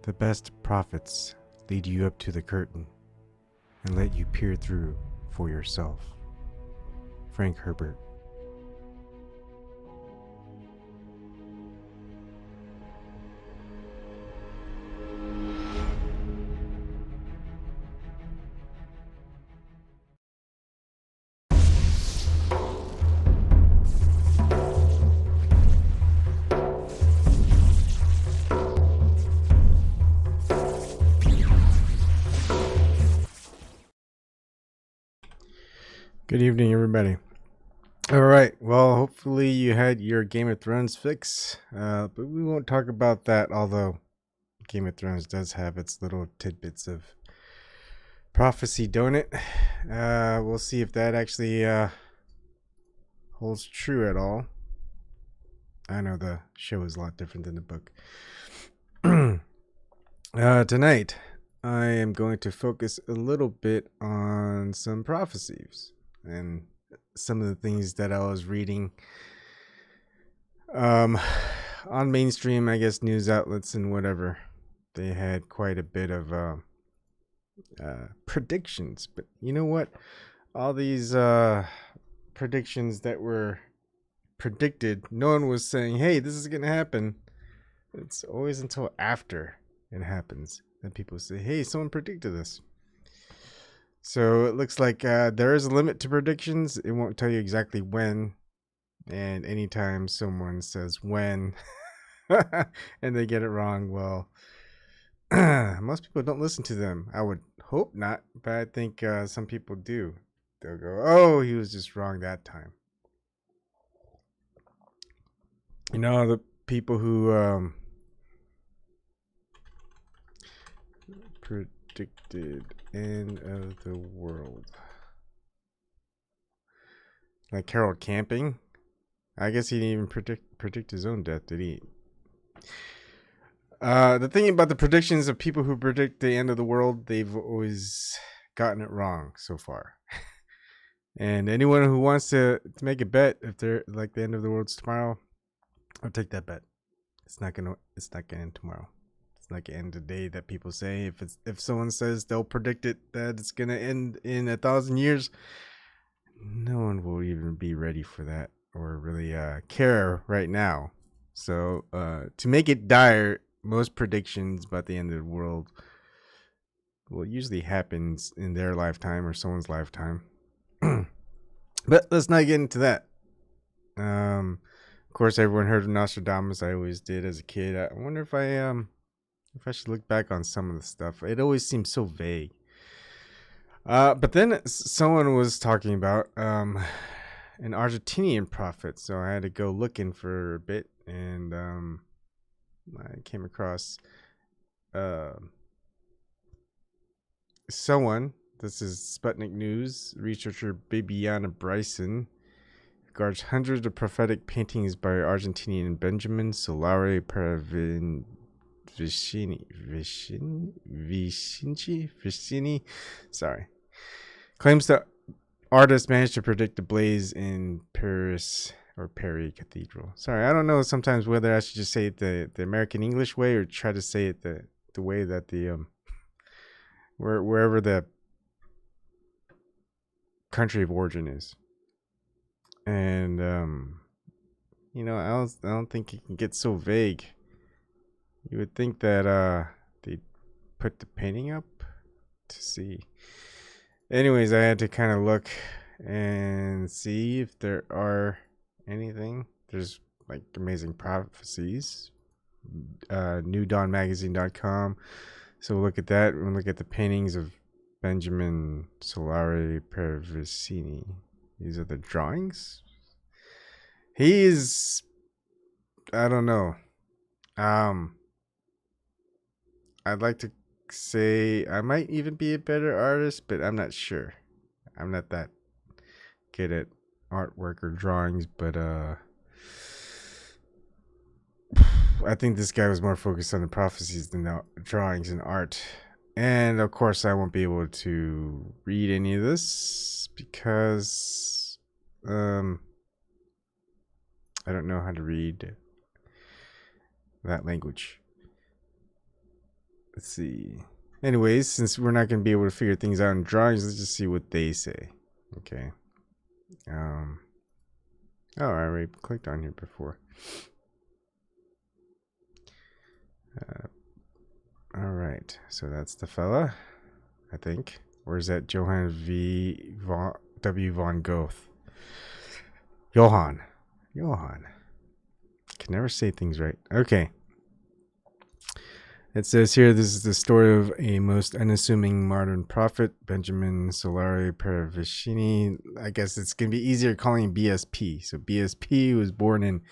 The best prophets lead you up to the curtain and let you peer through for yourself. Frank Herbert. Good evening, everybody. All right. Well, hopefully you had your Game of Thrones fix, but we won't talk about that, although Game of Thrones does have its little tidbits of prophecy, don't it? We'll see if that actually holds true at all. I know the show is a lot different than the book. Tonight, I am going to focus a little bit on some prophecies and some of the things that I was reading on mainstream, I guess, news outlets and whatever. They had quite a bit of predictions, but you know what? All these predictions that were predicted, no one was saying, hey, this is going to happen. It's always until after it happens that people say, hey, someone predicted this. So it looks like there is a limit to predictions. It won't tell you exactly when. And anytime someone says when and they get it wrong, well, most people don't listen to them. I would hope not, but I think some people do. They'll go, oh, he was just wrong that time. You know, the people who predicted end of the world. Like Harold Camping. I guess he didn't even predict his own death, did he? The thing about the predictions of people who predict the end of the world, they've always gotten it wrong so far. And anyone who wants to make a bet, if they're like the end of the world's tomorrow, I'll take that bet. It's not gonna end tomorrow. It's not gonna end today that people say. If someone says they'll predict it that it's gonna end in 1,000 years, no one will even be ready for that or really care right now. So to make it dire, most predictions about the end of the world well usually happens in their lifetime or someone's lifetime. But let's not get into that. Of course, everyone heard of Nostradamus. I always did as a kid. I wonder if I should look back on some of the stuff. It always seems so vague. But then someone was talking about an Argentinian prophet, so I had to go looking for a bit, and I came across someone. This is Sputnik News. Researcher Bibiana Bryson regards hundreds of prophetic paintings by Argentinian Benjamin Solari Vicini. Sorry. Claims the artist managed to predict the blaze in Paris or Perry Cathedral. Sorry, I don't know sometimes whether I should just say it the American English way or try to say it the way that the wherever the country of origin is. And you know, I don't think it can get so vague. You would think that they'd put the painting up to see. Anyways, I had to kind of look and see if there are anything. There's like amazing prophecies. NewDawnMagazine.com. So we'll look at that. We'll look at the paintings of Benjamin Solari Pervicini. These are the drawings. He's, I don't know. I'd like to say I might even be a better artist, but I'm not sure. I'm not that good at artwork or drawings, but I think this guy was more focused on the prophecies than the drawings and art. And of course, I won't be able to read any of this because I don't know how to read that language. let's see. Anyways, since we're not going to be able to figure things out in drawings, let's just see what they say. Okay. Oh, I already clicked on here before. All right. So that's the fella, I think. Or is that Johann W. von Goethe? Johann. Can never say things right. Okay. It says here, this is the story of a most unassuming modern prophet, Benjamin Solari Paravicini. I guess it's going to be easier calling him BSP. So BSP was born in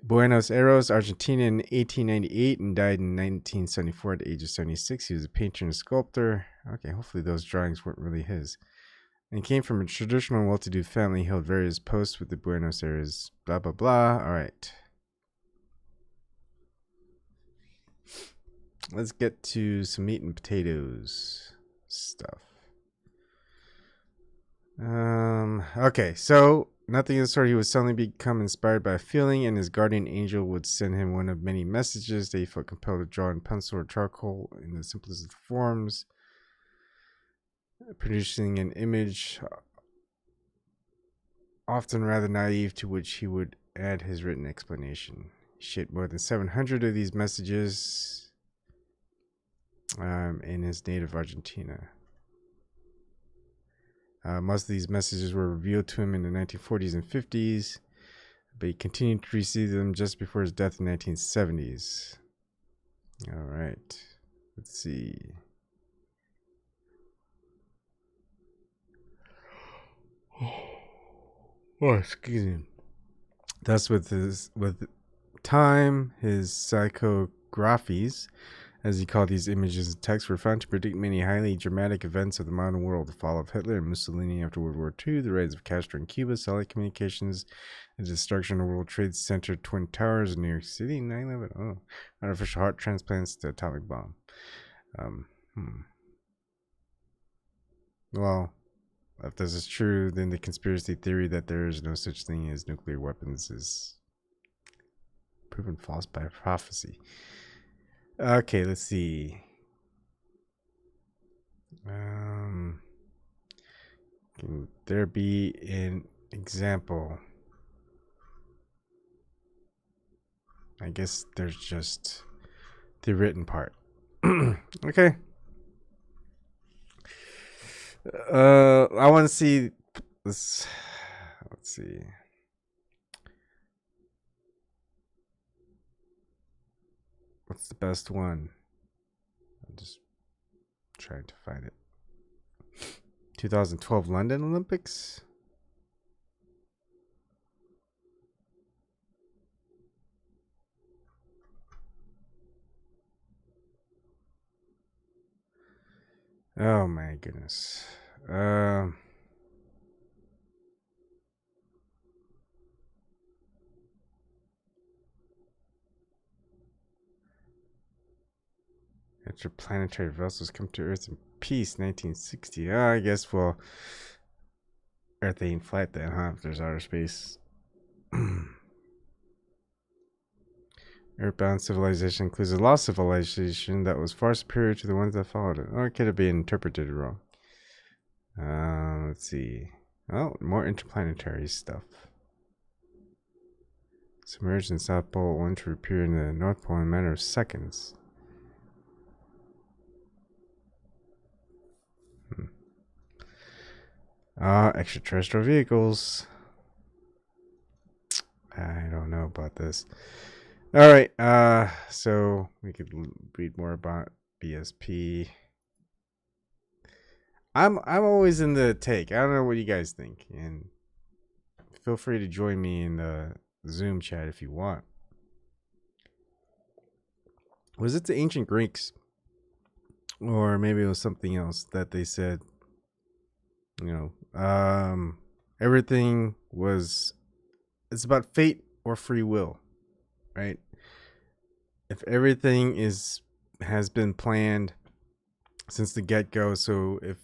Buenos Aires, Argentina in 1898 and died in 1974 at the age of 76. He was a painter and sculptor. Okay, hopefully those drawings weren't really his. And came from a traditional well-to-do family, held various posts with the Buenos Aires, blah, blah, blah. All right. Let's get to some meat and potatoes stuff. Okay, so nothing of the sort. He would suddenly become inspired by a feeling, and his guardian angel would send him one of many messages that he felt compelled to draw in pencil or charcoal in the simplest of forms, producing an image often rather naive, to which he would add his written explanation. He shaped more than 700 of these messages in his native Argentina. Most of these messages were revealed to him in the 1940s and 50s, but he continued to receive them just before his death in the 1970s. All right, let's see. Oh, excuse me. Thus, with time, his psychographies, as he called these images and texts, were found to predict many highly dramatic events of the modern world: the fall of Hitler and Mussolini after World War II, the rise of Castro in Cuba, satellite communications, the destruction of World Trade Center Twin Towers in New York City, 9/11, artificial heart transplants, the atomic bomb. Well, if this is true, then the conspiracy theory that there is no such thing as nuclear weapons is proven false by prophecy. Okay, let's see. Can there be an example? I guess there's just the written part. Okay. I want to see this. Let's see. What's the best one? I'm just trying to find it. 2012 London Olympics. Oh my goodness. Interplanetary vessels come to Earth in peace, 1960. I guess, well, Earth ain't flat then, huh? If there's outer space. Earthbound civilization includes a lost civilization that was far superior to the ones that followed it. Or it could have been interpreted wrong. Let's see. Oh, more interplanetary stuff. Submerged in South Pole, only to appear in the North Pole in a matter of seconds. Extraterrestrial vehicles. I don't know about this. All right. So we could read more about BSP. I'm always in the take. I don't know what you guys think, and feel free to join me in the Zoom chat if you want. Was it the ancient Greeks, or maybe it was something else that they said? You know, everything was. It's about fate or free will, right? If everything has been planned since the get-go, so if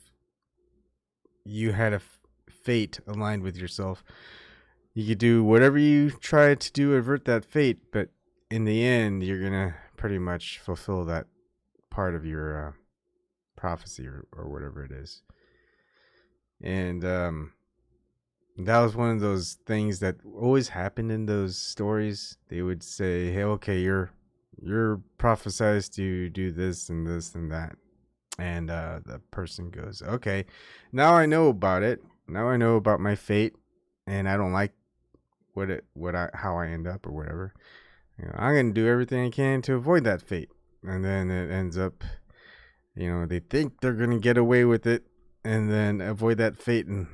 you had a fate aligned with yourself, you could do whatever you try to do to avert that fate, but in the end, you're gonna pretty much fulfill that part of your prophecy or whatever it is. And that was one of those things that always happened in those stories. They would say, hey, okay, you're prophesized to do this and this and that. And the person goes, okay, now I know about it. Now I know about my fate, and I don't like how I end up or whatever. I'm gonna do everything I can to avoid that fate. And then it ends up, they think they're gonna get away with it, and then avoid that fate, and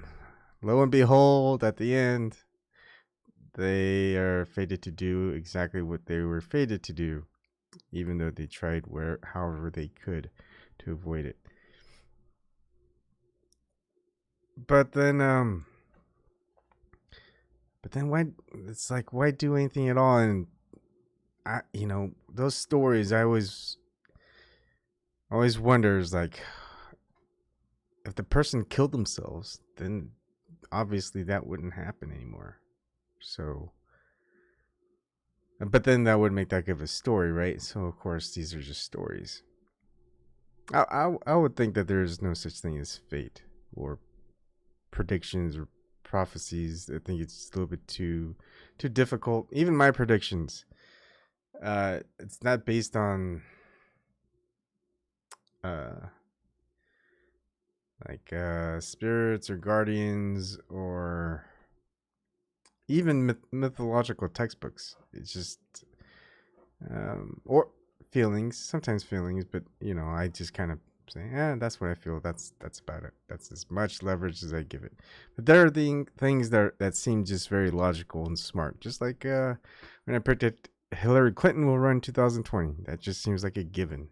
lo and behold, at the end, they are fated to do exactly what they were fated to do, even though they tried however they could to avoid it. But then why? It's like, why do anything at all? And those stories, I always wonder, is like, if the person killed themselves, then obviously that wouldn't happen anymore. So, but then that would make that give a story, right? So of course these are just stories. I would think that there is no such thing as fate or predictions or prophecies. I think it's a little bit too difficult. Even my predictions, it's not based on spirits or guardians or even mythological textbooks. It's just or feelings, sometimes feelings, but I just kind of say, that's what I feel. That's about it. That's as much leverage as I give it. But there are things that seem just very logical and smart. Just like when I predict Hillary Clinton will run 2020, that just seems like a given,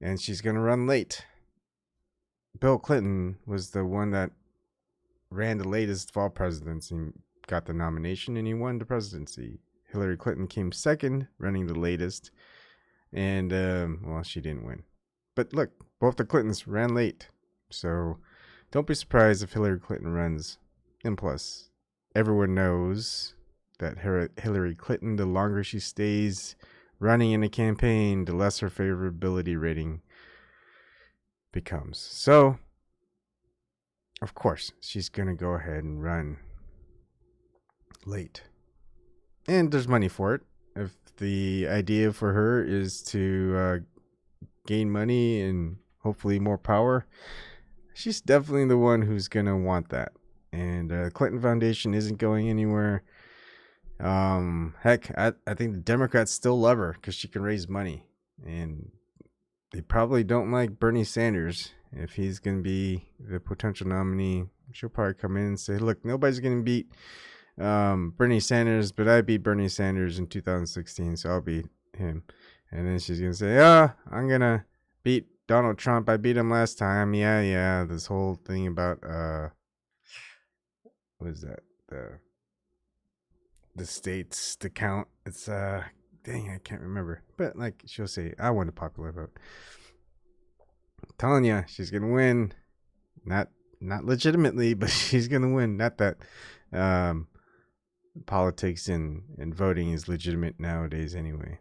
and she's gonna run late. Bill Clinton was the one that ran the latest of all presidents and got the nomination, and he won the presidency. Hillary Clinton came second, running the latest, and she didn't win. But look, both the Clintons ran late, so don't be surprised if Hillary Clinton runs. And plus, everyone knows that Hillary Clinton, the longer she stays running in a campaign, the less her favorability rating becomes. So, of course, she's going to go ahead and run late. And there's money for it. If the idea for her is to gain money and hopefully more power, she's definitely the one who's going to want that. And the Clinton Foundation isn't going anywhere. Heck, I think the Democrats still love her because she can raise money. And they probably don't like Bernie Sanders. If he's going to be the potential nominee, she'll probably come in and say, look, nobody's going to beat Bernie Sanders, but I beat Bernie Sanders in 2016, so I'll beat him. And then she's going to say, I'm going to beat Donald Trump. I beat him last time. Yeah. This whole thing about, what is that? The states, the count. It's, dang, I can't remember. But like, she'll say, I won the popular vote. I'm telling you, she's going to win. Not legitimately, but she's going to win. Not that, politics and voting is legitimate nowadays anyway.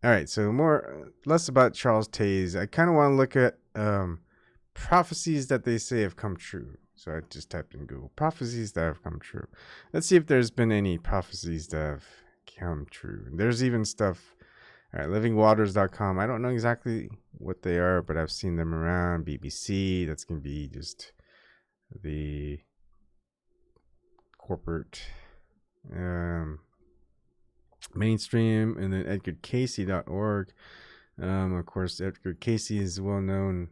All right, so less about Charles Taze. I kind of want to look at prophecies that they say have come true. So I just typed in Google prophecies that have come true. Let's see if there's been any prophecies that have come true. There's even stuff. All right, livingwaters.com. I don't know exactly what they are, but I've seen them around. BBC, that's going to be just the corporate mainstream. And then edgarcasey.org. Of course, Edgar Cayce is well known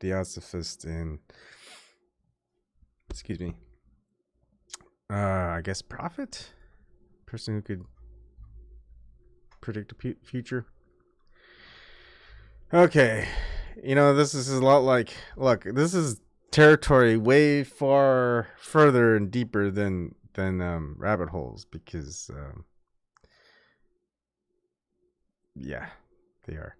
theosophist and I guess prophet, person who could predict the future. Okay, this is a lot like, look, this is territory way far further and deeper than rabbit holes, because yeah, they are.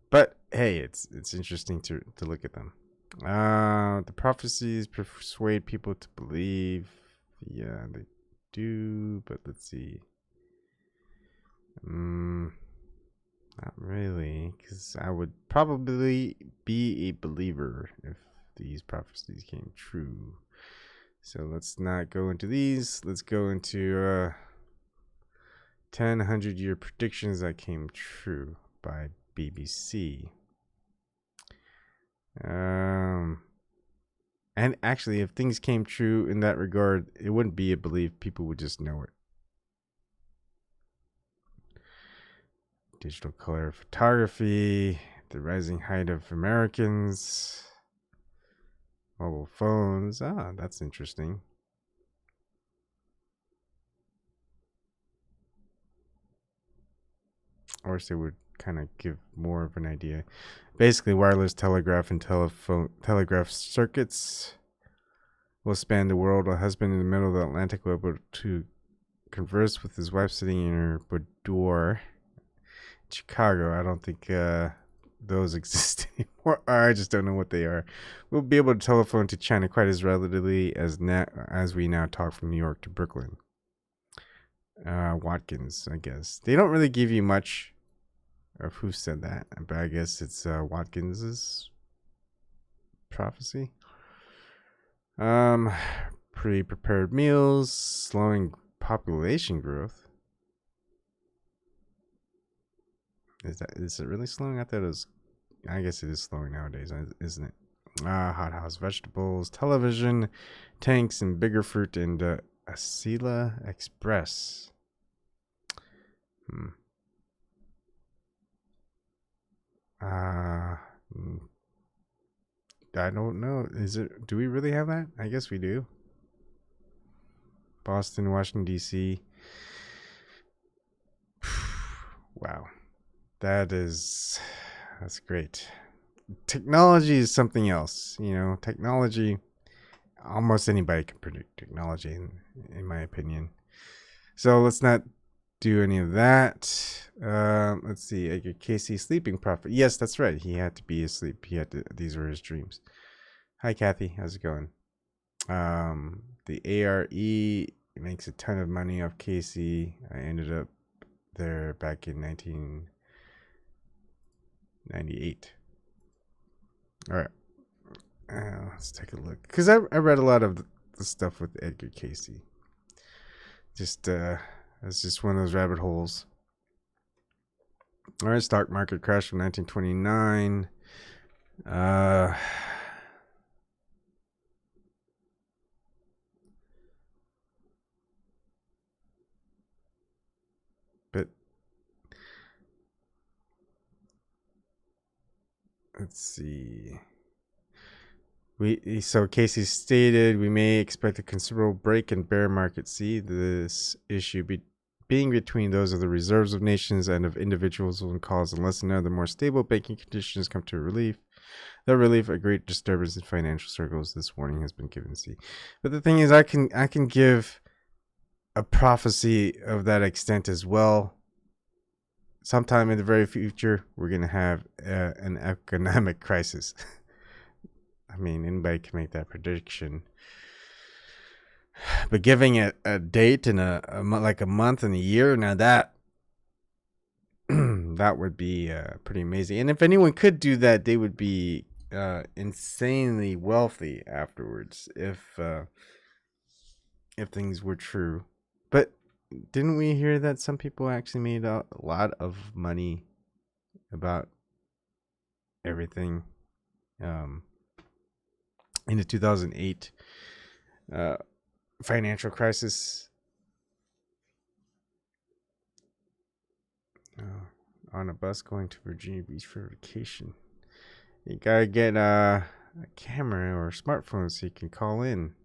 But hey, it's interesting to look at them. The prophecies persuade people to believe. Yeah, they do. But let's see. Not really, because I would probably be a believer if these prophecies came true. So let's not go into these. Let's go into 1,000-year predictions that came true by BBC. And actually, if things came true in that regard, it wouldn't be a belief. People would just know it. Digital color photography, the rising height of Americans, mobile phones. Ah, that's interesting. Or they would kind of give more of an idea. Basically, wireless telegraph and telegraph circuits will span the world. A husband in the middle of the Atlantic will be able to converse with his wife sitting in her boudoir. Chicago, I don't think those exist anymore. I just don't know what they are. We'll be able to telephone to China quite as readily as we now talk from New York to Brooklyn. Watkins, I guess. They don't really give you much of who said that, but I guess it's Watkins's prophecy. Pre-prepared meals, slowing population growth. Is it really slowing? I thought it was. I guess it is slowing nowadays, isn't it? Hothouse vegetables, television, tanks, and bigger fruit, and Asila Express. I don't know. Is it? Do we really have that? I guess we do. Boston, Washington D.C. Wow. That's great. Technology is something else, technology, almost anybody can predict technology in my opinion. So let's not do any of that. Let's see. Edgar Casey sleeping prophet. Yes, that's right. He had to be asleep. These were his dreams. Hi, Kathy. How's it going? The ARE makes a ton of money off Casey. I ended up there back in 1998. All right. Let's take a look. Because I read a lot of the stuff with Edgar Casey. It's just one of those rabbit holes. All right. Stock market crash from 1929. But let's see. So Casey stated we may expect a considerable break in bear market. See, this issue being between those of the reserves of nations and of individuals will cause, unless another more stable banking conditions come to relief, a great disturbance in financial circles. This warning has been given. See, but the thing is, I can give a prophecy of that extent as well. Sometime in the very future, we're gonna have an economic crisis. I mean, anybody can make that prediction. But giving it a date and a month and a year, now that that would be pretty amazing. And if anyone could do that, they would be insanely wealthy afterwards if things were true. But didn't we hear that some people actually made a lot of money about everything? In the 2008 financial crisis. On a bus going to Virginia Beach for vacation. You gotta get a camera or a smartphone so you can call in.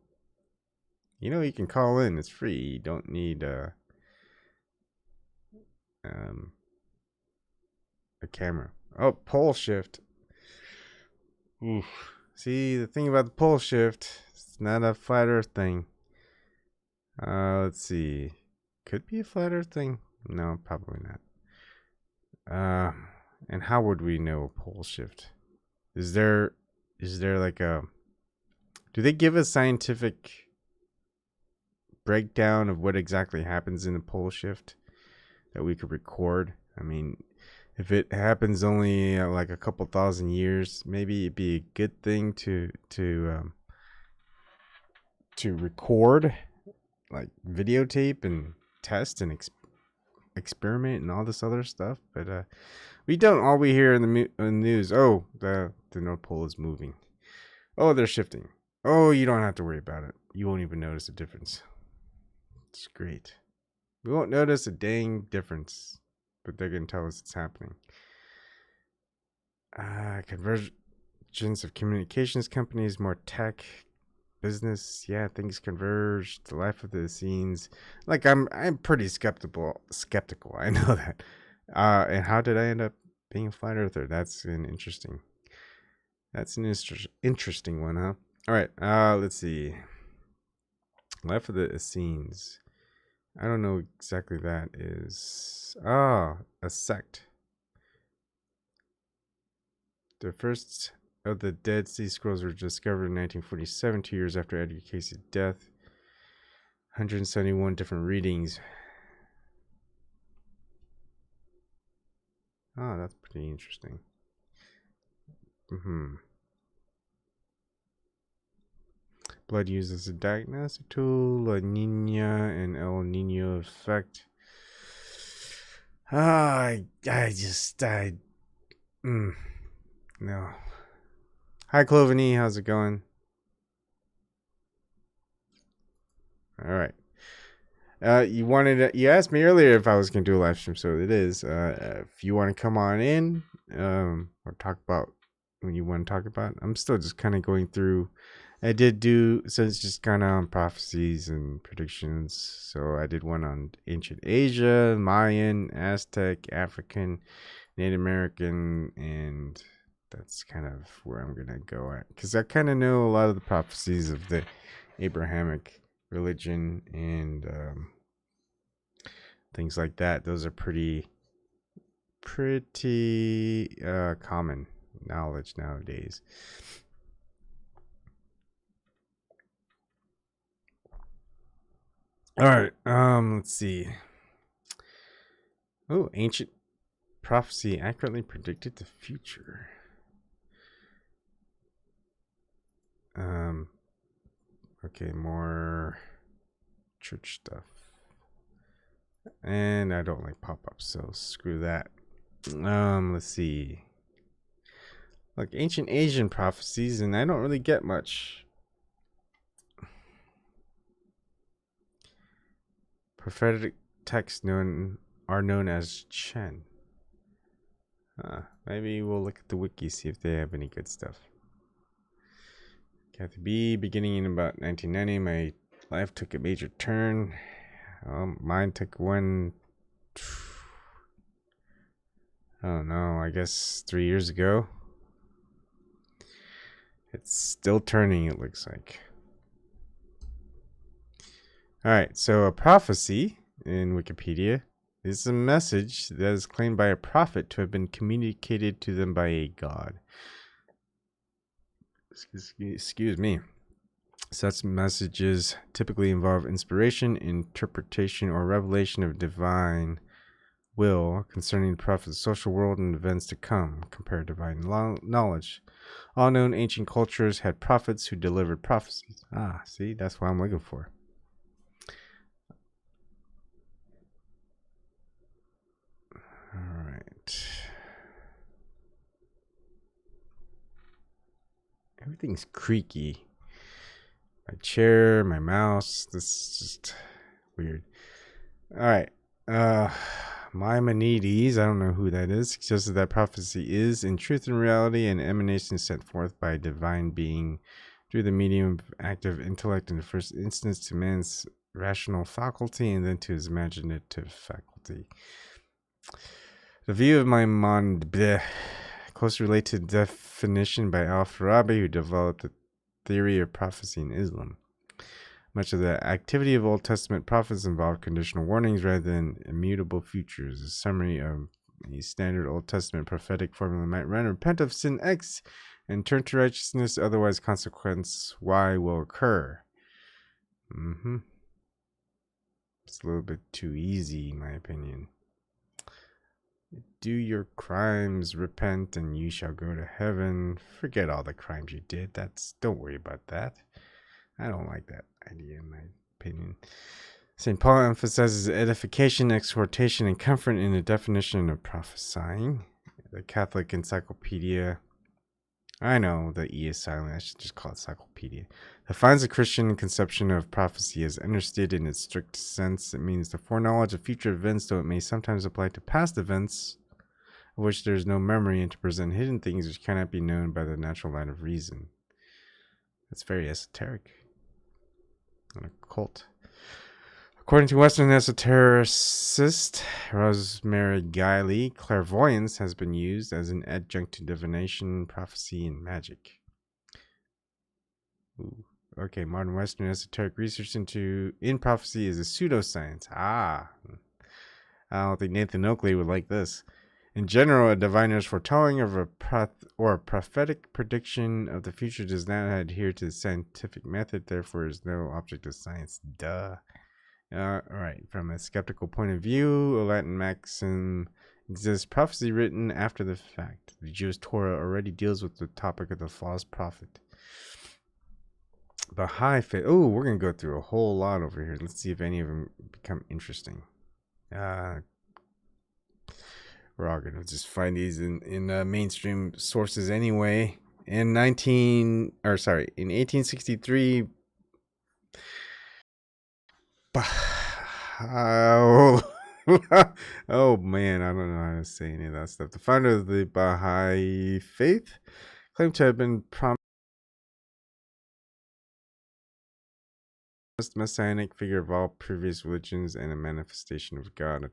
You can call in. It's free. You don't need a camera. Oh, pole shift. Oof. See, the thing about the pole shift, it's not a flat earth thing. Let's see. Could be a flat earth thing. No, probably not. And how would we know a pole shift? Is there like a... Do they give a scientific breakdown of what exactly happens in a pole shift that we could record? I mean, if it happens only like a couple thousand years, maybe it'd be a good thing to record, like videotape and test and experiment and all this other stuff. But we don't. All we hear in the news, oh, the North Pole is moving. Oh, they're shifting. Oh, you don't have to worry about it. You won't even notice a difference. It's great. We won't notice a dang difference, but they're going to tell us it's happening. Convergence of communications companies, more tech, business. Yeah, things converge. The life of the scenes. Like I'm pretty skeptical. I know that. And how did I end up being a flat earther? That's an interesting one, huh? All right. Let's see. Life of the Essenes. I don't know exactly that is. A sect. The first of the Dead Sea Scrolls were discovered in 1947, 2 years after Edgar Cayce's death. 171 different readings. Oh, that's pretty interesting. Blood used as a diagnostic tool, La Nina and El Nino effect. No. Hi, Cloveny. How's it going? All right. You asked me earlier if I was going to do a live stream, so it is. If you want to come on in, or talk about what you want to talk about, I'm still just kind of going through. I did do, so it's just kind of on prophecies and predictions. So I did one on ancient Asia, Mayan, Aztec, African, Native American, and that's kind of where I'm going to go at. Because I kind of know a lot of the prophecies of the Abrahamic religion and things like that. Those are pretty common knowledge nowadays. All right, let's see. Oh, ancient prophecy accurately predicted the future. Okay, more church stuff. And I don't like pop-ups, so screw that. Let's see. Like ancient Asian prophecies, and I don't really get much. Prophetic texts are known as Chen. Maybe we'll look at the wiki, see if they have any good stuff. Kathy B, beginning in about 1990, my life took a major turn. Mine took one, I don't know, I guess 3 years ago. It's still turning, it looks like. Alright, so a prophecy in Wikipedia is a message that is claimed by a prophet to have been communicated to them by a god. Excuse me. Such messages typically involve inspiration, interpretation, or revelation of divine will concerning the prophet's social world and events to come, compare divine knowledge. All known ancient cultures had prophets who delivered prophecies. See, that's what I'm looking for. All right. Everything's creaky. My chair, my mouse. This is just weird. All right. Maimonides, I don't know who that is, suggests that prophecy is, in truth and reality, an emanation sent forth by a divine being through the medium of active intellect in the first instance to man's rational faculty and then to his imaginative faculty. The view of Maimonides closely related to the definition by Al-Farabi, who developed the theory of prophecy in Islam. Much of the activity of Old Testament prophets involved conditional warnings rather than immutable futures. A summary of a standard Old Testament prophetic formula might run: repent of sin X and turn to righteousness, otherwise consequence Y will occur. It's a little bit too easy, in my opinion. Do your crimes, repent, and you shall go to heaven. Forget all the crimes you did. Don't worry about that. I don't like that idea, in my opinion. St. Paul emphasizes edification, exhortation, and comfort in the definition of prophesying. The Catholic Encyclopedia, I know the E is silent, I should just call it Cyclopedia, defines the Christian conception of prophecy as understood in its strict sense. It means the foreknowledge of future events, though it may sometimes apply to past events of which there is no memory, and to present hidden things which cannot be known by the natural light of reason. That's very esoteric and occult. According to Western esotericist Rosemary Guiley, clairvoyance has been used as an adjunct to divination, prophecy, and magic. Ooh. Okay, modern Western esoteric research in prophecy is a pseudoscience. I don't think Nathan Oakley would like this. In general, a diviner's foretelling of a prophetic prediction of the future does not adhere to the scientific method, therefore is no object of science. Duh. Alright, from a skeptical point of view, a Latin maxim exists: prophecy written after the fact. The Jewish Torah already deals with the topic of the false prophet. Baha'i faith. Oh, we're going to go through a whole lot over here. Let's see if any of them become interesting. We're all going to just find these in mainstream sources anyway. In 1863, oh man, I don't know how to say any of that stuff. The founder of the Baha'i faith claimed to have been promised messianic figure of all previous religions and a manifestation of God.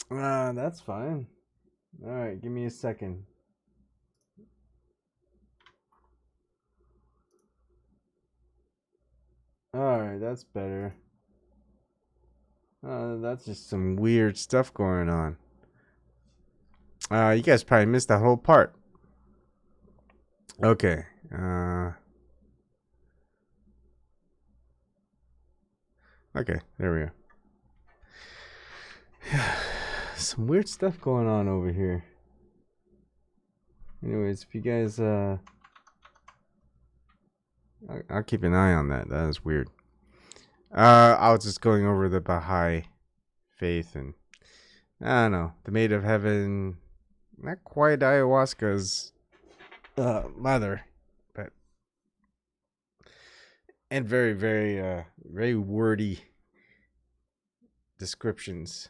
That's fine. All right, give me a second. All right, that's better. That's just some weird stuff going on. You guys probably missed that whole part. Okay. Okay, there we go. Some weird stuff going on over here. Anyways, if you guys, I'll keep an eye on that. That is weird. I was just going over the Baha'i faith, and I don't know, the Maid of Heaven, not quite ayahuasca's mother, but and very, very, very wordy descriptions.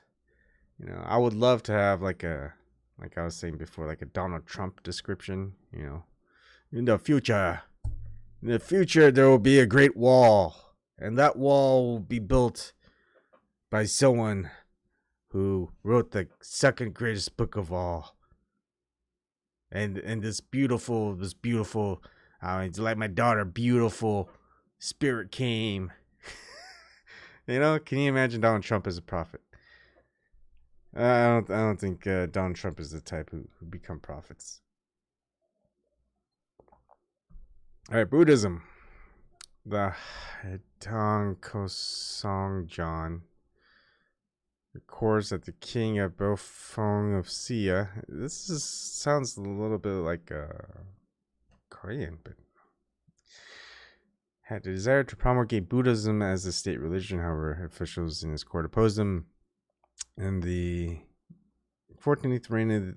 You know, I would love to have like I was saying before, like a Donald Trump description. You know, in the future there will be a great wall, and that wall will be built by someone who wrote the second greatest book of all. And this beautiful, like my daughter, beautiful spirit came. You know, can you imagine Donald Trump as a prophet? I don't think Donald Trump is the type who become prophets. All right, Buddhism. The Hedong Kosong John records that the king of Bofong of Sia. Sounds a little bit like Korean, but had a desire to promulgate Buddhism as the state religion. However, officials in his court opposed him. In the 14th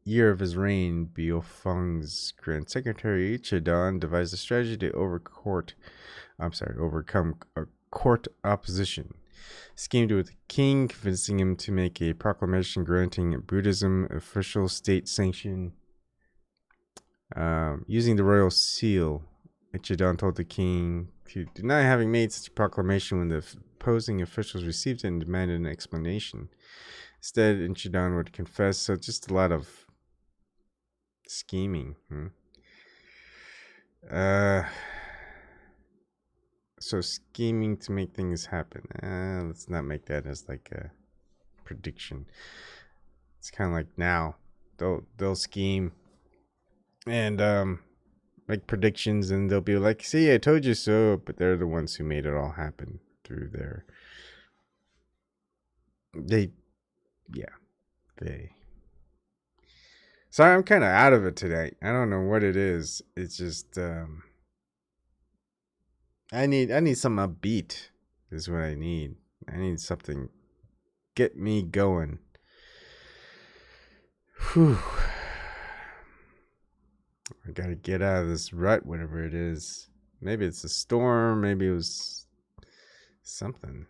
year of his reign, Beofeng's Grand Secretary Chedon devised a strategy to overcome court opposition. Schemed with the king, convincing him to make a proclamation granting Buddhism official state sanction using the royal seal. Chedon told the king to deny having made such a proclamation when the opposing officials received it and demanded an explanation. Instead, Chedon would confess. So just a lot of scheming. So scheming to make things happen. Let's not make that as like a prediction. It's kind of like now they'll scheme and make predictions, and they'll be like, "See, I told you so," but they're the ones who made it all happen through they. Sorry, I'm kind of out of it today. I don't know what it is. It's just I need some upbeat is what I need. I need something get me going. Whew. I gotta get out of this rut, whatever it is. Maybe it's a storm, maybe it was something.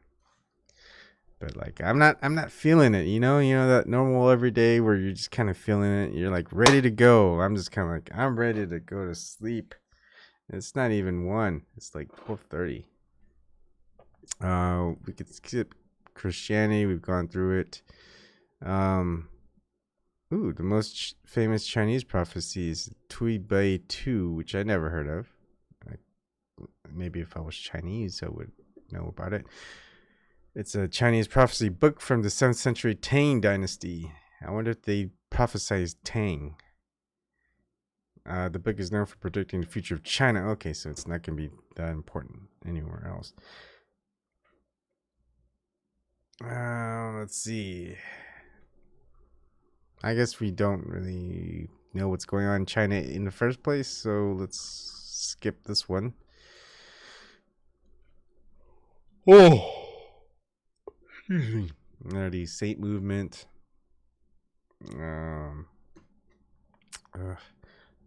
But like I'm not feeling it, you know that normal everyday where you're just kind of feeling it, you're like ready to go. I'm just kind of like I'm ready to go to sleep. It's not even 1. It's like 12:30. We could skip Christianity. We've gone through it. The most famous Chinese prophecies, d.tube, which I never heard of. Maybe if I was Chinese, I would know about it. It's a Chinese prophecy book from the 7th century Tang dynasty. I wonder if they prophesized Tang. The book is known for predicting the future of China. Okay, so it's not going to be that important anywhere else. Let's see. I guess we don't really know what's going on in China in the first place, so let's skip this one. Oh, excuse me. The Saint movement.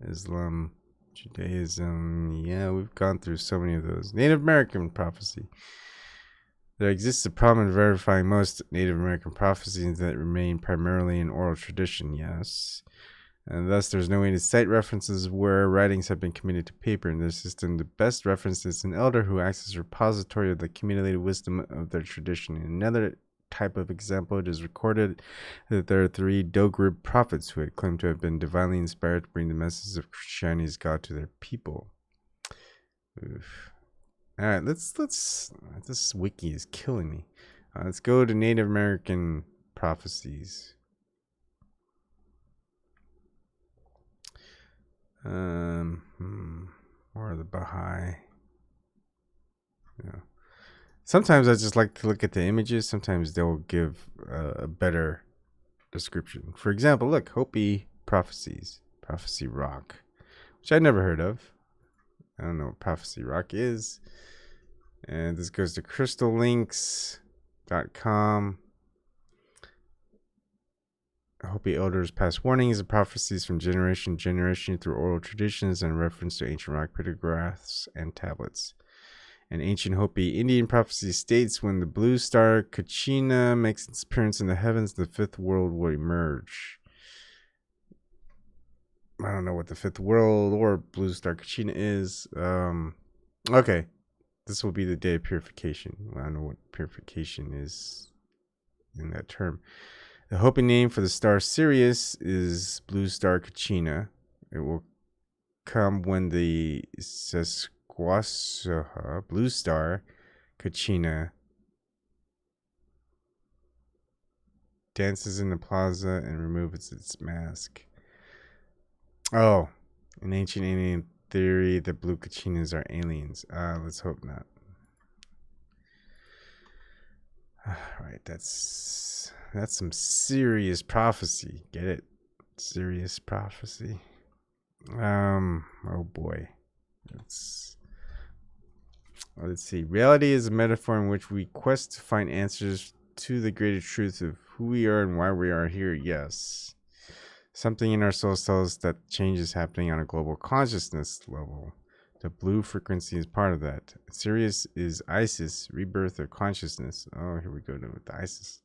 Islam, Judaism. Yeah, we've gone through so many of those. Native American prophecy. There exists a problem in verifying most Native American prophecies that remain primarily in oral tradition, yes. And thus, there's no way to cite references where writings have been committed to paper. In this system, the best reference is an elder who acts as a repository of the accumulated wisdom of their tradition. In another type of example, it is recorded that there are 3 Dogrib prophets who had claimed to have been divinely inspired to bring the message of Christianity's God to their people. Oof. All right, let's. This wiki is killing me. Let's go to Native American prophecies. Or the Baha'i. Yeah. Sometimes I just like to look at the images. Sometimes they'll give a better description. For example, look, Hopi Prophecies, Prophecy Rock, which I never heard of. I don't know what Prophecy Rock is. And this goes to crystallinks.com. Hopi elders pass warnings and prophecies from generation to generation through oral traditions and reference to ancient rock pictographs and tablets. An ancient Hopi Indian prophecy states when the blue star Kachina makes its appearance in the heavens, the fifth world will emerge. I don't know what the fifth world or blue star Kachina is. Okay. This will be the day of purification. I don't know what purification is in that term. The Hopi name for the star Sirius is blue star Kachina. It will come when the Sesquasaha blue star Kachina dances in the plaza and removes its mask. Oh, in ancient Indian theory, the blue Kachinas are aliens. Let's hope not. All right, that's some serious prophecy. Get it? Serious prophecy. Oh boy. Let's see. Reality is a metaphor in which we quest to find answers to the greater truth of who we are and why we are here. Yes. Something in our souls tells us that change is happening on a global consciousness level. The blue frequency is part of that. Sirius is Isis, rebirth of consciousness. Oh, here we go with the Isis.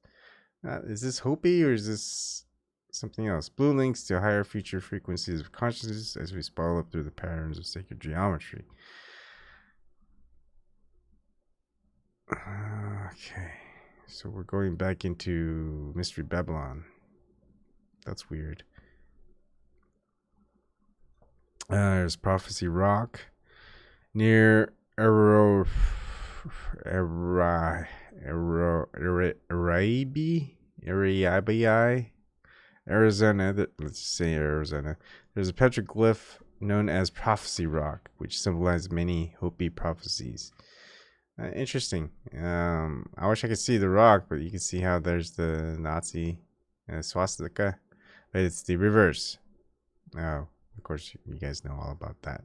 Is this Hopi or is this something else? Blue links to higher future frequencies of consciousness as we spiral up through the patterns of sacred geometry. Okay, so we're going back into Mystery Babylon. That's weird. There's Prophecy Rock near Araibi, Arizona. Let's say Arizona. There's a petroglyph known as Prophecy Rock, which symbolizes many Hopi prophecies. Interesting. I wish I could see the rock, but you can see how there's the Nazi swastika, but it's the reverse. Oh, of course, you guys know all about that.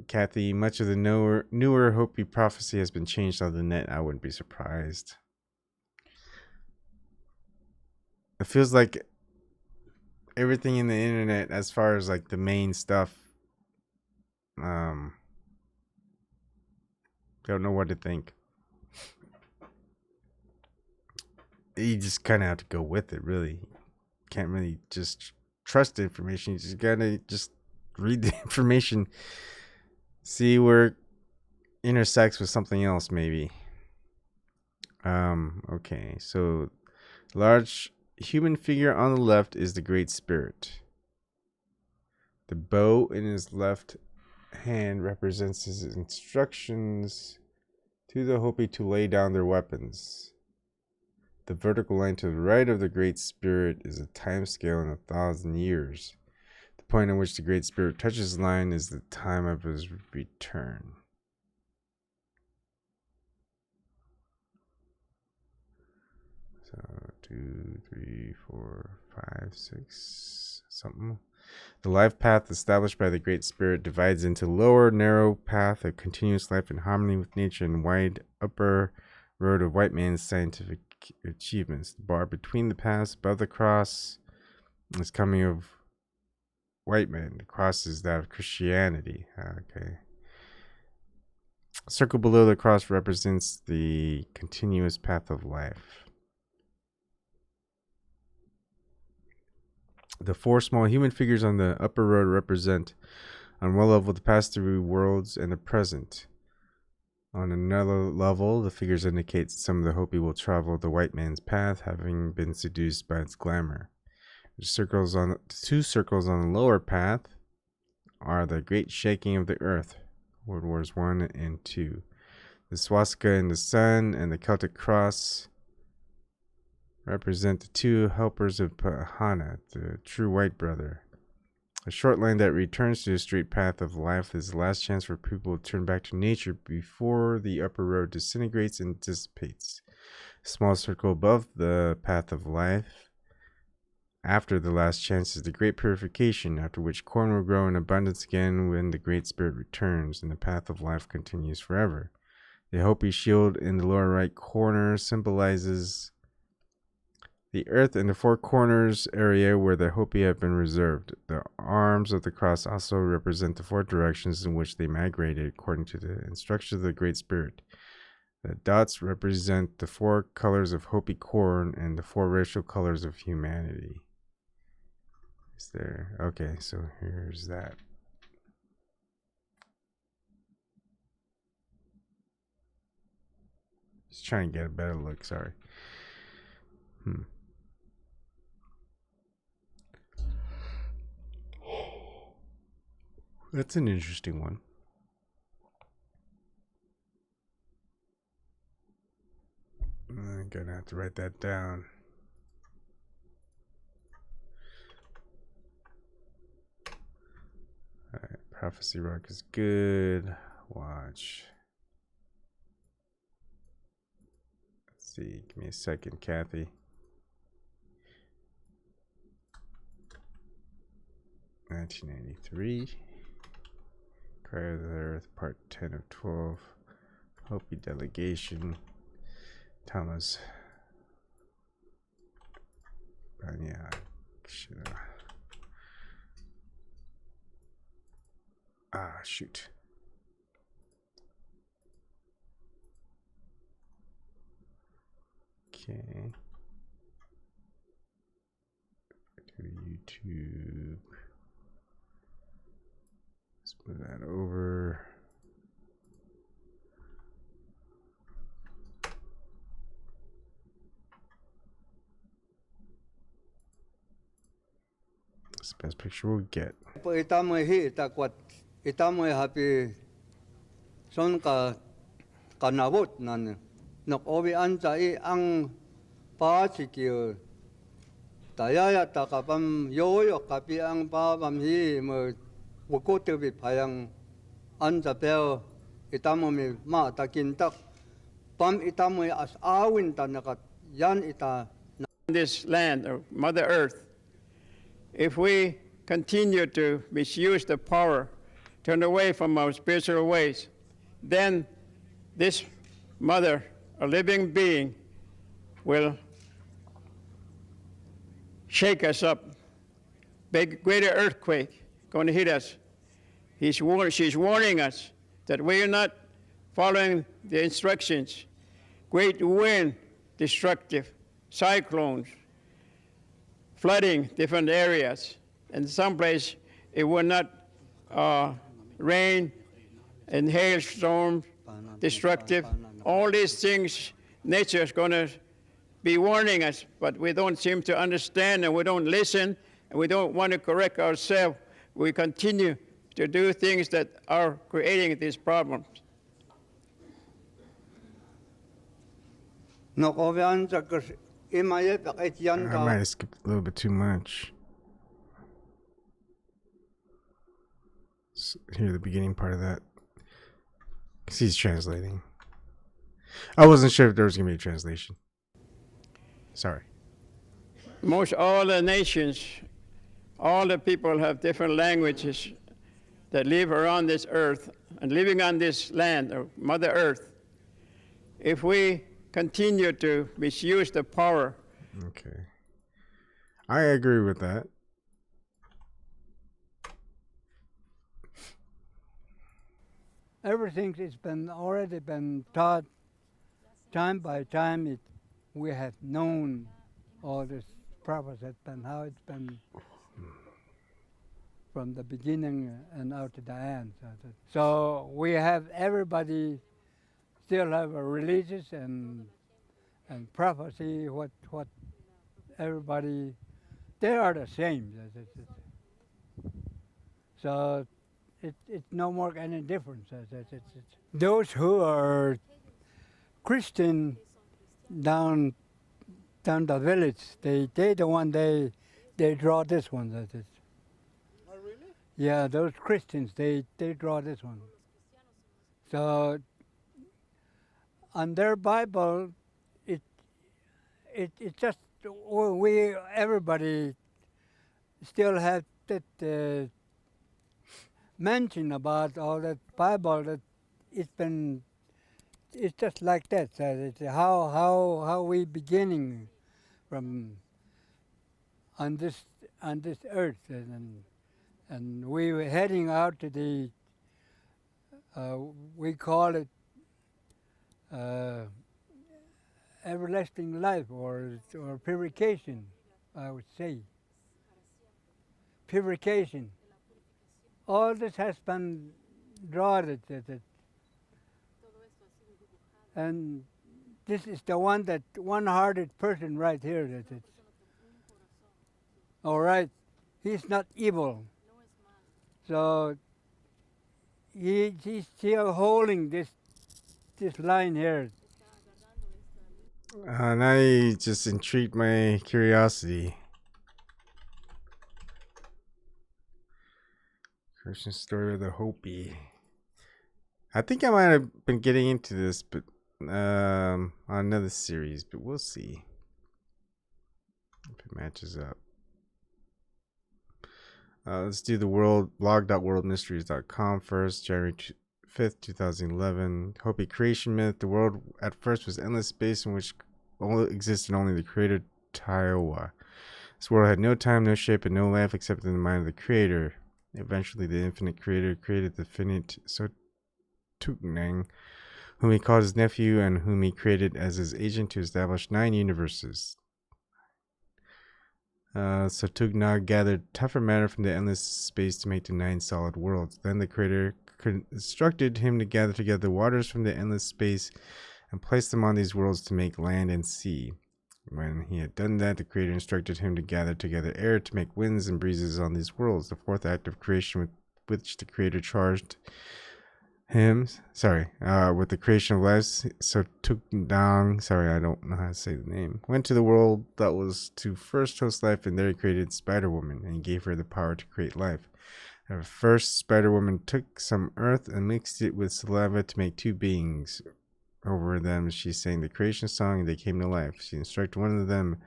Kathy, much of the newer Hopi prophecy has been changed on the net. I wouldn't be surprised. It feels like everything in the internet, as far as like the main stuff, don't know what to think. You just kind of have to go with it, really. Can't really just trust the information. You just gotta just read the information, see where it intersects with something else, maybe. Okay, so large human figure on the left is the Great Spirit. The bow in his left hand represents his instructions to the Hopi to lay down their weapons. The vertical line to the right of the Great Spirit is a time scale in 1,000 years. The point at which the Great Spirit touches the line is the time of his return. So 2, 3, 4, 5, 6, something. The life path established by the Great Spirit divides into lower, narrow path of continuous life in harmony with nature and wide upper road of white man's scientific achievements. The bar between the paths above the cross is coming of white men. The cross is that of Christianity. Okay. Circle below the cross represents the continuous path of life. The 4 small human figures on the upper road represent, on one level, the past 3 worlds and the present. On another level, the figures indicate some of the Hopi will travel the white man's path, having been seduced by its glamour. The two circles on the lower path are the great shaking of the earth, World Wars I and II. The swastika in the sun and the Celtic cross represent the two helpers of Pahana, the true white brother. A short line that returns to the straight path of life is the last chance for people to turn back to nature before the upper road disintegrates and dissipates. A small circle above the path of life after the last chance is the great purification, after which corn will grow in abundance again when the Great Spirit returns, and the path of life continues forever. The Hopi shield in the lower right corner symbolizes the earth and the four corners area where the Hopi have been reserved. The arms of the cross also represent the four directions in which they migrated according to the instructions of the Great Spirit. The dots represent the four colors of Hopi corn and the four racial colors of humanity. Is there? Okay, so here's that. Just trying to get a better look, sorry. That's an interesting one. I'm gonna have to write that down. Alright, Prophecy Rock is good. Watch. Let's see, give me a second, Kathy. (1993). Cry of the Earth, Part 10 of 12. Hopi Delegation. Thomas. Yeah. Shoot. Okay. To YouTube. Let's move that over. That's the best picture we'll get. Itamoy happy son kanabot nan obi anjai ang paachikyo tayaya takapam yoyo kapi ang pabam hi mo wukote bi payang anjapeo itamomi ma takintak pam itamoy as awin tanakat yan ita. This land, or Mother Earth, if we continue to misuse the power, turn away from our spiritual ways, then this mother, a living being, will shake us up. Big, greater earthquake going to hit us. She's warning us that we are not following the instructions. Great wind, destructive, cyclones, flooding different areas. And someplace it will not rain and hailstorms, destructive. All these things, nature is going to be warning us, but we don't seem to understand, and we don't listen, and we don't want to correct ourselves. We continue to do things that are creating these problems. I might have skipped a little bit too much. Hear the beginning part of that. Because he's translating. I wasn't sure if there was going to be a translation. Sorry. Most all the nations, all the people have different languages that live around this earth and living on this land, or Mother Earth. If we continue to misuse the power. Okay. I agree with that. Everything has already been taught time by time. We have known all this process and how it's been from the beginning and out to the end. So we have everybody still have a religious and prophecy. What everybody, they are the same. So it's no more any difference. Those who are Christian down the village, they the one they draw this one. Oh, really? Yeah, those Christians they draw this one. So on their Bible, it just we everybody still have that mention about all that Bible that it's just like that. So it's how we beginning from on this earth and we were heading out to the we call it everlasting life or purification, I would say. Purification. All this has been drawn. And this is the one that one-hearted person right here. All right, he's not evil. So he's still holding this line here. Now you just intrigued my curiosity. Christian story of the Hopi. I think I might have been getting into this, but on another series, but we'll see if it matches up. Let's do the blog.worldmysteries.com first. January 5th, 2011. Hopi creation myth. The world at first was endless space in which existed only the creator Taiwa. This world had no time, no shape, and no life except in the mind of the creator. Eventually, the infinite creator created the finite Sotuknang, whom he called his nephew and whom he created as his agent to establish 9 universes. Sotuknang gathered tougher matter from the endless space to make the 9 solid worlds. Then the creator instructed him to gather together the waters from the endless space and place them on these worlds to make land and sea. When he had done that, the creator instructed him to gather together air to make winds and breezes on these worlds. The 4th act of creation with which the creator charged him, with the creation of life, Sotuknang, I don't know how to say the name, went to the world that was to first host life, and there he created Spider-Woman, and gave her the power to create life. At first, Spider-Woman took some earth and mixed it with saliva to make 2 beings. Over them, she sang the creation song, and they came to life. She instructed one of them,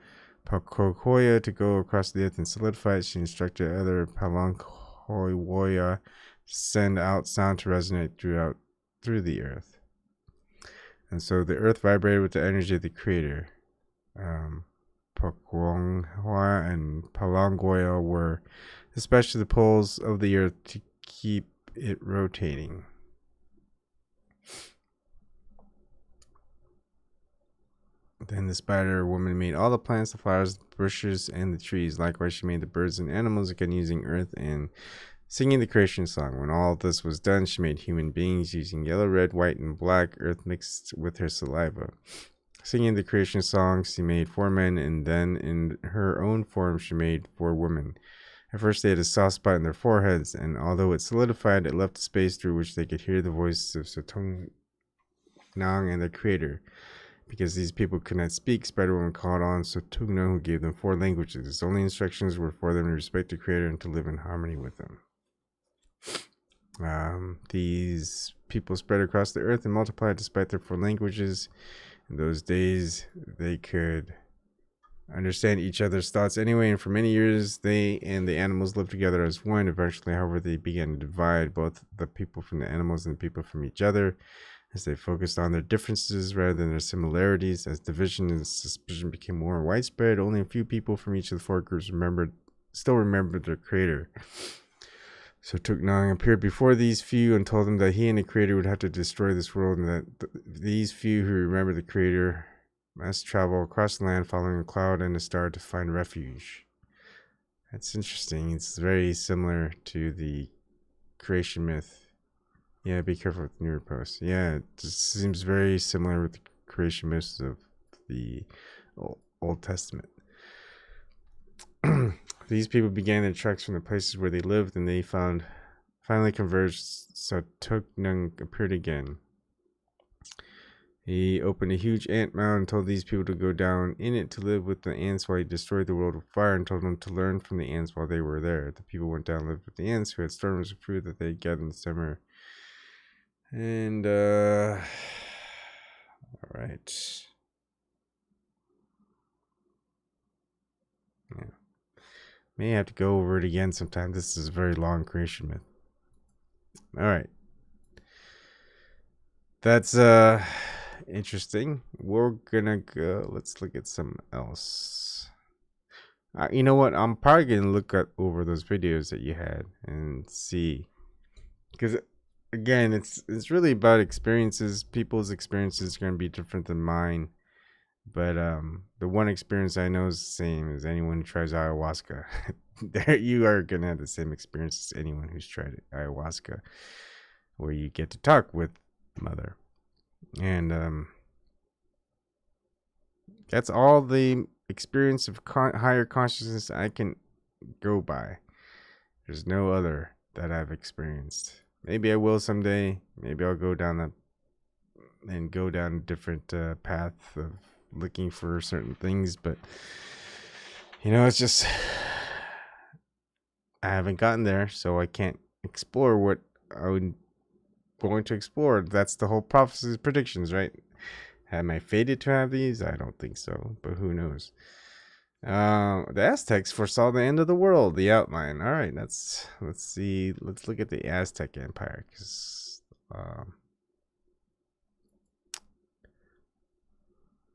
Pakokoya, to go across the earth and solidify it. She instructed the other, Palankoiwoya, to send out sound to resonate through the earth. And so the earth vibrated with the energy of the creator. Pakwonghwa and Palangoya were especially the poles of the earth to keep it rotating. Then the Spider-Woman made all the plants, the flowers, the bushes, and the trees. Likewise, she made the birds and animals again using earth and singing the creation song. When all this was done, she made human beings using yellow, red, white, and black earth mixed with her saliva. Singing the creation song, she made 4 men, and then in her own form, she made 4 women. At first, they had a soft spot in their foreheads, and although it solidified, it left a space through which they could hear the voices of Sotuknang and their creator. Because these people could not speak, Spider-Woman called on Sotuknang, who gave them 4 languages. His only instructions were for them to respect the creator and to live in harmony with him. These people spread across the earth and multiplied despite their 4 languages. In those days, they could understand each other's thoughts anyway, and for many years, they and the animals lived together as one. Eventually, however, they began to divide both the people from the animals and the people from each other, as they focused on their differences rather than their similarities. As division and suspicion became more widespread, only a few people from each of the 4 groups still remembered their creator. So Sotuknang appeared before these few and told them that he and the creator would have to destroy this world, and that these few who remember the creator must travel across the land following a cloud and a star to find refuge. That's interesting. It's very similar to the creation myth Yeah, be careful with newer posts. Yeah, it just seems very similar with the creation myths of the Old Testament. These people began their treks from the places where they lived, and they finally converged. So Toknung appeared again. He opened a huge ant mound and told these people to go down in it to live with the ants while he destroyed the world with fire, and told them to learn from the ants while they were there. The people went down and lived with the ants, who had storms of food that they had gathered in the summer. And, all right. Yeah. May have to go over it again sometime. This is a very long creation myth. All right. That's interesting. We're gonna go. Let's look at something else. You know what? I'm probably gonna look over those videos that you had and see, because again, it's really about experiences. People's experiences are gonna be different than mine. But the one experience I know is the same as anyone who tries ayahuasca. There, you are gonna have the same experience as anyone who's tried ayahuasca, where you get to talk with Mother, and that's all the experience of higher consciousness I can go by. There's no other that I've experienced. Maybe I will someday. Maybe I'll go down a different path of looking for certain things, but it's just I haven't gotten there, so I can't explore what I'm going to explore. That's the whole prophecies predictions, right? Am I fated to have these? I don't think so, but who knows? The Aztecs foresaw the end of the world. The outline. All right, let's see. Let's look at the Aztec Empire, because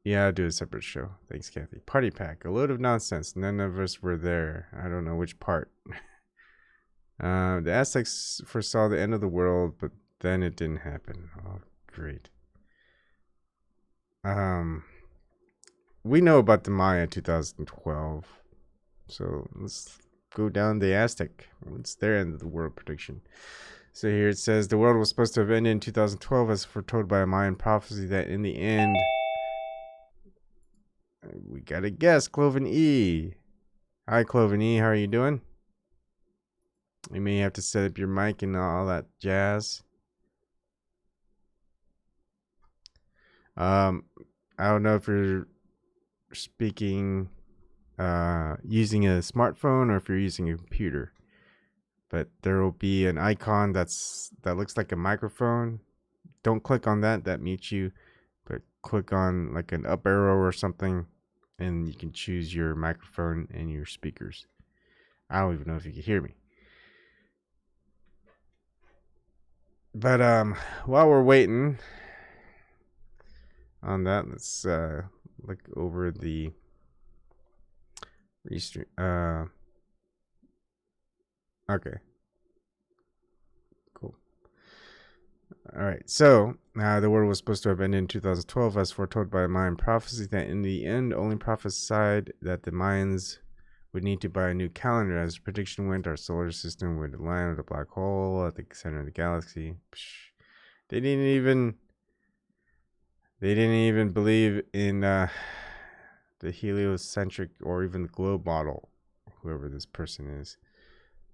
yeah, I'll do a separate show. Thanks, Kathy. Party pack. A load of nonsense. None of us were there. I don't know which part. The Aztecs foresaw the end of the world, but then it didn't happen. Oh, great. We know about the Maya 2012. So let's go down the Aztec. What's their end of the world prediction? So here it says the world was supposed to have ended in 2012 as foretold by a Mayan prophecy that in the end... We got a guest, Cloven E. Hi, Cloven E. How are you doing? You may have to set up your mic and all that jazz. I don't know if you're speaking using a smartphone or if you're using a computer, but there will be an icon that looks like a microphone. Don't click on that. That mutes you. But click on like an up arrow or something, and you can choose your microphone and your speakers. I don't even know if you can hear me. But while we're waiting on that, let's look over the restream. Okay. Cool. All right. So the world was supposed to have ended in 2012, as foretold by a Mayan prophecy that in the end only prophesied that the Mayans would need to buy a new calendar. As the prediction went, our solar system would align with a black hole at the center of the galaxy. They didn't even believe in the heliocentric or even the globe model, whoever this person is.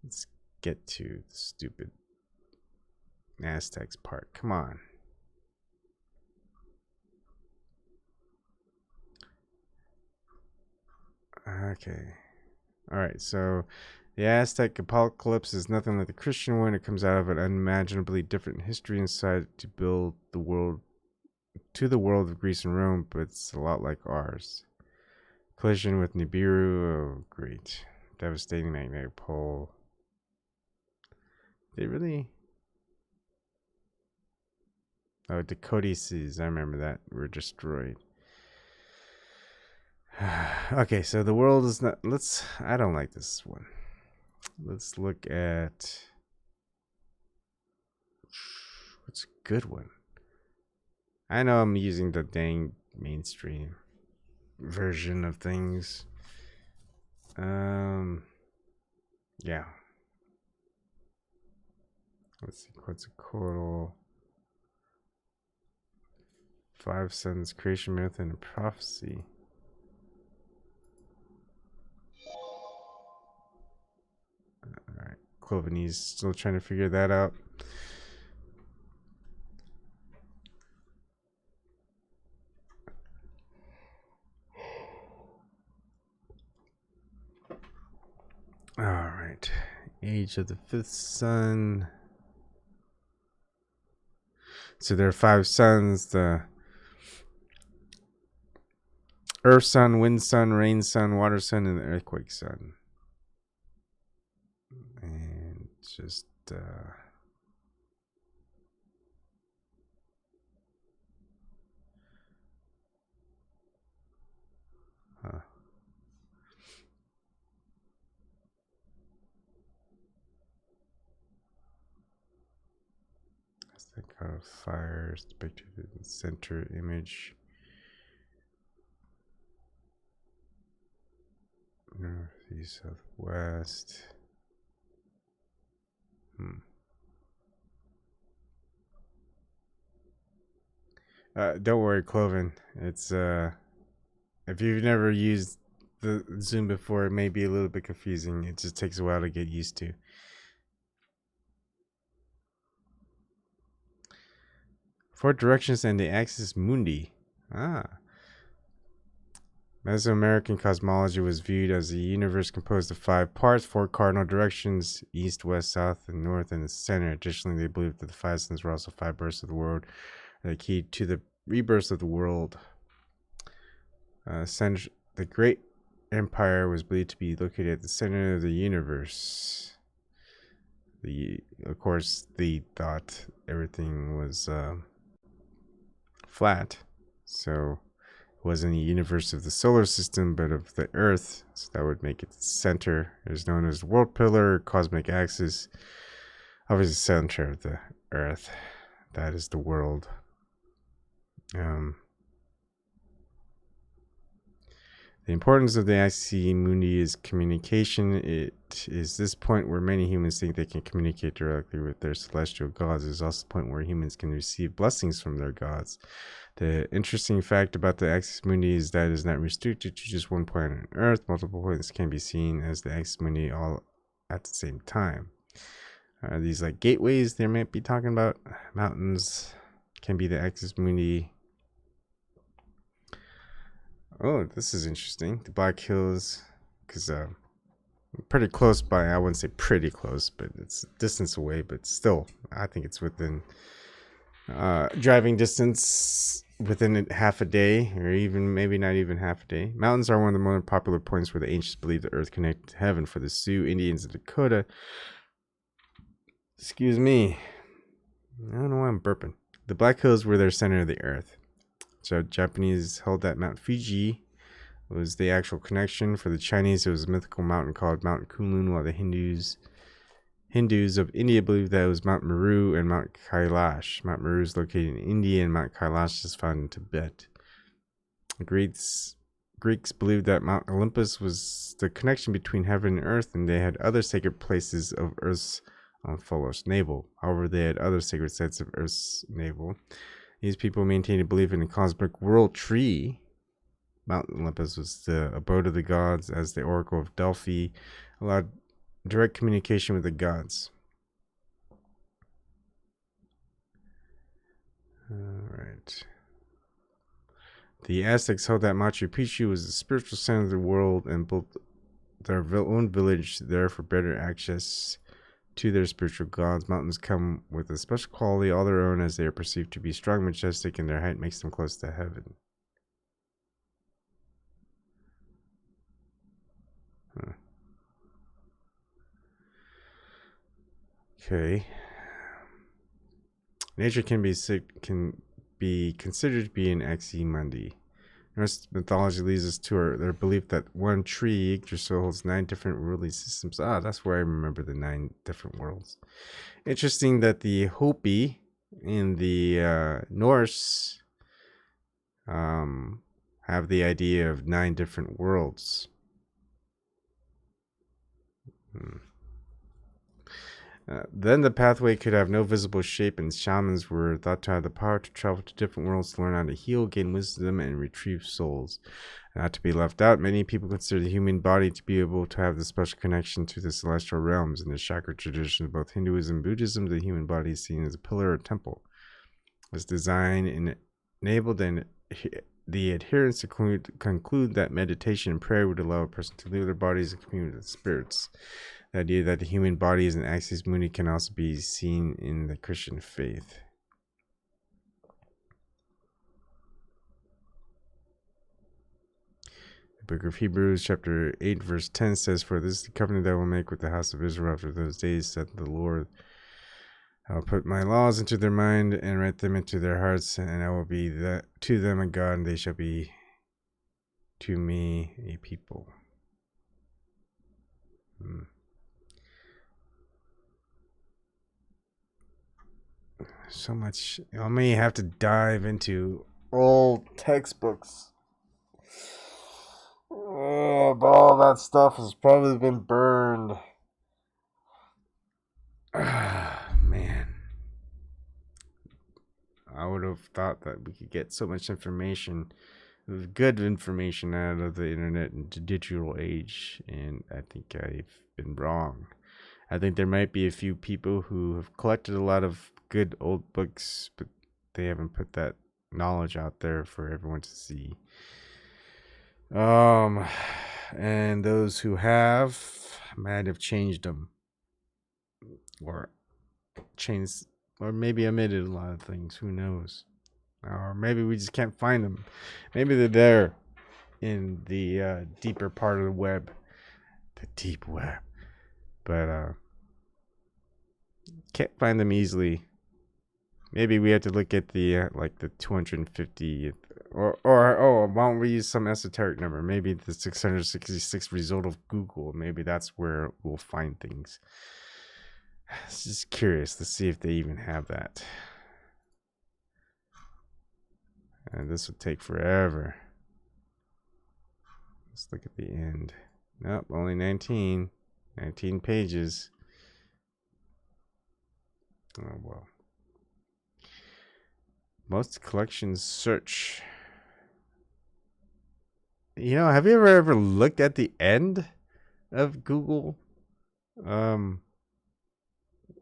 Let's get to the stupid Aztecs part. Come on. Okay. All right, so the Aztec apocalypse is nothing like the Christian one. It comes out of an unimaginably different history inside to build the world to the world of Greece and Rome, but it's a lot like ours. Collision with Nibiru. Oh, great. Devastating magnetic pole. They really... Oh, the codices. I remember that. Were destroyed. Okay, so the world is not... I don't like this one. Let's look at... What's a good one? I know I'm using the dang mainstream version of things. Yeah. Let's see. Quetzalcoatl. 5 suns, creation myth, and prophecy. Alright. Clovenese still trying to figure that out. Alright. Age of the 5th sun. So there are 5 suns: the earth sun, wind sun, rain sun, water sun, and the earthquake sun. And just the god of fire is depicted in the center image. North, east, southwest. Don't worry, Cloven. It's if you've never used the Zoom before, it may be a little bit confusing. It just takes a while to get used to. Four directions and the axis mundi. Mesoamerican cosmology was viewed as a universe composed of 5 parts, 4 cardinal directions: east, west, south, and north, and the center. Additionally, they believed that the 5 suns were also 5 births of the world, the key to the rebirth of the world. The Great Empire was believed to be located at the center of the universe. Of course, they thought everything was flat, so it wasn't a universe of the solar system, but of the Earth. So that would make it the center. It is known as the world pillar, cosmic axis. Obviously, center of the Earth. That is the world. The importance of the axis mundi is communication. It is this point where many humans think they can communicate directly with their celestial gods. It is also the point where humans can receive blessings from their gods. The interesting fact about the axis mundi is that it is not restricted to just one point on Earth. Multiple points can be seen as the axis mundi all at the same time. Are these like gateways they might be talking about? Mountains can be the axis mundi. Oh, this is interesting. The Black Hills, because pretty close by. I wouldn't say pretty close, but it's a distance away. But still, I think it's within driving distance, within half a day, or even maybe not even half a day. Mountains are one of the more popular points where the ancients believed the earth connected to heaven. For the Sioux Indians of Dakota, excuse me, I don't know why I'm burping. The Black Hills were their center of the earth. So Japanese held that Mount Fuji was the actual connection. For the Chinese, it was a mythical mountain called Mount Kunlun, while the Hindus of India believed that it was Mount Meru and Mount Kailash. Mount Meru is located in India, and Mount Kailash is found in Tibet. The Greeks believed that Mount Olympus was the connection between heaven and earth, and they had other sacred places of Earth's Folos navel. However, they had other sacred sites of Earth's navel. These people maintained a belief in a cosmic world tree. Mount Olympus was the abode of the gods, as the Oracle of Delphi allowed direct communication with the gods. Alright. The Aztecs held that Machu Picchu was the spiritual center of the world and built their own village there for better access to their spiritual gods. Mountains come with a special quality all their own, as they are perceived to be strong, majestic, and their height makes them close to heaven. Okay. Nature can be considered to be an axis mundi. Norse mythology leads us to their belief that one tree, Yggdrasil, holds 9 different worldly systems. That's where I remember the 9 different worlds. Interesting that the Hopi in the Norse have the idea of 9 different worlds. Then the pathway could have no visible shape, and shamans were thought to have the power to travel to different worlds to learn how to heal, gain wisdom, and retrieve souls. Not to be left out, many people consider the human body to be able to have the special connection to the celestial realms. In the chakra tradition of both Hinduism and Buddhism, the human body is seen as a pillar or temple. This design enabled the adherents to conclude that meditation and prayer would allow a person to leave their bodies and commune with spirits. The idea that the human body is an axis mundi can also be seen in the Christian faith. The book of Hebrews, chapter 8, verse 10 says, "For this is the covenant that I will make with the house of Israel after those days, said the Lord. I will put my laws into their mind and write them into their hearts, and I will be to them a God, and they shall be to me a people." So much. I may have to dive into old textbooks. Oh, but all that stuff has probably been burned. Man. I would have thought that we could get so much information, good information, out of the internet and the digital age, and I think I've been wrong. I think there might be a few people who have collected a lot of good old books, but they haven't put that knowledge out there for everyone to see. And those who have might have changed them, or changed, or maybe omitted a lot of things. Who knows? Or maybe we just can't find them. Maybe they're there in the deeper part of the web, the deep web, but can't find them easily. Maybe we have to look at the like the 250, or why don't we use some esoteric number? Maybe the 666 result of Google. Maybe that's where we'll find things. It's just curious to see if they even have that. And this would take forever. Let's look at the end. Nope, only 19 pages. Oh well. Most collections search. You know, have you ever looked at the end of Google?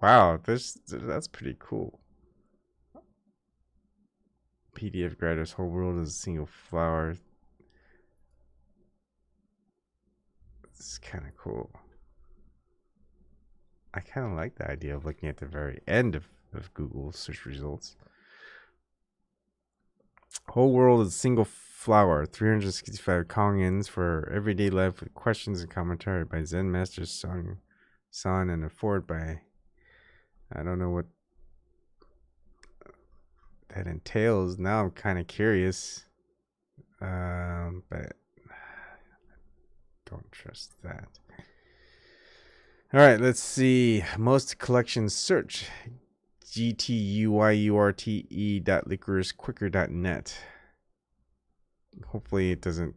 Wow, that's pretty cool. PDF writers, whole world is a single flower. This is kind of cool. I kind of like the idea of looking at the very end of Google search results. Whole world is a single flower. 365 Kongans for everyday life with questions and commentary by Zen Master San, and a forward by, I don't know what that entails. Now I'm kind of curious, but don't trust that. All right, let's see. Most collections search. gtuyurte.licoricequicker.net. Hopefully it doesn't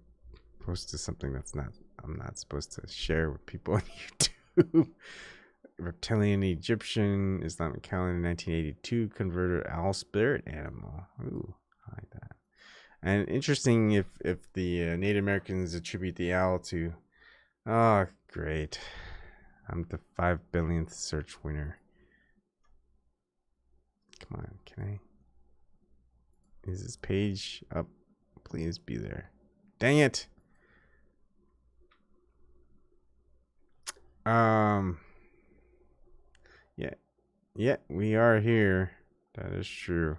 post to something I'm not supposed to share with people on YouTube. Reptilian Egyptian Islamic calendar 1982 converter owl spirit animal. Ooh, I like that. And interesting if the Native Americans attribute the owl to. Oh, great! I'm the 5 billionth search winner. Come on, can I? Is this page up? Please be there. Dang it! Yeah, we are here. That is true.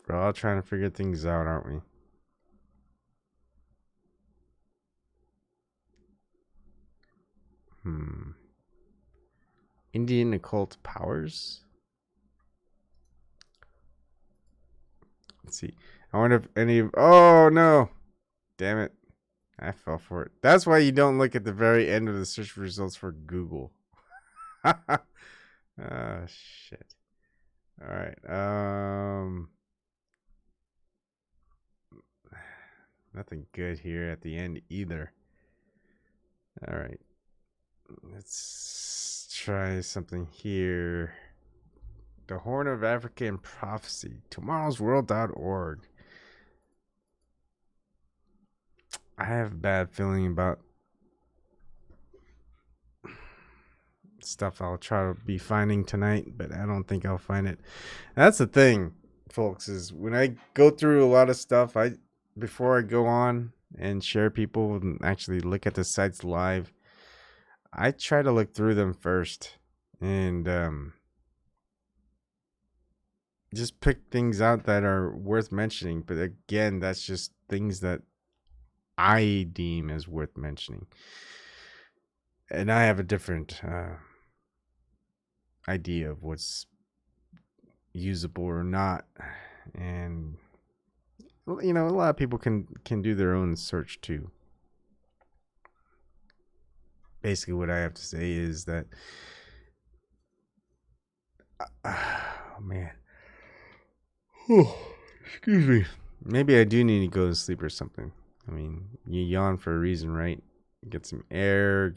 We're all trying to figure things out, aren't we? Indian occult powers? Let's see. I wonder if any of... Oh, no! Damn it. I fell for it. That's why you don't look at the very end of the search results for Google. Oh, shit. All right. Nothing good here at the end either. All right. Let's try something here. The Horn of Africa and Prophecy. Tomorrowsworld.org. I have a bad feeling about stuff I'll try to be finding tonight, but I don't think I'll find it. That's the thing, folks, is when I go through a lot of stuff, before I go on and share people and actually look at the sites live, I try to look through them first and just pick things out that are worth mentioning. But again, that's just things that I deem as worth mentioning. And I have a different idea of what's usable or not. And, you know, a lot of people can do their own search too. Basically, what I have to say is that, oh man, excuse me. Maybe I do need to go to sleep or something. I mean, you yawn for a reason, right? Get some air,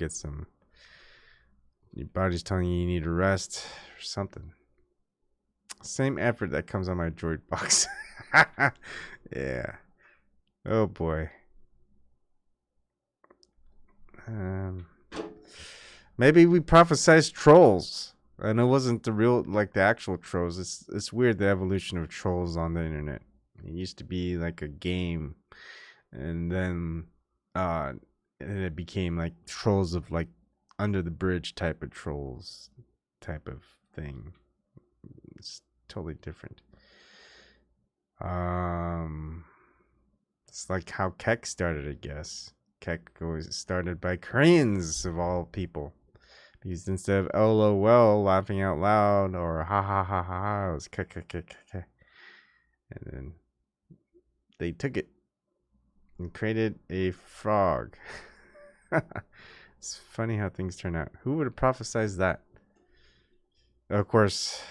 your body's telling you need to rest or something. Same effort that comes on my droid box. Yeah. Oh boy. Maybe we prophesized trolls, and it wasn't the actual trolls. It's weird, the evolution of trolls on the internet. It used to be like a game, and then it became like trolls of like under the bridge type of trolls type of thing. It's totally different. It's like how Keck started, I guess. Keck was started by Koreans of all people. Because instead of LOL, laughing out loud, or ha ha ha ha ha, it was Keck. And then they took it and created a frog. It's funny how things turn out. Who would have prophesized that? Of course,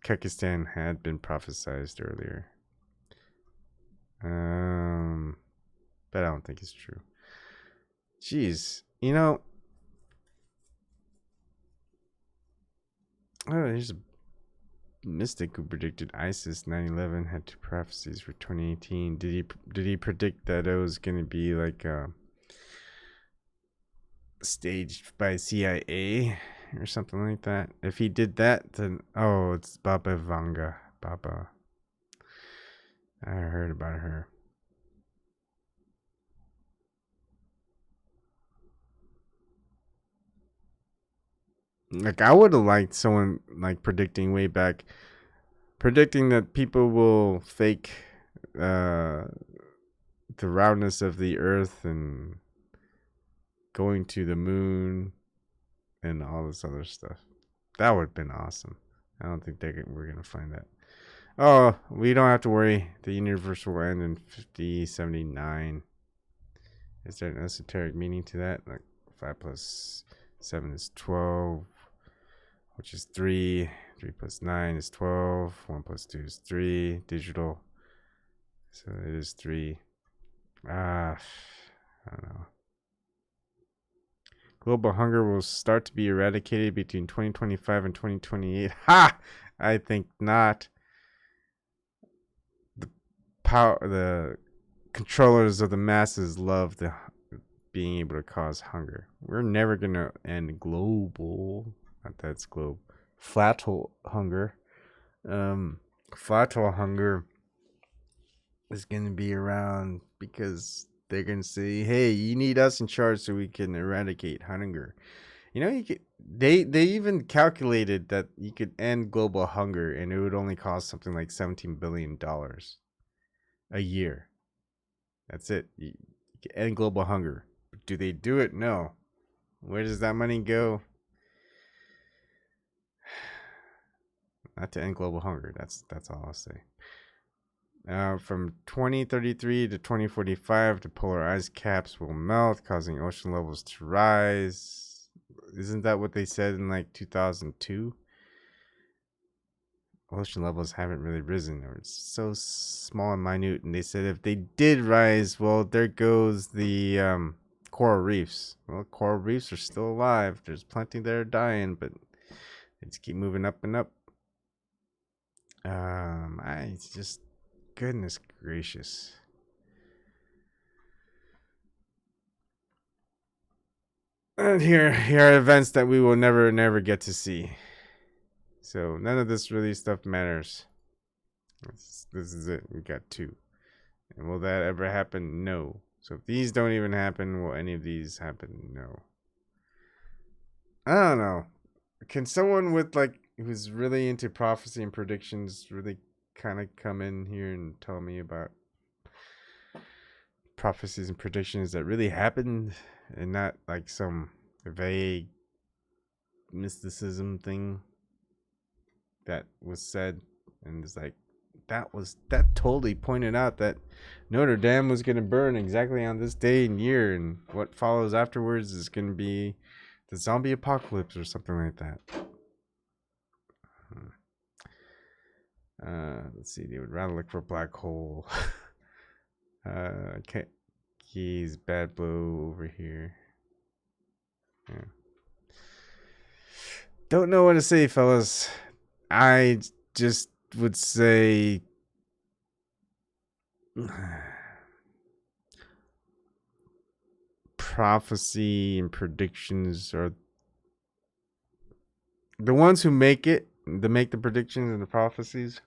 Kekistan had been prophesized earlier. But I don't think it's true. Jeez, you know. Oh, there's a mystic who predicted ISIS 9/11 had 2 prophecies for 2018. Did he predict that it was going to be like staged by CIA or something like that? If he did that, then it's Baba Vanga. Baba. I heard about her. Like, I would have liked someone like predicting way back, predicting that people will fake the roundness of the earth and going to the moon and all this other stuff. That would have been awesome. I don't think we're going to find that. Oh, we don't have to worry. The universe will end in 5079. Is there an esoteric meaning to that? Like 5 plus 7 is 12, which is 3. 3 plus 9 is 12. 1 plus 2 is 3. Digital. So it is 3. I don't know. Global hunger will start to be eradicated between 2025 and 2028. Ha! I think not. The controllers of the masses love being able to cause hunger. We're never gonna end global. Not that's globe. Flat hole hunger. Flat hole hunger is gonna be around because they're gonna say, "Hey, you need us in charge so we can eradicate hunger." You know, they even calculated that you could end global hunger and it would only cost something like $17 billion a year. That's it. You can end global hunger. But do they do it? No. Where does that money go? Not to end global hunger. That's all I'll say. From 2033 to 2045, the polar ice caps will melt, causing ocean levels to rise. Isn't that what they said in like 2002? Ocean levels haven't really risen, or it's so small and minute. And they said if they did rise, well, there goes the coral reefs. Well, coral reefs are still alive. There's plenty that are dying, but they just keep moving up and up. It's just, goodness gracious. And here are events that we will never get to see. So none of this really stuff matters. This is it. We got 2. And will that ever happen? No. So if these don't even happen, will any of these happen? No. I don't know. Can someone with who's really into prophecy and predictions really kind of come in here and tell me about prophecies and predictions that really happened and not like some vague mysticism thing that was said and it's like that totally pointed out that Notre Dame was going to burn exactly on this day and year, and what follows afterwards is going to be the zombie apocalypse or something like that. Let's see, they would rather look for a black hole. Okay, keys, bad blow over here. Yeah. Don't know what to say, fellas. I just would say prophecy and predictions are the ones who make the predictions and the prophecies.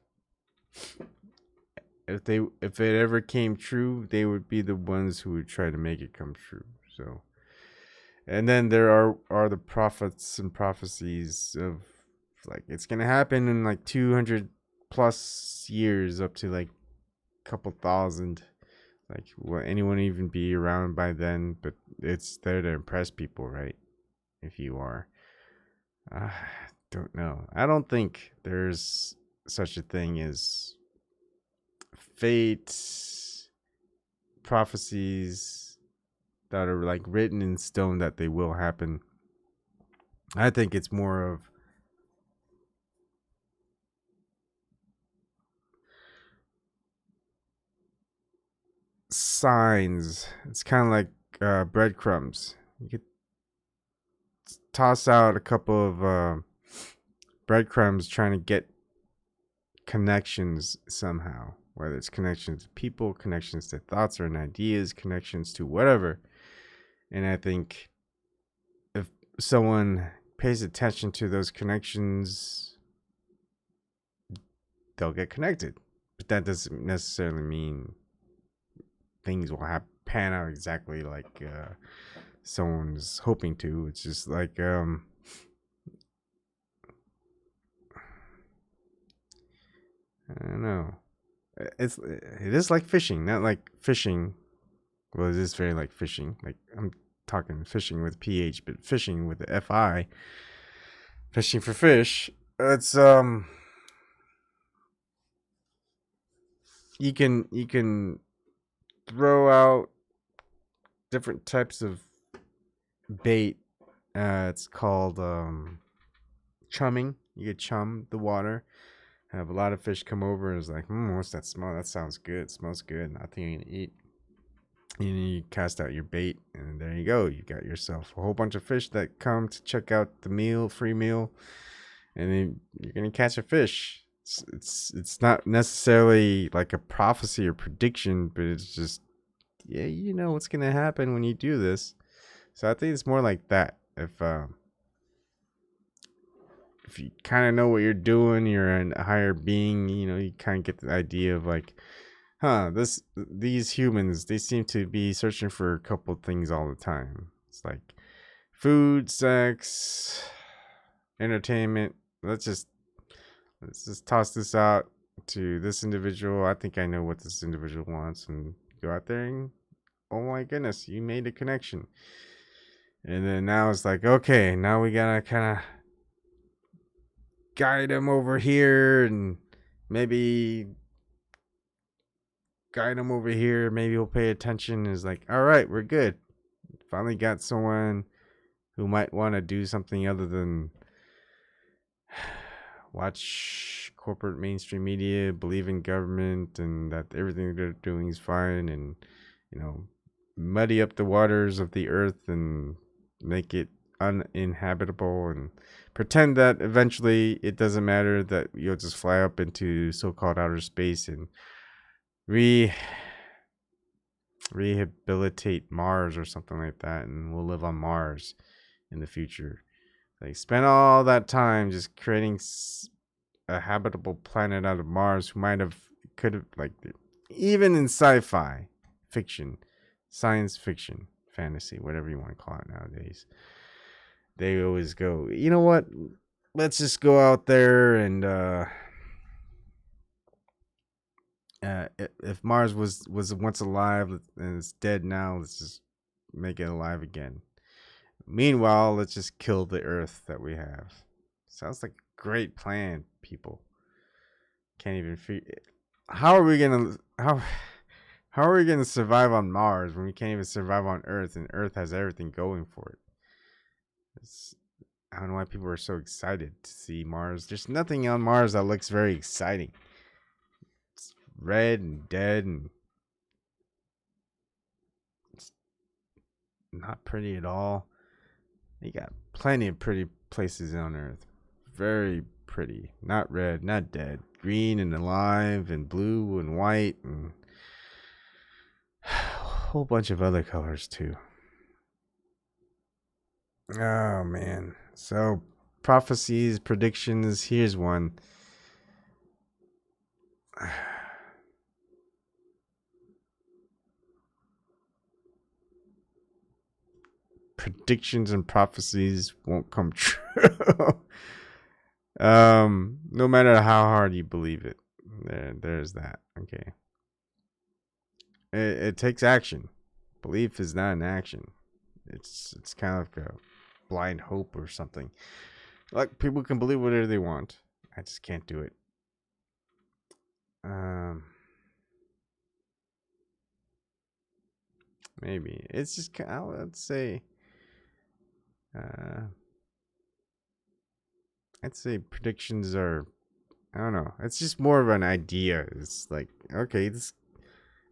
If it ever came true, they would be the ones who would try to make it come true. So, and then there are the prophets and prophecies of like it's gonna happen in like 200 plus years, up to like a couple thousand. Like, will anyone even be around by then? But it's there to impress people, right? If you are, don't know. I don't think there's such a thing as fate prophecies that are like written in stone that they will happen. I think it's more of signs. It's kind of like breadcrumbs. You could toss out a couple of breadcrumbs trying to get connections somehow, whether it's connections to people, connections to thoughts or ideas, connections to whatever. And I think if someone pays attention to those connections, they'll get connected. But that doesn't necessarily mean things will pan out exactly like someone's hoping to. It's just like I don't know. It is like fishing, not like fishing. Well, it is very like fishing. Like I'm talking fishing with PH, but fishing with the FI. Fishing for fish. It's you can throw out different types of bait. It's called chumming. You could chum the water. Have a lot of fish come over and it's like, what's that smell? That sounds good. It smells good. I think I'm gonna eat. And you cast out your bait, and there you go. You got yourself a whole bunch of fish that come to check out the free meal, and then you're gonna catch a fish. It's not necessarily like a prophecy or prediction, but it's just, yeah, you know what's gonna happen when you do this. So I think it's more like that. If you kind of know what you're doing, you're a higher being, you kind of get the idea of like, these humans, they seem to be searching for a couple things all the time. It's like food, sex, entertainment. Let's just toss this out to this individual. I think I know what this individual wants, and go out there and, oh my goodness, you made a connection. And then now it's like, okay, now we gotta kind of guide him over here, and maybe guide him over here. Maybe he'll pay attention. Is like, all right, we're good. Finally got someone who might want to do something other than watch corporate mainstream media, believe in government, and that everything they're doing is fine, and muddy up the waters of the earth and make it uninhabitable, and pretend that eventually it doesn't matter, that you'll just fly up into so-called outer space and rehabilitate Mars or something like that, and we'll live on Mars in the future. Like, spend all that time just creating a habitable planet out of Mars, could have, like, even in sci-fi fiction, science fiction, fantasy, whatever you want to call it nowadays, they always go, you know what, let's just go out there and if Mars was once alive and it's dead now, let's just make it alive again. Meanwhile, let's just kill the Earth that we have. Sounds like a great plan, people. Can't even figure. How are we gonna survive on Mars when we can't even survive on Earth, and Earth has everything going for it? I don't know why people are so excited to see Mars. There's nothing on Mars that looks very exciting. It's red and dead, and it's not pretty at all. You got plenty of pretty places on Earth. Very pretty. Not red, not dead. Green and alive, and blue and white, and a whole bunch of other colors too. Oh man. So, prophecies, predictions. Here's one. Predictions and prophecies won't come true. No matter how hard you believe it. There's that. Okay. It takes action. Belief is not an action. It's kind of like a blind hope or something. Like, people can believe whatever they want. I just can't do it. Maybe it's just, let's say, I'd say predictions are, I don't know. It's just more of an idea. It's like, okay,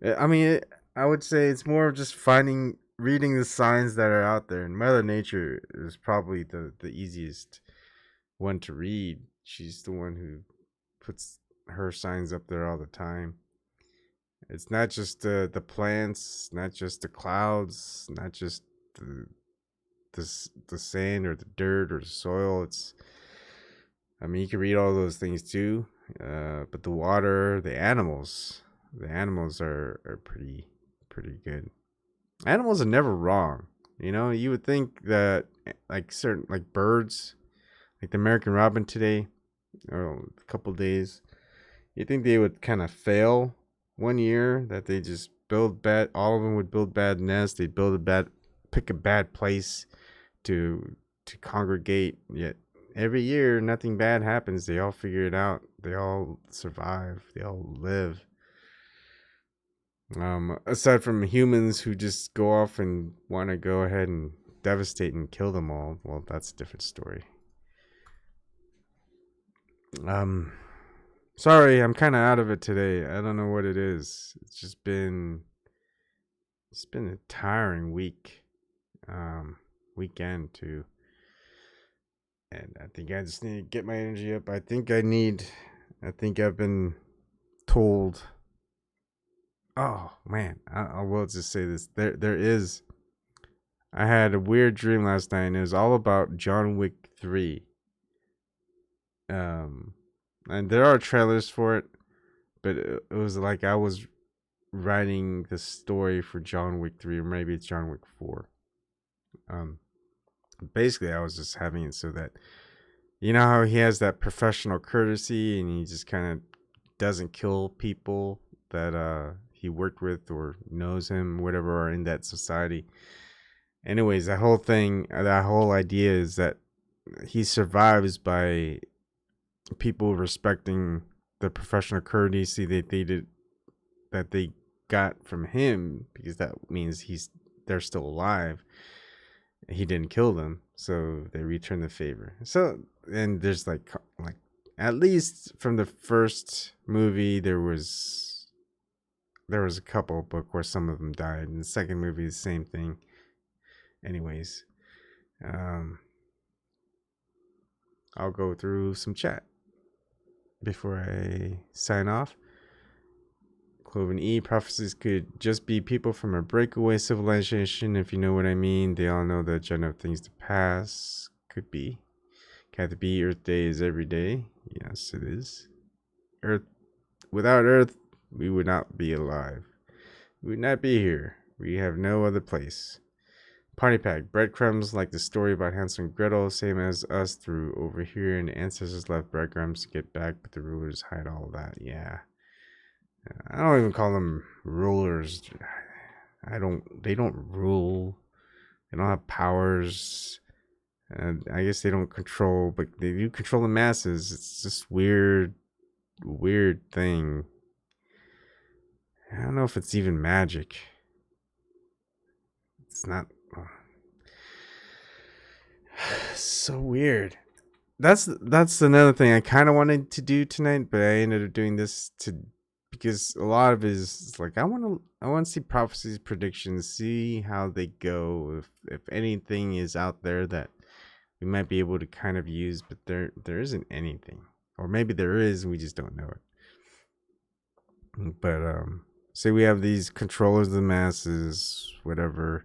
I would say it's more of just reading the signs that are out there. And Mother Nature is probably the easiest one to read. She's the one who puts her signs up there all the time. It's not just the plants, not just the clouds, not just the sand or the dirt or the soil. You can read all those things too, but the water, the animals are pretty good. Animals are never wrong. You would think that, like, certain, like, birds, like the American robin today, or a couple days, you think they would kind of fail one year, that they just all of them would build bad nests. They'd pick a bad place to congregate. Yet every year, nothing bad happens. They all figure it out. They all survive. They all live. Aside from humans who just go off and want to go ahead and devastate and kill them all, well, that's a different story. Sorry, I'm kind of out of it today. I don't know what it is. It's been a tiring week, weekend too. And I think I just need to get my energy up. I think I've been told. Oh man, I will just say this. I had a weird dream last night, and it was all about John Wick 3. And there are trailers for it, but it was like I was writing the story for John Wick 3, or maybe it's John Wick 4. Basically, I was just having it so that, you know how he has that professional courtesy, and he just kind of doesn't kill people that he worked with or knows him, whatever, are in that society. Anyways, that whole idea is that he survives by people respecting the professional courtesy that they got from him, because that means they're still alive. He didn't kill them, so they return the favor. So, and there's like at least from the first movie, there was there was a couple, but of course some of them died. In the second movie, the same thing. Anyways, I'll go through some chat before I sign off. Cloven E, prophecies could just be people from a breakaway civilization, if you know what I mean. They all know the agenda of things to pass. Could be. Can it be Earth Day is every day? Yes, it is. Earth, without Earth, we would not be alive. We would not be here. We have no other place. Party pack, breadcrumbs like the story about Hansel and Gretel, same as us through over here, and the ancestors left breadcrumbs to get back, but the rulers hide all of that. Yeah. I don't even call them rulers. They don't rule. They don't have powers. And I guess they don't control, but they do control the masses. It's just weird thing. I don't know if it's even magic. It's not. So weird. That's another thing I kind of wanted to do tonight, but I ended up doing this because a lot of it is like I want to see prophecies, predictions, see how they go. If anything is out there that we might be able to kind of use, but there isn't anything, or maybe there is, and we just don't know it. But say we have these controllers of the masses, whatever.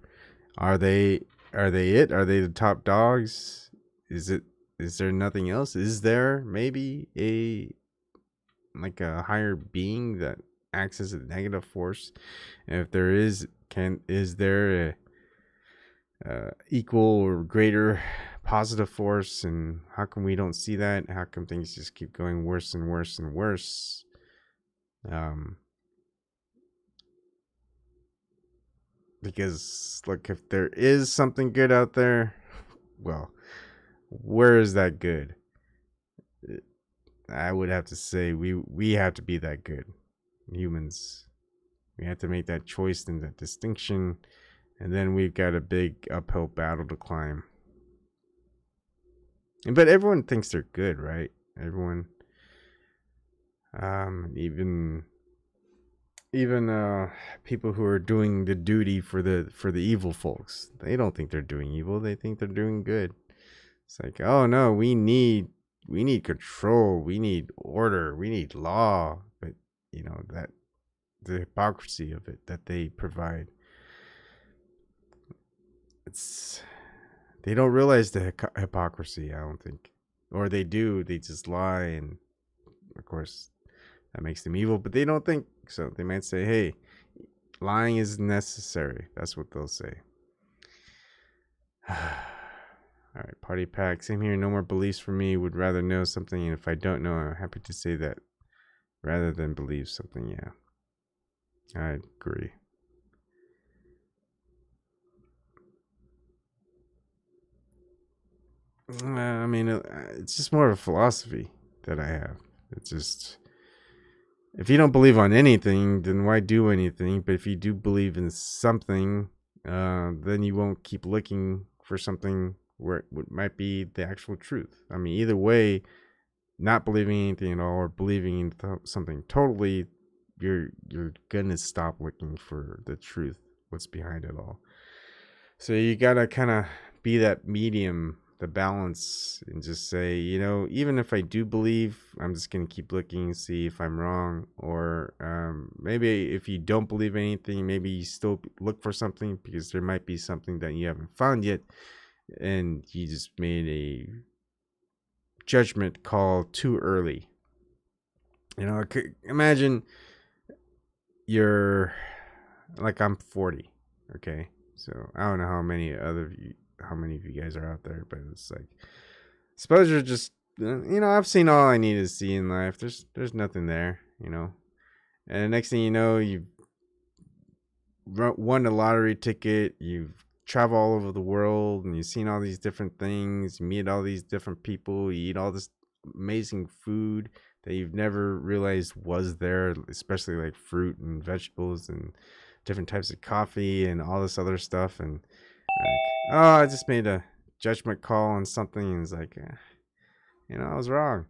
Are they it? Are they the top dogs? Is there nothing else? Is there maybe a higher being that acts as a negative force? And if there is, is there a equal or greater positive force? And how come we don't see that? How come things just keep going worse and worse and worse? Because look, if there is something good out there, well, where is that good? I would have to say we have to be that good. Humans. We have to make that choice and that distinction, and then we've got a big uphill battle to climb. But everyone thinks they're good, right? Everyone, even people who are doing the duty for the evil folks, they don't think they're doing evil. They think they're doing good. It's like, oh no, we need control, we need order, we need law. But you know that the hypocrisy of it that they provide. They don't realize the hypocrisy, I don't think. Or they do, they just lie, and of course that makes them evil, but they don't think so. They might say, hey, lying is necessary. That's what they'll say. Alright, party pack. Same here, no more beliefs for me. Would rather know something, and if I don't know, I'm happy to say that rather than believe something. Yeah, I agree. I mean, it's just more of a philosophy that I have. It's just, if you don't believe on anything, then why do anything? But if you do believe in something, then you won't keep looking for something where it might be the actual truth. I mean, either way, not believing anything at all or believing in something totally, you're gonna stop looking for the truth, what's behind it all. So you gotta kind of be that medium, the balance, and just say, you know, even if I do believe, I'm just gonna keep looking and see if I'm wrong. Or maybe if you don't believe anything, maybe you still look for something, because there might be something that you haven't found yet, and you just made a judgment call too early. You know, imagine you're like, I'm 40, okay? So I don't know how many of you guys are out there, but it's like, suppose you're just, you know, I've seen all I need to see in life. There's nothing there, you know. And the next thing you know, you've won a lottery ticket, you've traveled all over the world, and you've seen all these different things, you meet all these different people, you eat all this amazing food that you've never realized was there, especially like fruit and vegetables and different types of coffee and all this other stuff. And like, oh, I just made a judgment call on something, and it's like, you know, I was wrong.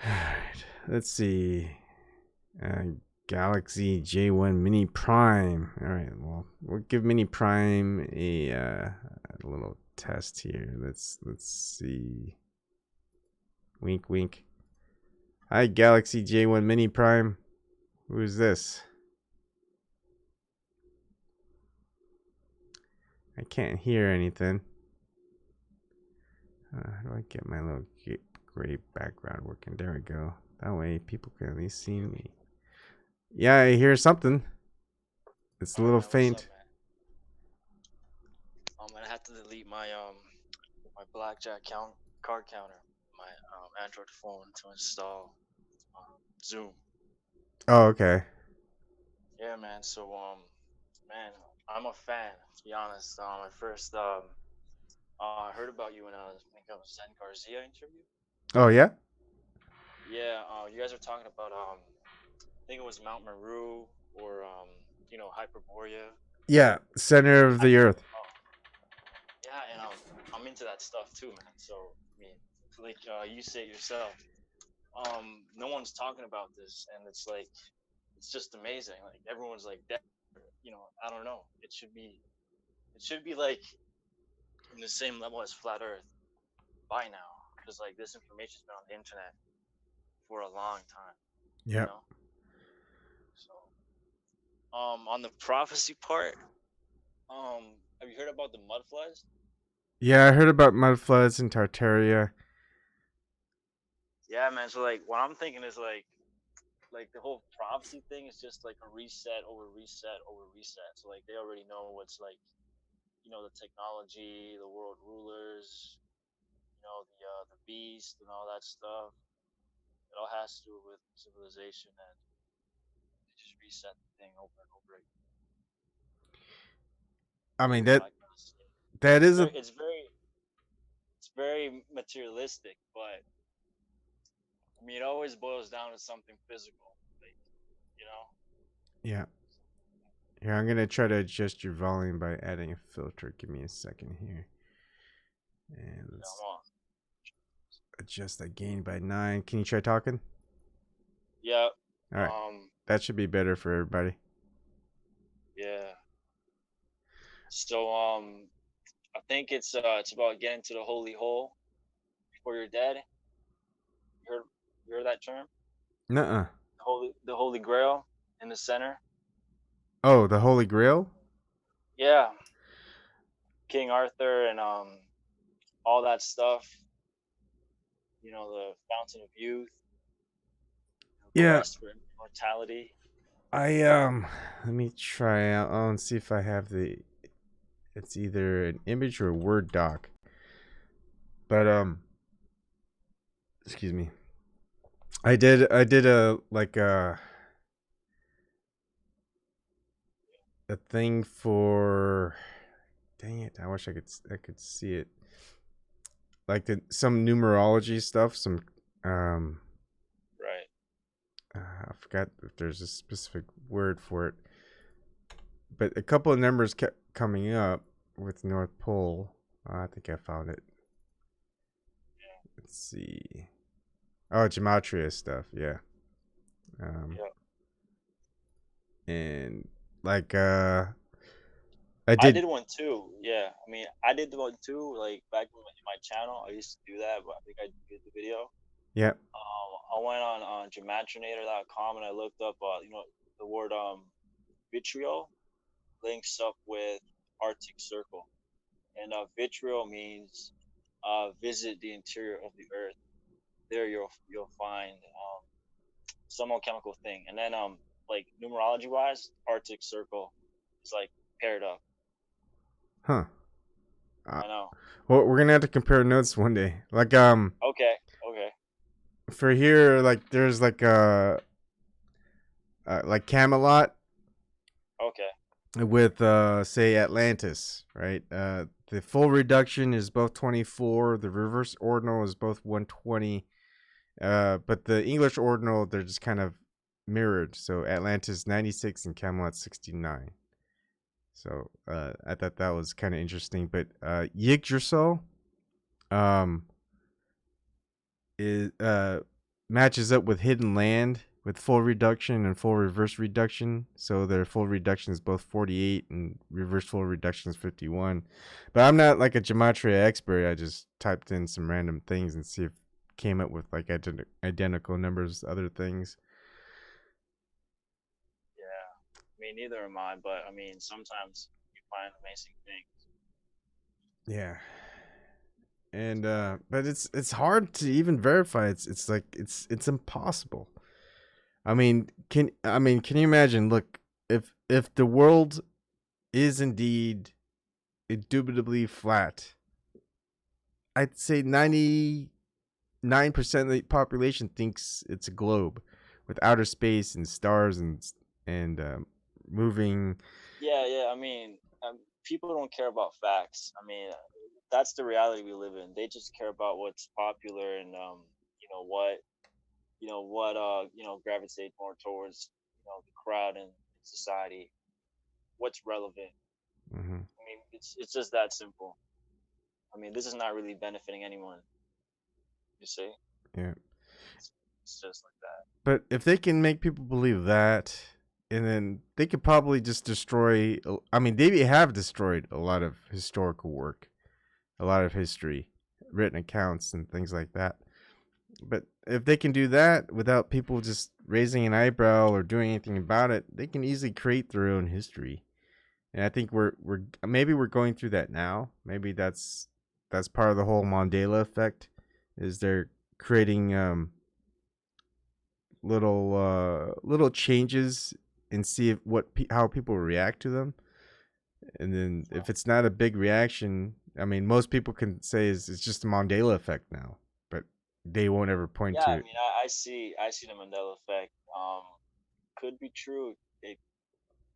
All right, let's see. Galaxy J1 Mini Prime. All right, well, we'll give Mini Prime a little test here. Let's see. Wink, wink. Hi, Galaxy J1 Mini Prime. Who is this? I can't hear anything. How do I get my little gray background working? There we go. That way people can at least see me. Yeah, I hear something. It's a little faint. I'm gonna have to delete my blackjack card counter, my Android phone to install Zoom. Oh, okay. Yeah, man. So man, I'm a fan. To be honest, I first heard about you when I think I was Zen Garcia interview. Oh yeah. Yeah, you guys are talking about I think it was Mount Meru or Hyperborea. Yeah, center of the earth. Yeah, and I'm into that stuff too, man. So I mean, like you say it yourself, no one's talking about this, and it's like, it's just amazing. Like everyone's like, I don't know. It should be like in the same level as flat Earth by now, because like this information's been on the internet for a long time. Yeah. You know? So, on the prophecy part, have you heard about the mud floods? Yeah, I heard about mud floods in Tartaria. Yeah, man. So like, what I'm thinking is like the whole prophecy thing is just like a reset over reset over reset. So like they already know what's like, the technology, the world rulers, the beast and all that stuff. It all has to do with civilization, and they just reset the thing over and over again. I mean So that is it's very materialistic, but I mean it always boils down to something physical, like, Yeah. Here, I'm gonna try to adjust your volume by adding a filter. Give me a second here. And let's adjust that gain by 9. Can you try talking? Yeah. All right. That should be better for everybody. Yeah. So I think it's about getting to the holy hole before you're dead. You heard that term? Nuh-uh. The Holy Grail in the center. Oh, the Holy Grail? Yeah. King Arthur and all that stuff. The Fountain of Youth. Yeah. Quest for immortality. Let me try out. And see if I have it's either an image or a Word doc. But excuse me. I did a thing for, dang it, I wish I could see it. Like some numerology stuff, some right. I forgot if there's a specific word for it. But a couple of numbers kept coming up with North Pole. I think I found it. Let's see. Oh, gematria stuff, yeah. And like I did one too. Yeah, I mean, I did the one too. Like back in my channel, I used to do that, but I think I did the video. Yeah. I went on gematrinator.com and I looked up, the word vitriol links up with Arctic Circle, and vitriol means visit the interior of the Earth. There you'll find some chemical thing, and then like numerology wise, Arctic Circle is like paired up. Huh. I know. Well, we're gonna have to compare notes one day. Like Okay. For here, like there's like Camelot. Okay. With say Atlantis, right? The full reduction is both 24. The reverse ordinal is both 120. But the English ordinal, they're just kind of mirrored. So Atlantis 96 and Camelot 69. So I thought that was kind of interesting. But Yggdrasil is matches up with Hidden Land with full reduction and full reverse reduction. So their full reduction is both 48 and reverse full reduction is 51. But I'm not like a gematria expert. I just typed in some random things and see if it came up with like identical numbers, other things. Yeah, I mean, neither am I, but I mean, sometimes you find amazing things. Yeah. And but it's hard to even verify. It's like it's impossible. I mean, can you imagine? Look, if the world is indeed indubitably flat, I'd say 99% of the population thinks it's a globe with outer space and stars and moving. Yeah. I mean, people don't care about facts. I mean, that's the reality we live in. They just care about what's popular and you know what, gravitate more towards the crowd and society. What's relevant? Mm-hmm. I mean, it's just that simple. I mean, this is not really benefiting anyone. You see? Yeah. It's just like that. But if they can make people believe that, and then they could probably just destroy. I mean, they have destroyed a lot of historical work, a lot of history, written accounts, and things like that. But if they can do that without people just raising an eyebrow or doing anything about it, they can easily create their own history. And I think we're maybe we're going through that now. Maybe that's part of the whole Mandela effect. Is they're creating little changes and see if how people react to them. And then if it's not a big reaction, I mean, most people can say it's just a Mandela effect now, but they won't ever point Yeah, to I it. mean, I see the Mandela effect. Could be true.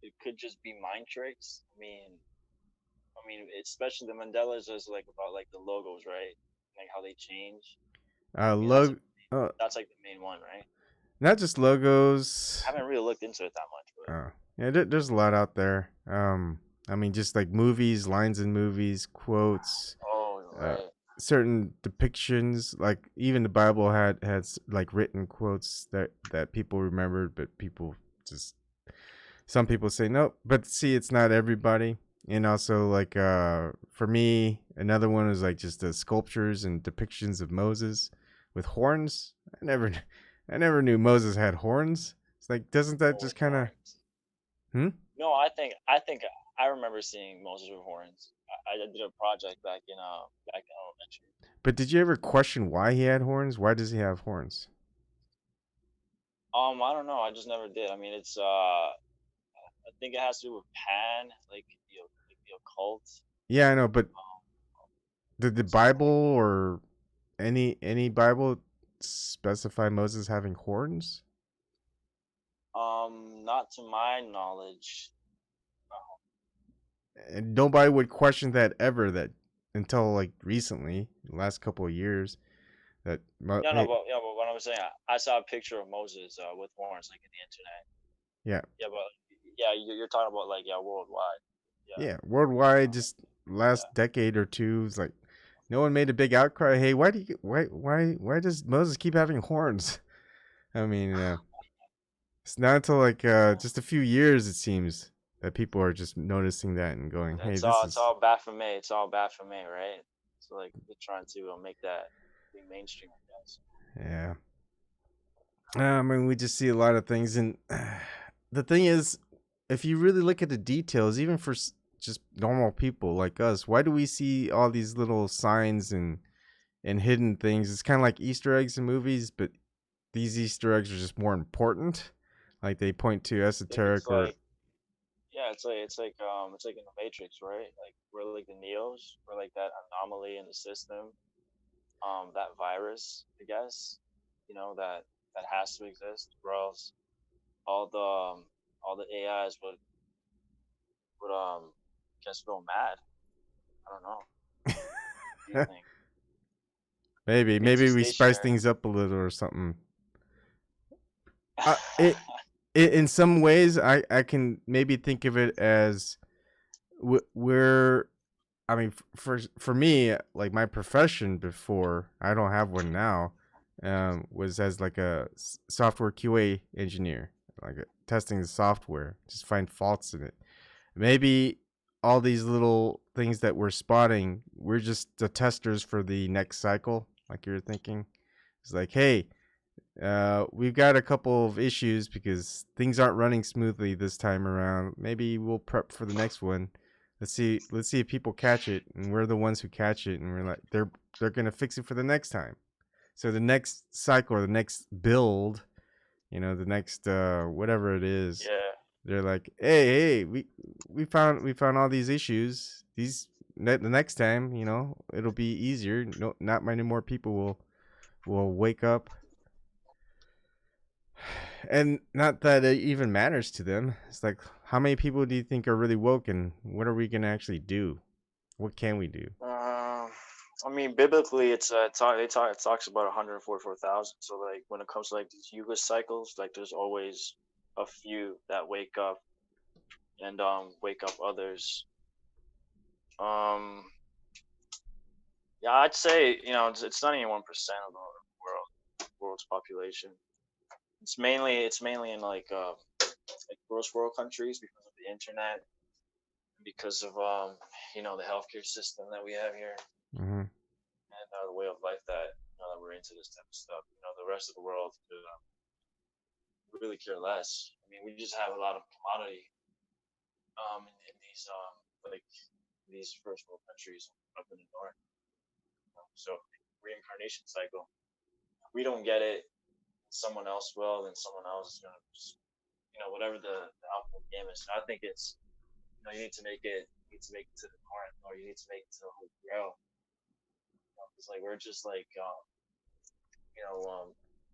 It could just be mind tricks. I mean, especially the Mandelas is like about like the logos, right? Like how they change. I mean, Log, that's like the main one, right? not just logos. I haven't really looked into it that much, but Yeah, there's a lot out there. I mean, just like movies, lines in movies, quotes, oh, uh, right. certain depictions. Like even the Bible had like written quotes that people remembered, but people just some people say nope. But see, it's not everybody. And also, like for me, another one is like just the sculptures and depictions of Moses with horns. I never knew Moses had horns. It's like, doesn't that Oh, with just kind of, horns. hmm? No, I think I remember seeing Moses with horns. I did a project back in elementary. But did you ever question why he had horns? Why does he have horns? I don't know. I just never did. I mean, it's I think it has to do with Pan, like the occult. Yeah, I know, but Um, did the so Bible or any Bible specify Moses having horns? not to my knowledge. And nobody would question that ever. That until like recently, the last couple of years. That No, no, hey, but what I was saying, I saw a picture of Moses with horns, like in the internet. yeah, Yeah, but yeah, you're talking about like worldwide. Yeah, yeah, worldwide, uh, just last yeah. decade or two, it's like no one made a big outcry. Hey, why does Moses keep having horns? I mean, it's not until like just a few years it seems that people are just noticing that and going, "Hey, this It's is all bad for me. It's all bad for me, right? So like they're trying to make that big mainstream, I guess. yeah." I mean, we just see a lot of things, and the thing is, if you really look at the details, even for just normal people like us, why do we see all these little signs and hidden things? It's kind of like Easter eggs in movies, but these Easter eggs are just more important. Like they point to I think it's esoteric or like yeah, it's like in the Matrix, right? Like we're like the Neos, we're like that anomaly in the system, that virus, I guess, that has to exist, or else all the all the AIs would just go mad. I don't know. What do you think? Be too maybe we spice stationary. things up a little or something. In some ways, I can maybe think of it as we're. I mean, for me, like my profession before, I don't have one now. was as like a software QA engineer, like testing the software, just find faults in it. Maybe all these little things that we're spotting, we're just the testers for the next cycle, like you're thinking. It's like, hey, we've got a couple of issues because things aren't running smoothly this time around. Maybe we'll prep for the next one. Let's see if people catch it, and we're the ones who catch it, and we're like, they're gonna fix it for the next time. So the next cycle or the next build, the next whatever it is, Yeah. they're like, hey, we found all these issues. The next time, it'll be easier. No, not many more people will wake up, and not that it even matters to them. It's like, how many people do you think are really woke, and what are we gonna actually do? What can we do? I mean, biblically, it talks about 144,000. So, like, when it comes to like these yuga cycles, like, there's always a few that wake up and wake up others. Yeah, I'd say it's not even 1% of the world's population. It's mainly in like first world countries because of the internet, because of the healthcare system that we have here, Mm-hmm. and the way of life that that we're into this type of stuff. The rest of the world could really care less. I mean, we just have a lot of commodity in these like these first world countries up in the north. So reincarnation cycle, if we don't get it, someone else will, then someone else is gonna just, whatever the outcome game is. So I think it's you need to make it to the north, or you need to make it to the whole grail. It's like we're just like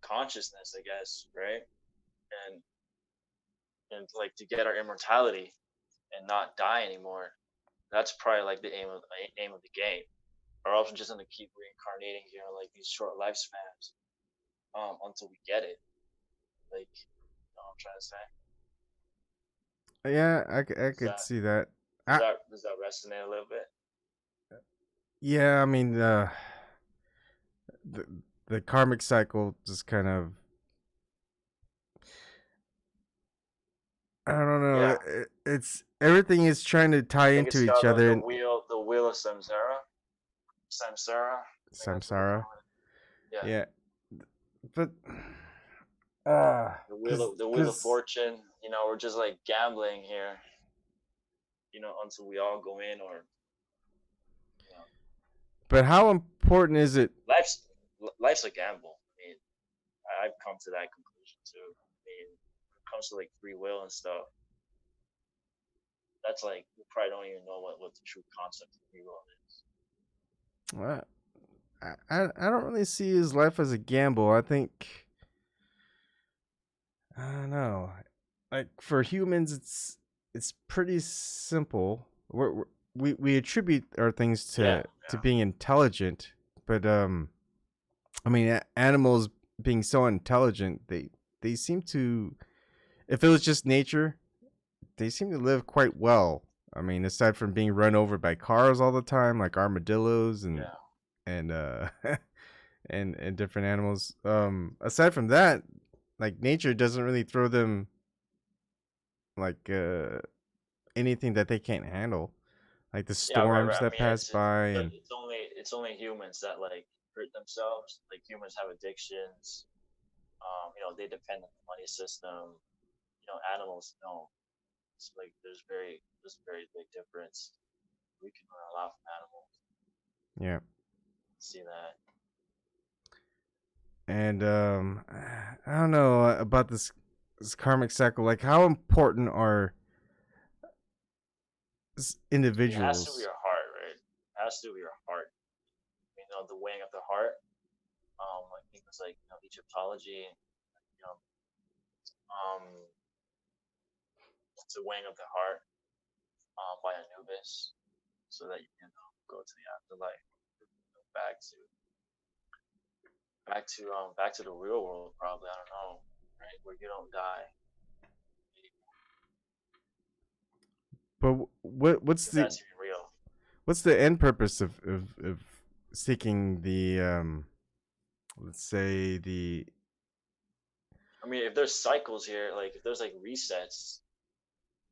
consciousness, I guess, right? And like to get our immortality and not die anymore. That's probably like the aim of the game. Or else we're just gonna keep reincarnating here, like these short lifespans, until we get it. Like, what I'm trying to say. Yeah, I could see that. Does that resonate a little bit? Yeah, I mean, the karmic cycle just kind of, I don't know. Yeah. It's everything is trying to tie I think into it's each got other. the wheel of samsara. Samsara. Yeah. Yeah, but The wheel of fortune. We're just like gambling here. Until we all go in, or but how important is it? life's a gamble. I mean, I've come to that conclusion too. I mean, when it comes to like free will and stuff, that's like we probably don't even know what the true concept of free will is. What? I don't really see his life as a gamble. I think, I don't know. Like for humans, it's pretty simple. We attribute our things to being intelligent, but I mean, animals being so intelligent, they seem to. If it was just nature, they seem to live quite well. I mean, aside from being run over by cars all the time, like armadillos and and different animals. Aside from that, like nature doesn't really throw them like anything that they can't handle, like the storms that pass by, and it's only humans that like hurt themselves. Like humans have addictions. They depend on the money system. Animals don't. It's like there's very big difference. We can learn a lot from animals. yeah. See that. And I don't know about this karmic cycle. Like, how important are individuals? It has to be your heart, right? It has to be your heart. The weighing of the heart. I think it's like Egyptology. It's a weighing of the heart by Anubis, so that you can go to the afterlife, back to the real world. Probably, I don't know, right, where you don't die. But what's the That's real. What's the end purpose of seeking the let's say I mean, if there's cycles here, like if there's like resets,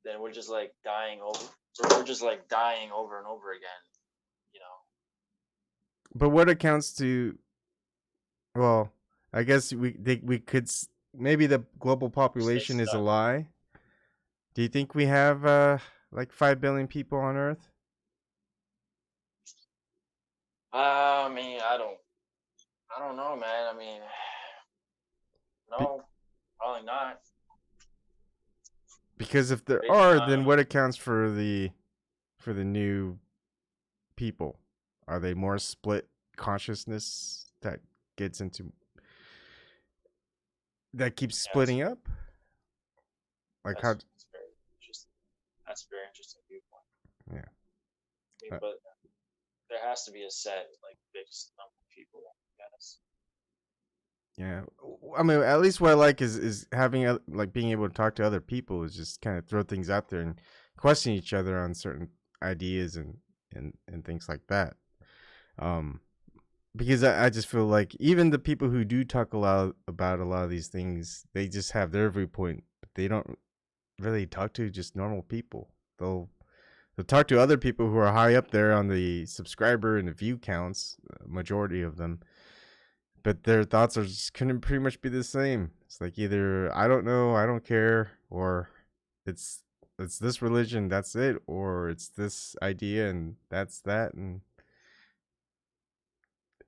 then we're just like dying over. So we're just like dying over and over again. You know. but what accounts to, well, I guess we could maybe the global Stay population is a stuck. lie. Do you think we have like 5 billion people on Earth? I mean, I don't know, man. I mean, Be- no, probably not. because if there Based are, then on what accounts for the new people? Are they more split consciousness that gets into that keeps yeah, splitting up? Like how? that's very interesting. That's a very interesting viewpoint. Yeah. I mean, but there has to be a set like fixed number of people. Yes. Yeah, I mean, at least what I like is having like being able to talk to other people, is just kind of throw things out there and question each other on certain ideas and things like that. Um, because I just feel like even the people who do talk a lot about a lot of these things, they just have their viewpoint, but they don't really talk to just normal people. They'll talk to other people who are high up there on the subscriber and the view counts, majority of them, but their thoughts are just couldn't pretty much be the same. It's like either I don't know, I don't care, or it's this religion, that's it, or it's this idea and that's that. And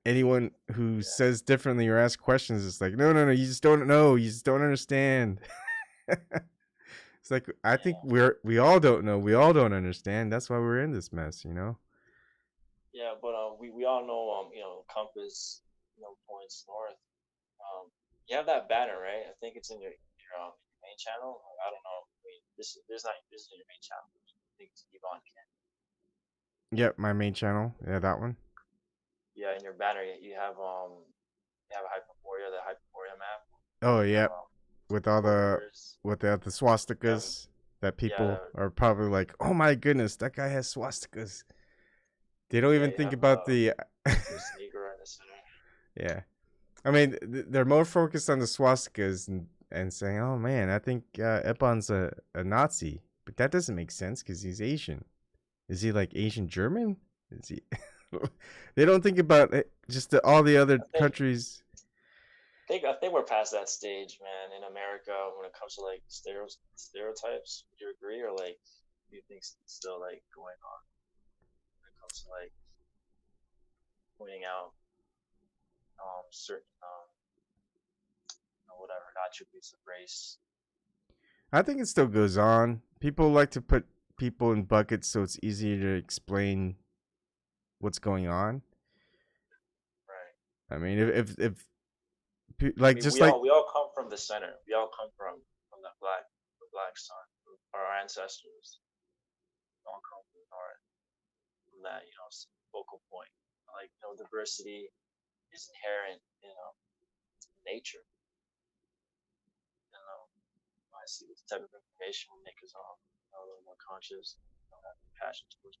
anyone who says differently or asks questions, it's like no, you just don't know, you just don't understand. It's like I think Yeah. we all don't know, we all don't understand. That's why we're in this mess, you know. Yeah, but we all know compass points north. You have that banner, right? I think it's in your main channel. Like, I don't know. I mean, this is in your main channel. I think it's Ebon. Yep, my main channel. Yeah, that one. Yeah, in your banner you have a Hyperborea, the Hyperborea map. Oh, You have yep. With all the corridors. the You have swastikas that yeah, people are probably like, "Oh my goodness, that guy has swastikas." They don't yeah. even You think have about the this Negro in the center. yeah. I mean, they're more focused on the swastikas and saying, "Oh man, I think Ebon's a Nazi," but that doesn't make sense because he's Asian. Is he like Asian German? Is he? They don't think about just all the other I think countries. I think we're past that stage, man. In America, when it comes to like stereotypes, would you agree, or like do you think it's still like going on when it comes to like pointing out certain whatever attributes of race? I think it still goes on. People like to put people in buckets so it's easier to explain what's going on. Right. I mean, if I like mean, just like we all come from the center. We all come from the black sun. Our ancestors all come from our from that focal point. Like diversity is inherent nature. I see this type of information will make us all a little more conscious, have passion towards.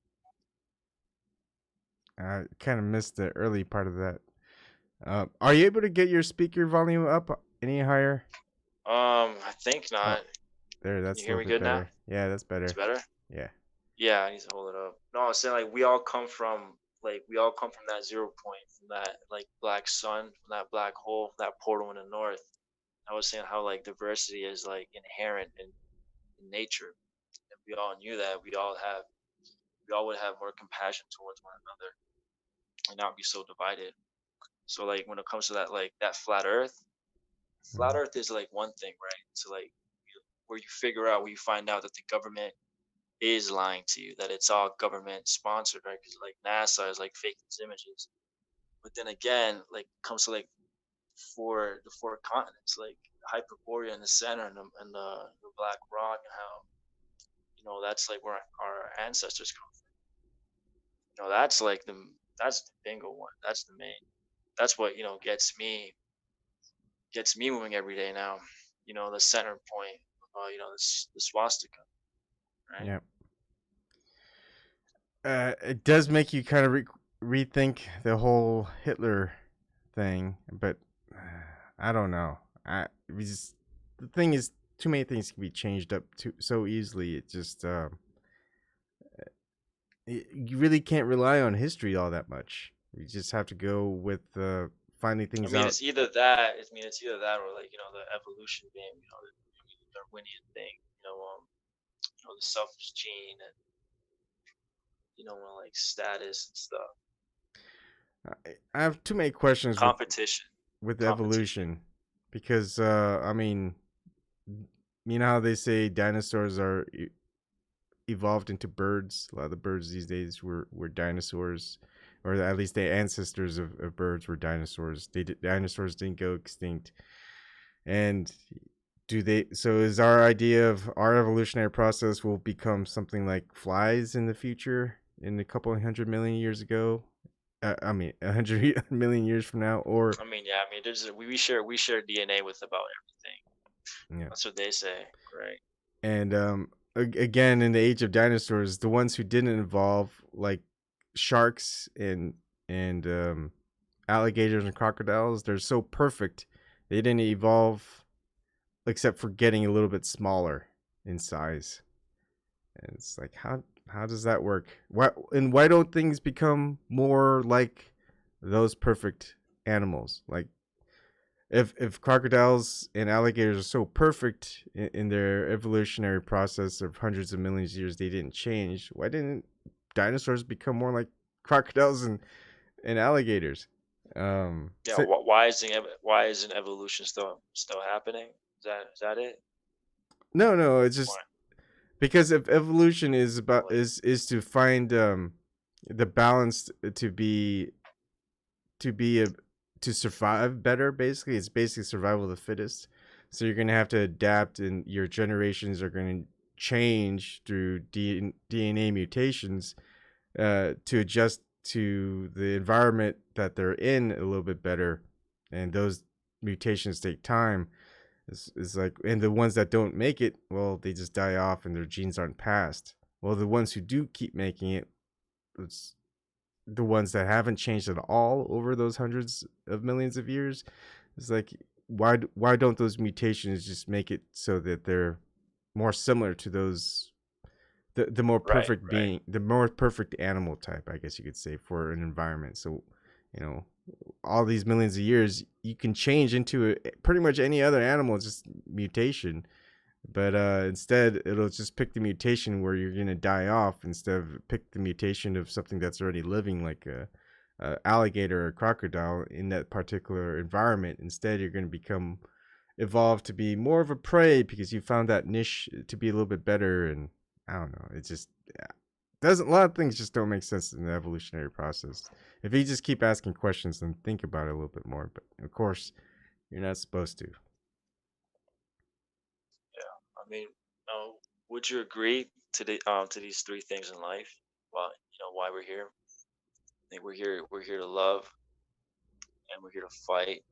I kind of missed the early part of that. Are you able to get your speaker volume up any higher? I think Oh, not. there. Can That's you a hear little me bit good now? better. Yeah, that's It's better. better. Yeah. Yeah, I need to hold it up. No, I was saying like we all come from that 0 point, from that like black sun, from that black hole, from that portal in the north. I was saying how like diversity is like inherent in nature, and we all knew that. We all would have more compassion towards one another and not be so divided. So like when it comes to that like that flat Mhm. Earth is like one thing, right? So like where you find out that the government is lying to you, that it's all government sponsored, right? Because like NASA is like faking these images. But then again, like comes to like the four continents, like Hyperborea in the center and the Black Rock, and how that's like where our ancestors come from. That's like that's the bingo one. That's the main. That's what gets me moving every day now. The center point, the swastika, right? Yeah. It does make you kind of rethink the whole Hitler thing, but I don't know. The thing is, too many things can be changed up too so easily. It just you really can't rely on history all that much. You just have to go with finding I things mean, out. it's either that. It's either that or like the evolution thing. The Darwinian thing. The selfish gene and like status and stuff. I have too many questions Competition. with Competition. evolution because I mean, you know how they say dinosaurs are evolved into birds. A lot of the birds these days were dinosaurs, or at least the ancestors of birds were dinosaurs. Dinosaurs didn't go extinct, and so is our idea of our evolutionary process will become something like flies in the future in a couple of 100 million years ago? I mean, 100 million years from now, or There's we share DNA with about everything. yeah. That's what they say, right? And again, in the age of dinosaurs, the ones who didn't evolve, like sharks and alligators and crocodiles, they're so perfect. They didn't evolve except for getting a little bit smaller in size. And it's like, how does that work? Why don't things become more like those perfect animals? Like if crocodiles and alligators are so perfect in their evolutionary process of hundreds of millions of years, they didn't change. Why didn't dinosaurs become more like crocodiles and alligators? So, Why isn't evolution still happening? Is that it? no, it's just Why? because if evolution is about Like, is to find the balance to survive better. Basically, it's basically survival of the fittest. So you're gonna have to adapt, and your generations are going to change through DNA mutations to adjust to the environment that they're in a little bit better, and those mutations take time. It's like, and the ones that don't make it, well, they just die off, and their genes aren't passed. Well, the ones who do keep making it, it's the ones that haven't changed at all over those hundreds of millions of years. It's like, why don't those mutations just make it so that they're more similar to those the more perfect being, the more perfect animal type, I guess you could say, for an environment. So all these millions of years, you can change into pretty much any other animal, just mutation. But instead, it'll just pick the mutation where you're gonna die off, instead of pick the mutation of something that's already living, like a alligator or a crocodile in that particular environment. Instead, you're gonna become evolved to be more of a prey because you found that niche to be a little bit better. And I don't know, it just doesn't. A lot of things just don't make sense in the evolutionary process. If you just keep asking questions and think about it a little bit more, but of course, you're not supposed to. Would you agree to to these three things in life? Well, why we're here. I think we're here to love, and we're here to fight,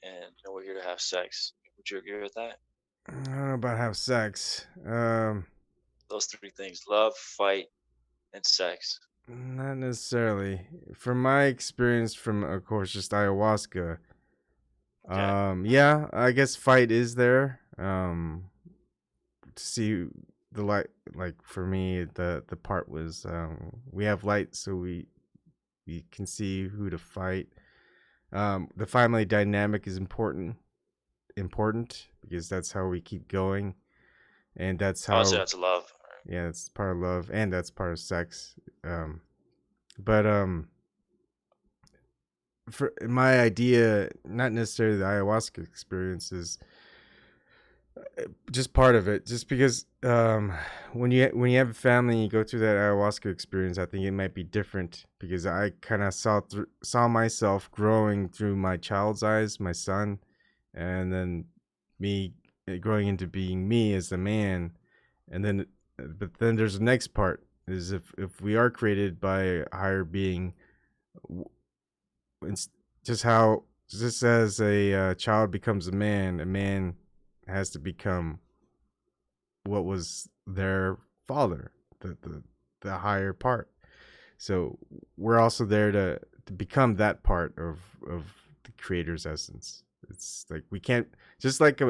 and we're here to have sex. Would you agree with that? I don't know about have sex. Those three things: love, fight, and sex. Not necessarily. From my experience, from of course just ayahuasca. Okay. Yeah, I guess fight is there. To see the light, like for me, the part was we have light, so we can see who to fight. The family dynamic is important because that's how we keep going, and that's I would say how, that's love. yeah, that's part of love, and that's part of sex. But for my idea, not necessarily the ayahuasca experience, is just part of it. Just because when you have a family and you go through that ayahuasca experience, I think it might be different because I kind of saw myself growing through my child's eyes, my son, and then me growing into being me as a man. And then but then there's the next part, is if we are created by a higher being, it's just as a child becomes a man has to become what was their father, the higher part. So we're also there to become that part of the creator's essence. It's like we can't just like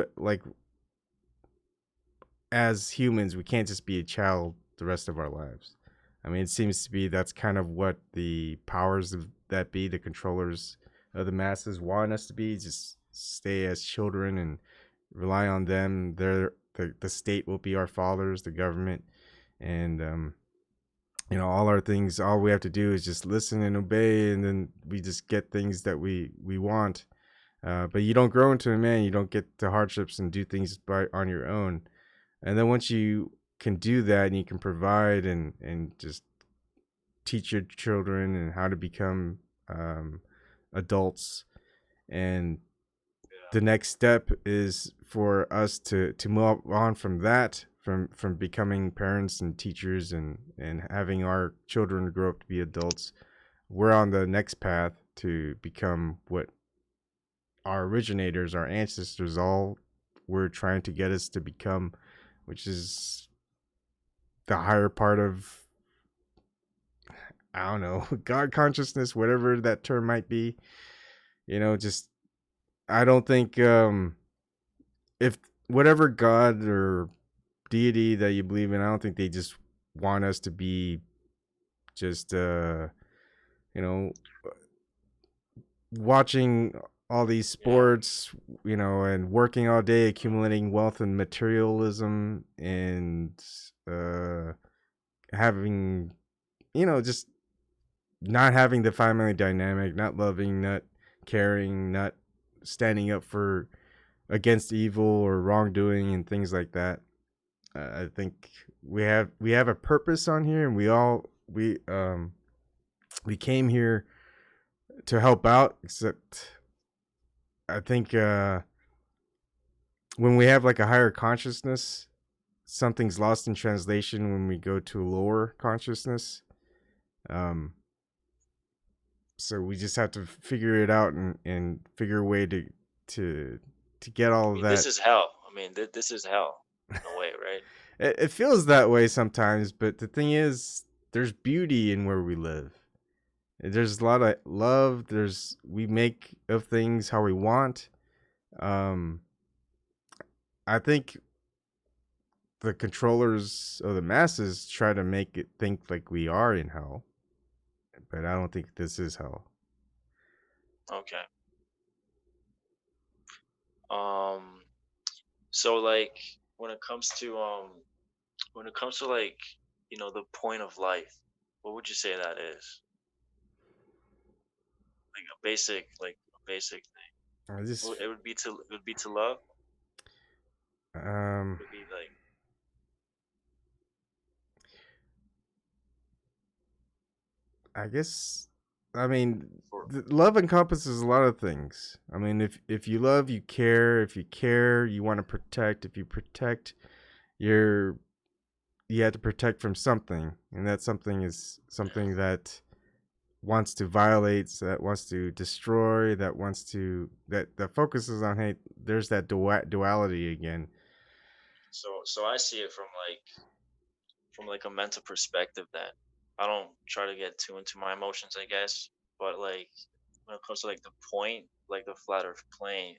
as humans, we can't just be a child the rest of our lives. I mean, it seems to be that's kind of what the powers of that be, the controllers of the masses want us to be, just stay as children and rely on them. The state will be our fathers, the government, and all our things. All we have to do is just listen and obey, and then we just get things that we want. But you don't grow into a man. You don't get the hardships and do things on your own. And then once you can do that and you can provide and just teach your children and how to become adults, and the next step is for us to move on from that, from becoming parents and teachers and having our children grow up to be adults. We're on the next path to become what our originators, our ancestors, all were trying to get us to become, which is the higher part of, I don't know, God consciousness, whatever that term might be. Just I don't think if whatever God or deity that you believe in, I don't think they just want us to be just watching all these sports, and working all day, accumulating wealth and materialism, and having, just not having the family dynamic, not loving, not caring, not standing up for against evil or wrongdoing and things like that. I think we have a purpose on here, and we came here to help out. Except I think when we have like a higher consciousness, something's lost in translation when we go to a lower consciousness. So we just have to figure it out and figure a way to get all of that. This is hell. I mean, this is hell in a way, right? It feels that way sometimes, but the thing is, there's beauty in where we live. There's a lot of love. We make of things how we want. I think the controllers of the masses try to make it think like we are in hell, but I don't think this is hell. Okay. So like when it comes to like, the point of life, what would you say that is? Like a basic thing. It would be to love. It would be like, I guess, I mean, love encompasses a lot of things. I mean, if you love, you care. If you care, you want to protect. If you protect, you have to protect from something, and that something is something that wants to violate, that wants to destroy, that focuses on hate. There's that duality again. so I see it from like a mental perspective that I don't try to get too into my emotions, I guess. But like when it comes to like the point, like the flat earth plane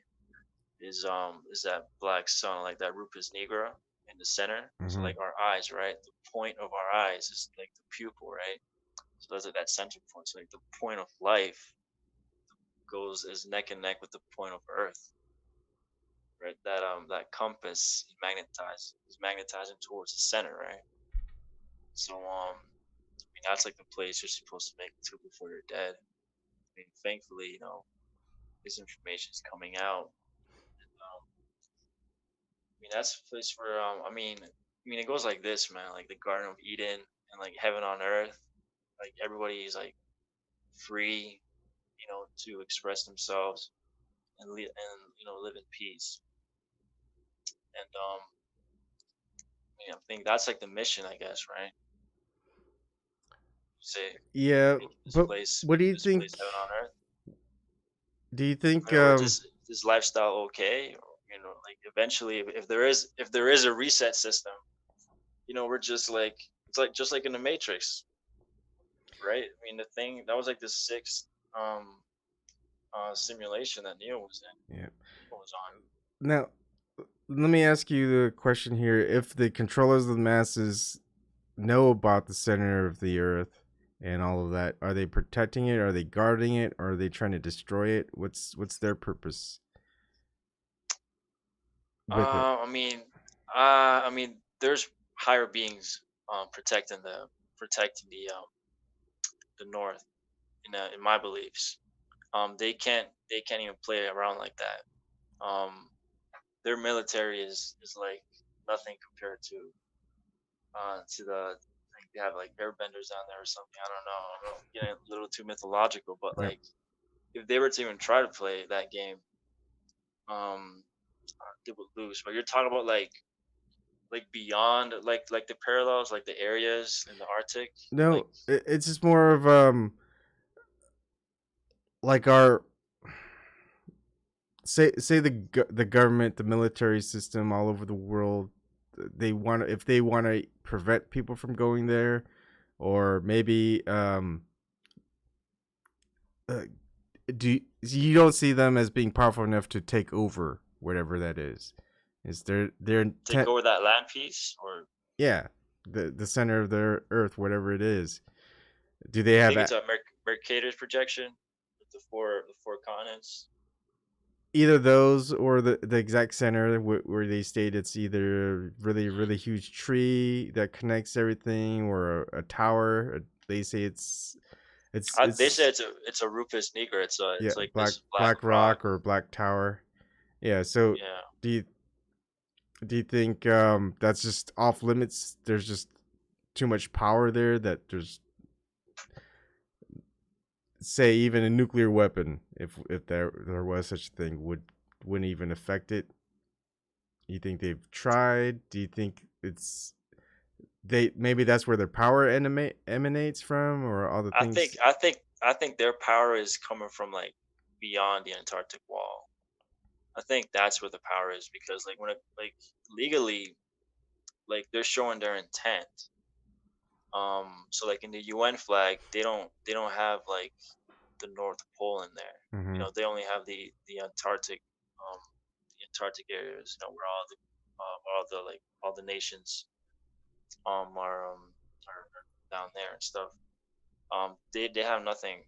is that black sun, like that rupus nigra in the center. So like our eyes, right? The point of our eyes is like the pupil, right? So that's like that center point. So like the point of life is neck and neck with the point of earth. Right? That compass is magnetizing towards the center, right? So I mean that's like the place you're supposed to make it to before you're dead. I mean, thankfully, this information is coming out. I mean, that's a place where it goes like this, man. Like the Garden of Eden and like heaven on earth. Like everybody is like free, to express themselves and live in peace. And I think that's like the mission, I guess, right? Say, Yeah, but place, what do you this think? place heaven on earth. Do you think This lifestyle okay? Or, like eventually, if there is a reset system, we're just like it's like just like in the Matrix, right? I mean, the thing that was like the sixth simulation that Neo was in. Yeah. Was on. Now, let me ask you the question here: if the controllers of the masses know about the center of the Earth and all of that, are they protecting it? Are they guarding it? Or are they trying to destroy it? What's their purpose with it? I mean, there's higher beings protecting the North in my beliefs. They can't even play around like that. Their military is like nothing compared to the like they have like airbenders down there or something. I don't know. I'm getting a little too mythological, but Yep. like if they were to even try to play that game, um, they would lose. But you're talking about like beyond like the parallels, like the areas in the Arctic, like No, it's just more of like our say the government, the military system all over the world. They want if they want to prevent people from going there, or maybe uh, do you don't see them as being powerful enough to take over whatever that is? Is their take intent? over that land piece, or Yeah, the center of the Earth, whatever it is. Do they I have think it's a Mercator's projection with the four continents. either those or the exact center where they state it's either really huge tree that connects everything or a tower? They say They say it's it's a Rufus Nigra. yeah, It's like black this black rock. rock or black tower. Yeah. So Yeah, do you think that's just off limits? There's just too much power there that there's say even a nuclear weapon, if there was such a thing, wouldn't even affect it. You think they've tried? Do you think it's they maybe that's where their power emanates from, or all the I think things? I think I think their power is coming from like beyond the Antarctic wall. I think that's where the power is because like when it like legally like they're showing their intent. So like in the UN flag, they don't have like the North Pole in there. Mm-hmm. They only have the Antarctic, um, the Antarctic areas. Where all the nations are down there and stuff. They have nothing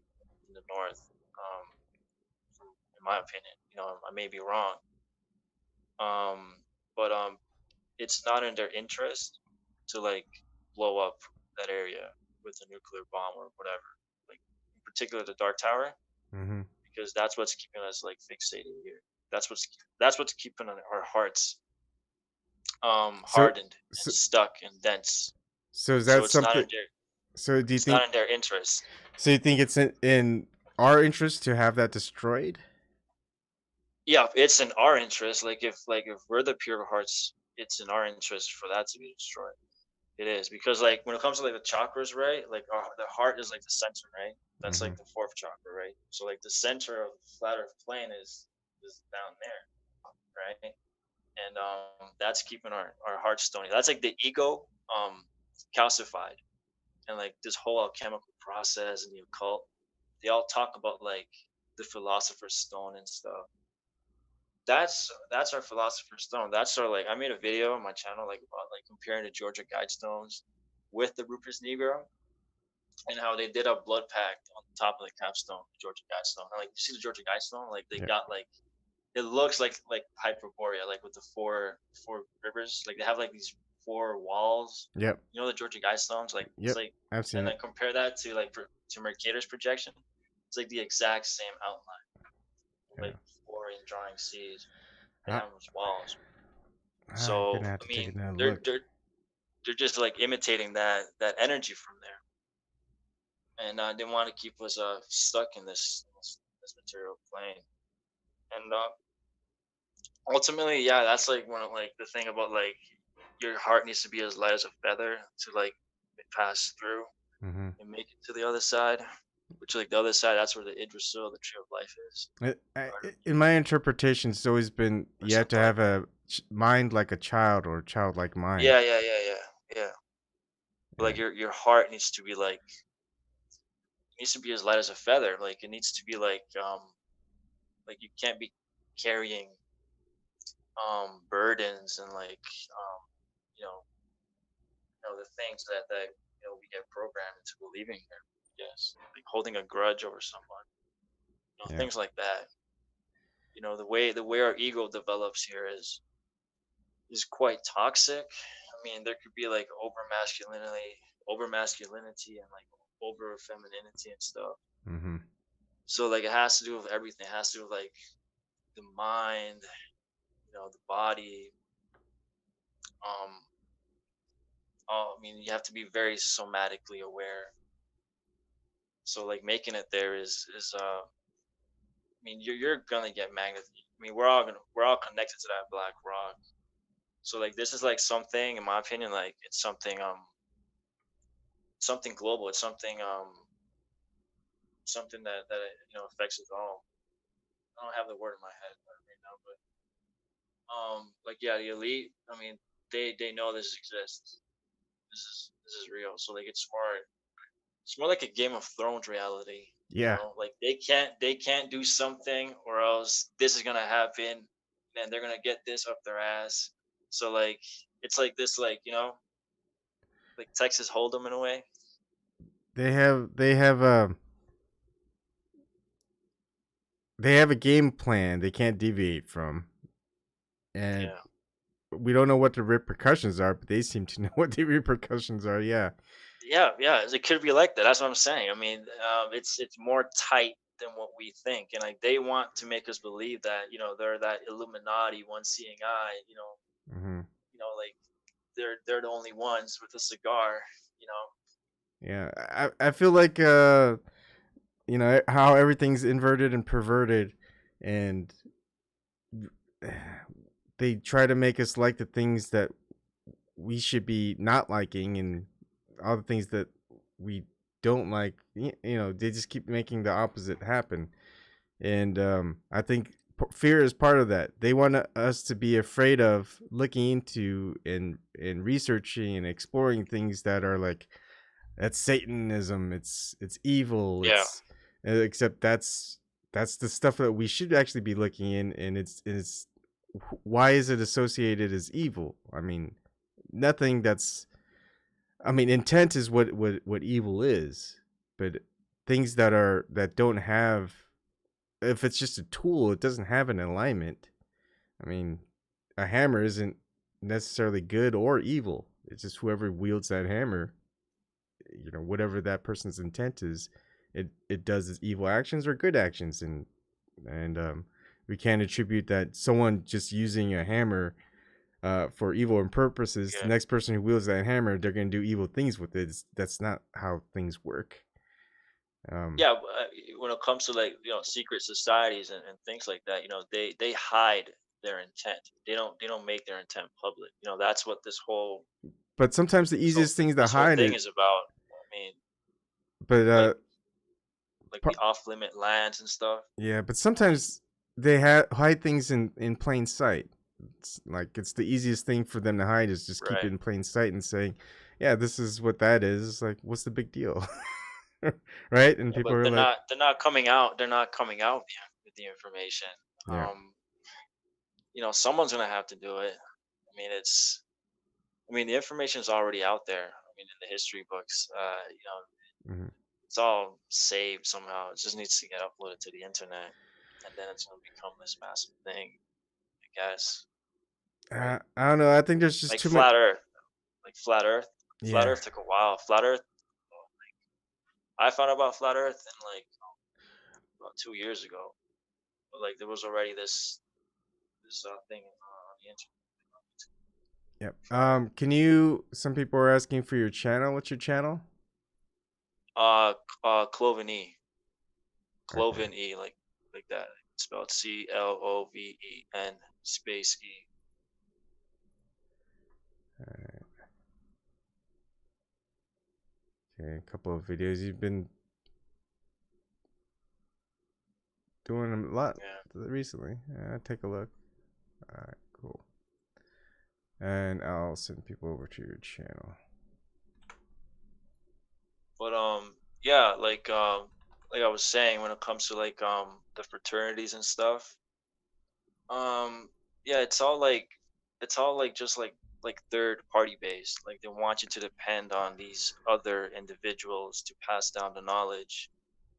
in the North. Um, in my opinion, I may be wrong. But it's not in their interest to like blow up that area with a nuclear bomb or whatever. Like in particular, the Dark Tower, Mm-hmm. because that's what's keeping us like fixated here. That's what's keeping our hearts So, hardened and so stuck and dense. so is So that it's not in something? their So do you it's not think? in their interest. So you think it's in our interest to have that destroyed? Yeah, it's in our interest. Like if we're the pure hearts, it's in our interest for that to be destroyed. It is because like when it comes to like the chakras, right? Like the heart is like the center, right? That's Mm-hmm. like the fourth chakra, right? So like the center of the flat Earth plane is down there, right? And that's keeping our hearts stony. That's like the ego calcified, and like this whole alchemical process and the occult. They all talk about like the philosopher's stone and stuff. That's our philosopher's stone. That's our like I made a video on my channel like about like comparing the Georgia Guidestones with the Rupert Negro and how they did a blood pact on the top of the capstone, the Georgia Guidestone. And, like you see the Georgia Guidestone, like they Yeah. got like it looks like Hyperborea, like with the four rivers. Like they have like these four walls. Yep. The Georgia Guidestones, like it's Yep. like I've seen and then it. compare that to like to Mercator's projection. It's like the exact same outline, Yeah. like four in drawing C's. They I, have those walls. I'm So gonna have I to take mean, another they're look. they're they're just like imitating that energy from there, and they want to keep us stuck in this material plane. And ultimately, yeah, that's like one of like the thing about like your heart needs to be as light as a feather to like pass through Mm-hmm. and make it to the other side. Which like the other side, that's where the Idrisil, the tree of life is. In my interpretation, it's always been Or you have to something like have that. a mind like a child or a childlike mind. Yeah, yeah, yeah, yeah, yeah. But, Yeah. like your heart needs to be like needs to be as light as a feather. Like it needs to be like you can't be carrying burdens and you know the things that we get programmed into believing here. Yes, like holding a grudge over someone, Yeah. things like that. The way our ego develops here is quite toxic. I mean, there could be like over masculinity, and like over femininity and stuff. Mm-hmm. So like it has to do with everything. It has to do with like the mind, the body. Um, I mean, you have to be very somatically aware. So like making it there is I mean, you're gonna get magnet. I mean, we're all connected to that black rock. So like this is like something, in my opinion, like it's something global. It's something that affects us all. I don't have the word in my head right now, but like yeah, the elite. I mean, they know this exists. This is real. So like it's more like a Game of Thrones reality. Yeah. Like they can't do something, or else this is gonna happen, and they're gonna get this up their ass. So like it's like this, like Texas Hold'em in a way. They have a game plan they can't deviate from, and Yeah. we don't know what the repercussions are, but they seem to know what the repercussions are. Yeah. Yeah, it could be like that. That's what I'm saying. I mean, it's more tight than what we think, and like they want to make us believe that they're that Illuminati, one seeing eye. Mm-hmm. Like they're the only ones with a cigar. You know. Yeah. I feel like how everything's inverted and perverted, and they try to make us like the things that we should be not liking, and all the things that we don't like. They just keep making the opposite happen, and I think fear is part of that. They want us to be afraid of looking into and researching and exploring things that are like, that's Satanism, it's evil, Yeah. it's except that's the stuff that we should actually be looking in, and it's why is it associated as evil? I mean, nothing that's I mean, intent is what evil is, but things that don't have, if it's just a tool, it doesn't have an alignment. I mean, a hammer isn't necessarily good or evil. It's just whoever wields that hammer, whatever that person's intent is, it does evil actions or good actions, and we can't attribute that someone just using a hammer for evil purposes, the Yeah. next person who wields that hammer, they're going to do evil things with it. That's not how things work. Yeah, when it comes to like secret societies and things like that, they hide their intent. They don't make their intent public. That's what But sometimes the easiest things to this whole hide thing it. is about. I mean, But like the off limit lands and stuff. yeah, but sometimes they hide things in plain sight. It's the easiest thing for them to hide is just keep it Right. in plain sight and saying, "Yeah, this is what that is." It's like, what's the big deal, right? And Yeah, people but are they're like, not they're not coming out. They're not coming out with the information. "Yeah, Someone's gonna have to do it. I mean, the information is already out there. I mean, in the history books, hmm it's all saved somehow. It just needs to get uploaded to the internet, and then it's gonna become this massive thing, I guess. Right? I don't know. I think there's just Like too much." flat Earth, like flat Earth. Flat Yeah, Earth took a while. Flat Earth. I found out about flat Earth in like about 2 years ago. But like there was already this thing on the internet. yep. Can you? Some people are asking for your channel. What's your channel? Cloven E. Okay. Cloven E, like that. It's spelled Cloven space E. Okay, a couple of videos you've been doing a lot Yeah. recently. Take a look. All right, cool. And I'll send people over to your channel. But yeah, like I was saying, when it comes to like the fraternities and stuff, um, yeah, it's all like just like third party based. Like they want you to depend on these other individuals to pass down the knowledge,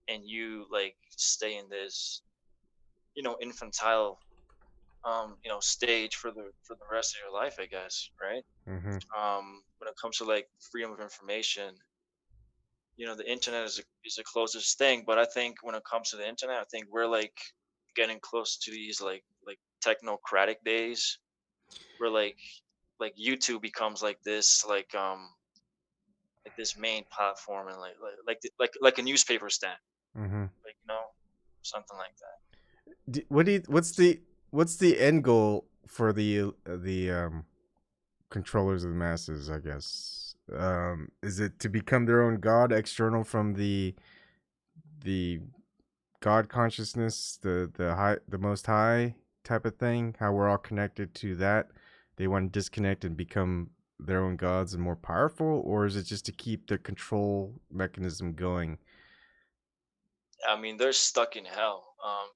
and you like stay in this, infantile stage for the rest of your life, I guess, right? Mm-hmm. When it comes to like freedom of information, the internet is the closest thing, but I think when it comes to the internet, I think we're like getting close to these like technocratic days where like YouTube becomes like this main platform, and like a newspaper stand, Mm-hmm. like something like that. What's the end goal for the controllers of the masses, I guess? Is it to become their own god, external from the god consciousness, the most high type of thing? How we're all connected to that. They want to disconnect and become their own gods and more powerful, or is it just to keep the control mechanism going? I mean, they're stuck in hell.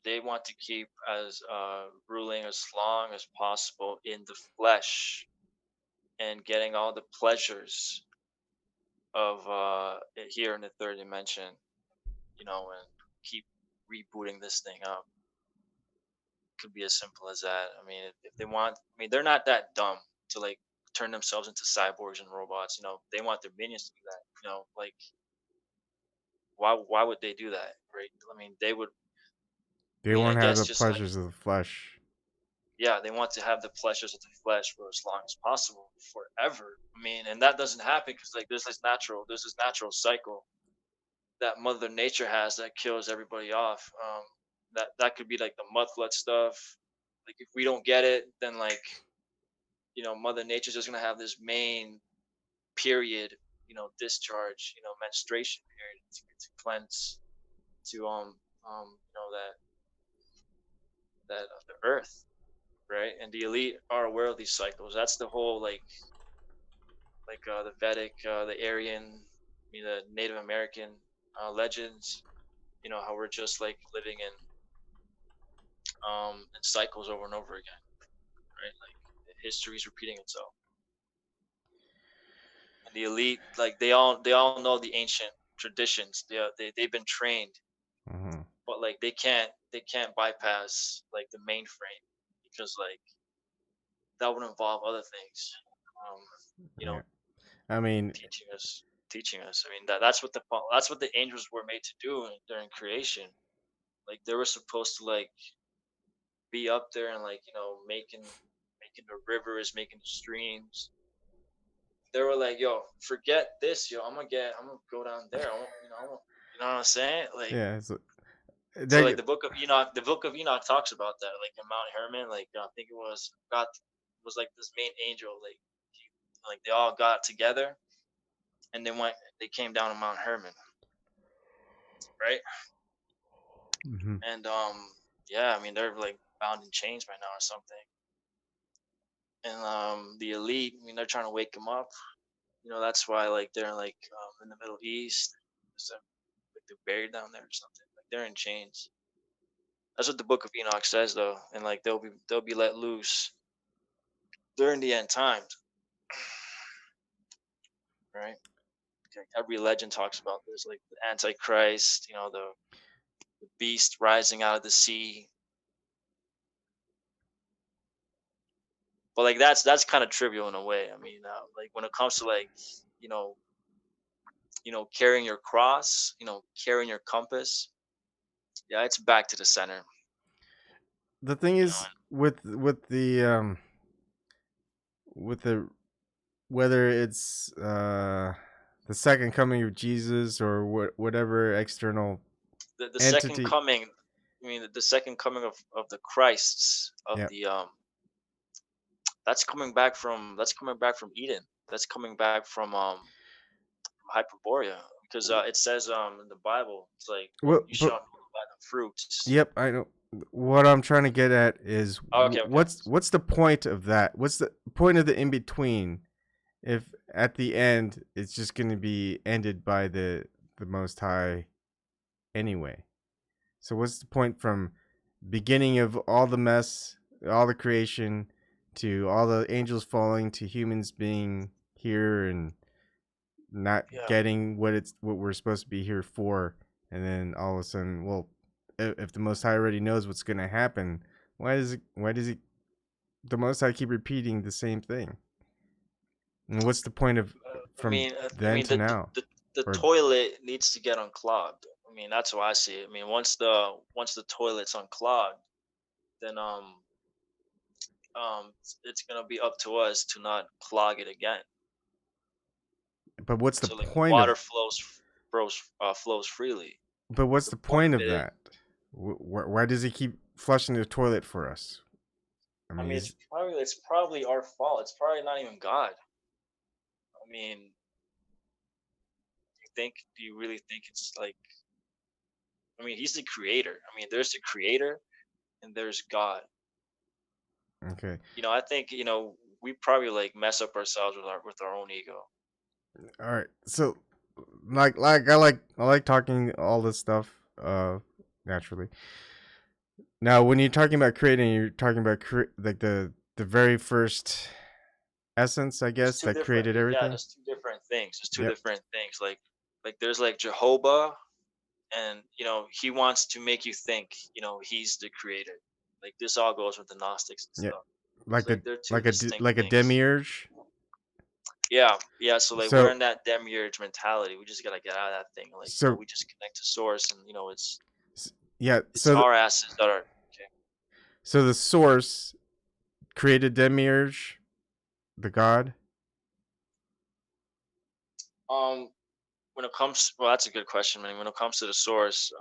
They want to keep as ruling as long as possible in the flesh and getting all the pleasures of here in the third dimension, and keep rebooting this thing up. Could be as simple as that. I mean, if they want, I mean, they're not that dumb to like turn themselves into cyborgs and robots. They want their minions to do that. Like why would they do that, right? I mean, they would. I They mean, I won't have guess the just like, pleasures of the flesh. yeah, they want to have the pleasures of the flesh for as long as possible, forever. I mean, and that doesn't happen because like there's this natural cycle that Mother Nature has that kills everybody off. That could be like the mud flood stuff. Like if we don't get it, then like Mother Nature's just gonna have this main period, discharge, menstruation period to cleanse, to that of the earth, right? And the elite are aware of these cycles. That's the whole the Vedic, the Aryan, I mean the Native American legends. How we're just like living in cycles over and over again, right? Like history is repeating itself. And the elite, like they all know the ancient traditions. They've been trained, Mm-hmm. but like they can't bypass like the mainframe because like that would involve other things. Um, you Yeah. know, I mean, teaching us. I mean that's what the angels were made to do during creation. Like they were supposed to like be up there and like making the rivers, making the streams. They were like, "Yo, forget this, yo. I'm gonna go down there. You know what I'm saying? Like, yeah. so like That, the book of Enoch talks about that. Like in Mount Hermon, like I think it was like this main angel. Like they all got together and they came down to Mount Hermon, right? mm-hmm. And yeah, I mean they're like bound in chains right now or something. And the elite, I mean they're trying to wake them up. That's why like they're like in the Middle East. So, like they're buried down there or something. Like they're in chains. That's what the Book of Enoch says though, and like they'll be let loose during the end times, right? Like, every legend talks about this, like the Antichrist, the beast rising out of the sea. But like that's kind of trivial in a way. I mean, like when it comes to like you know carrying your cross, carrying your compass, yeah, it's back to the center. The thing You know, is with the whether it's the second coming of Jesus or whatever external the second entity. coming. I mean, the second coming of the Christs of Yeah. the that's coming back from Eden. That's coming back from Hyperborea because it says in the Bible it's like What? you But shall know them by the fruits. yep, I know. What I'm trying to get at is Oh, okay, okay. what's the point of that? What's the point of the in between? If at the end it's just going to be ended by the Most High anyway. So what's the point from beginning of all the mess, all the creation, to all the angels falling, to humans being here and not Yeah. getting what we're supposed to be here for, and then all of a sudden, well, if the Most High already knows what's going to happen, why does the Most High keep repeating the same thing? And what's the point of from I then mean, to now? the Or toilet needs to get unclogged. I mean, that's how I see it. I mean, once the toilet's unclogged, then it's gonna be up to us to not clog it again. but what's the So like the point water of flows freely. but what's The the point point of of it, that? Why does he keep flushing the toilet for us? I I mean, mean, it's probably our fault. It's probably not even God. I mean, do you really think it's like? I mean, he's the creator. I mean, there's the creator and there's God. okay. I think we probably like mess up ourselves with our own ego. All right. So I like talking all this stuff naturally. Now, when you're talking about creating, you're talking about like the very first essence, I There's guess, two that different, created yeah. everything. There's two different things. There's two Yep. different things. Like there's like Jehovah, and he wants to make you think he's the creator. Like this all goes with the Gnostics and Yeah. stuff. It's Like like the they're two distinct like a things. demiurge. Yeah, yeah. So like we're So in that demiurge mentality. We just gotta get out of that thing. Like so we just connect to source, and yeah. it's our asses that are okay. So the source created demiurge, the god. Um, well, that's a good question, man. When it comes to the source,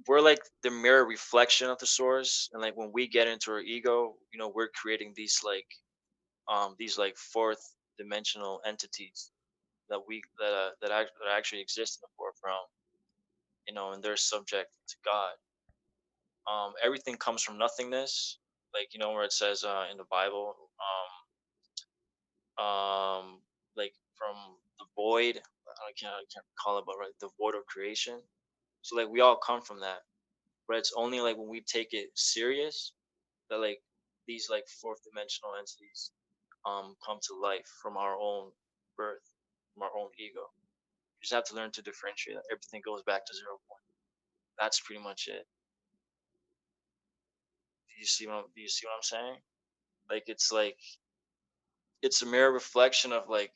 we're like the mirror reflection of the source, and like when we get into our ego, we're creating these like fourth dimensional entities that actually exist in the fourth realm, and they're subject to God. Everything comes from nothingness, like where it says in the Bible, like from the void. I can't recall it, but right, the void of creation. So like we all come from that, but it's only like when we take it serious that like these like fourth dimensional entities come to life from our own birth, from our own ego. You just have to learn to differentiate that. Everything goes back to 0 point. That's pretty much it. Do you see what I'm saying? Like it's a mirror reflection of like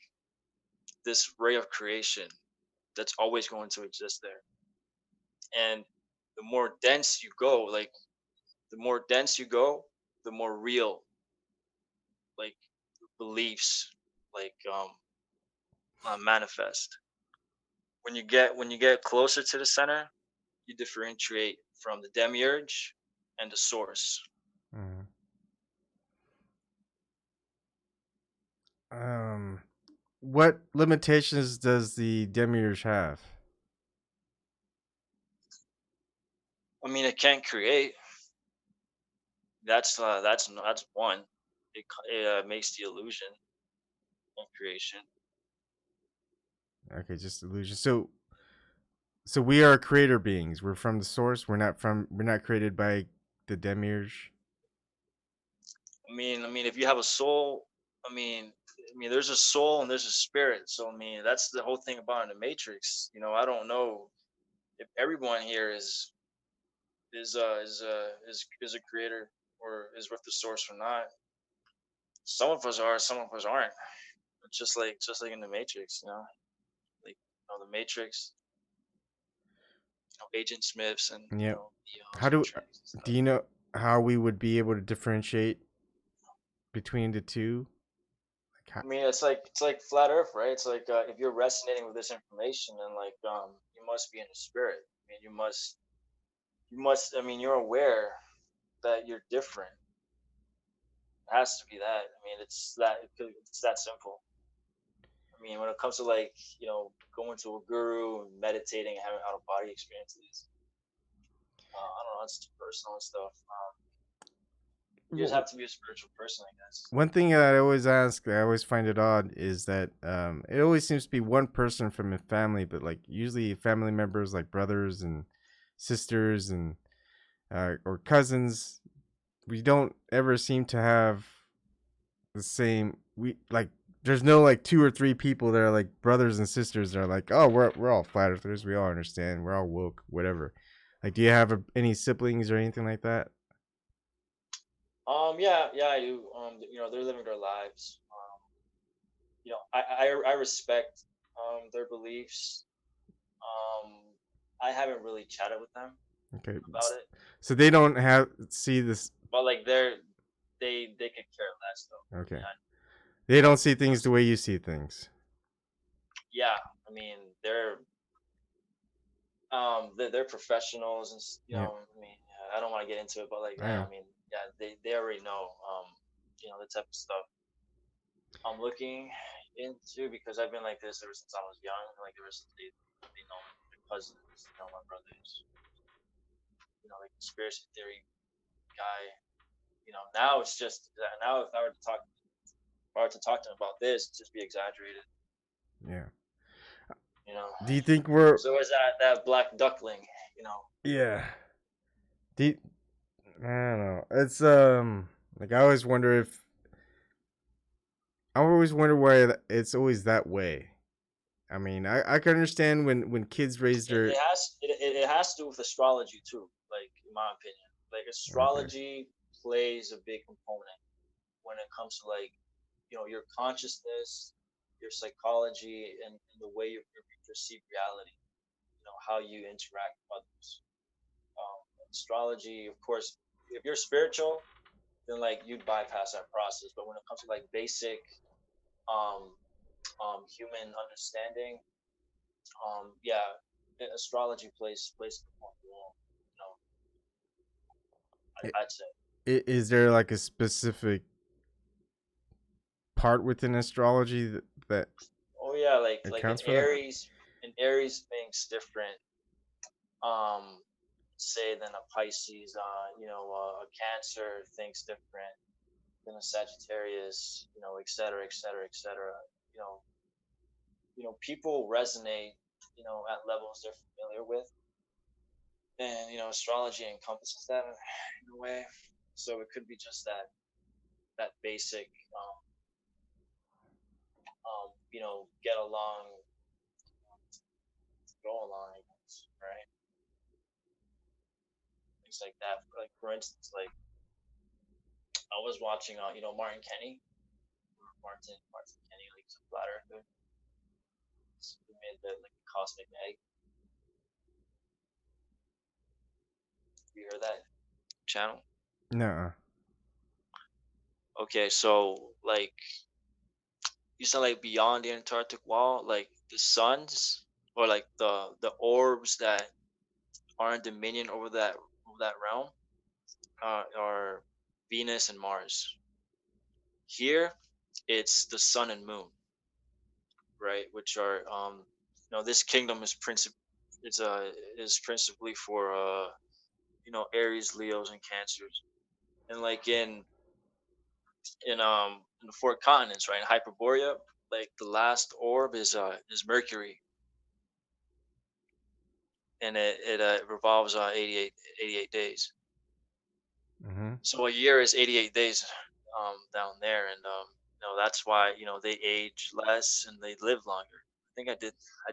this ray of creation that's always going to exist there. And the more dense you go, like the more dense you go, the more real like beliefs like manifest. When you get closer to the center, you differentiate from the demiurge and the source. Mm. Um, what limitations does the demiurge have? I mean, it can't create. That's one. It makes the illusion of creation. Okay, just illusion. So we are creator beings. We're from the source. We're not created by the demiurge. I mean, if you have a soul, I mean, there's a soul and there's a spirit. So I mean, that's the whole thing about in the Matrix. I don't know if everyone here is a creator or is with the source or not. Some of us are, some of us aren't. It's just like in the Matrix, like the Matrix, Agent Smiths and Yep. Neos How and do Trends and do stuff. you know how we would be able to differentiate between the two? Like how, I mean, it's like flat Earth, right? It's like if you're resonating with this information, then like you must be in the spirit. I mean, you must. I mean, you're aware that you're different. It has to be that. I mean, it's that simple. I mean, when it comes to like going to a guru and meditating and having out of body experiences, I don't know, it's too personal and stuff. You just have to be a spiritual person, I guess. One thing that I always ask, I always find it odd, is that it always seems to be one person from a family, but like usually family members like brothers and sisters and or cousins, we don't ever seem to have the same. We like there's no like two or three people that are like brothers and sisters that are like, oh, we're all flat earthers, we all understand, we're all woke, whatever. Like, do you have any siblings or anything like that? Yeah, I do. They're living their lives. I respect their beliefs. Um, I haven't really chatted with them Okay, about it, so they don't have see this. but like they could care less though. Okay, Yeah, they don't see things the way you see things. yeah. I mean, they're professionals, and Yeah, I mean, I don't want to get into it, but like, I yeah, know. I mean, yeah, they already know, the type of stuff I'm looking into because I've been like this ever since I was young. Like, they know my cousins, my brothers, like conspiracy theory guy. Now it's just now if I were to talk to them about this, it'd just be exaggerated. Yeah. You know. Do you think we're? So is that black duckling? You know. Yeah. Do you, I don't know. It's like I always wonder why it's always that way. I mean, I can understand when kids raise It, their. it has it, it has to do with astrology too. Like in my opinion, like Okay. astrology plays a big component when it comes to like your consciousness, your psychology, and the way you perceive reality. How you interact with others. Astrology, of course, if you're spiritual, then like you'd bypass that process. But when it comes to like basic um, human understanding, yeah, astrology plays an important role. You know, I'd say. Is there like a specific part within astrology that Oh yeah, like accounts for that? an Aries thinks different. Um, say than a Pisces. A Cancer thinks different than a Sagittarius. Et cetera, et cetera, et cetera. You know, people resonate. At levels they're familiar with, and astrology encompasses that in a way. So it could be just that basic, get along, go along, I guess, right? Things like that. Like for instance, like I was watching, Martin Kenny, Martin Kenny, like he's a flat earther. He made the like cosmic egg. You heard that channel? No. Okay, so like you said, like beyond the Antarctic wall, like the suns or like the orbs that are in dominion over that realm are Venus and Mars. Here, it's the sun and moon, right? Which are this kingdom is principally for Aries, Leos, and Cancers, and like in the four continents, right? In Hyperborea, like the last orb is Mercury, and it revolves on 88 days. Mm-hmm. So a year is 88 days down there, and that's why they age less and they live longer. I think I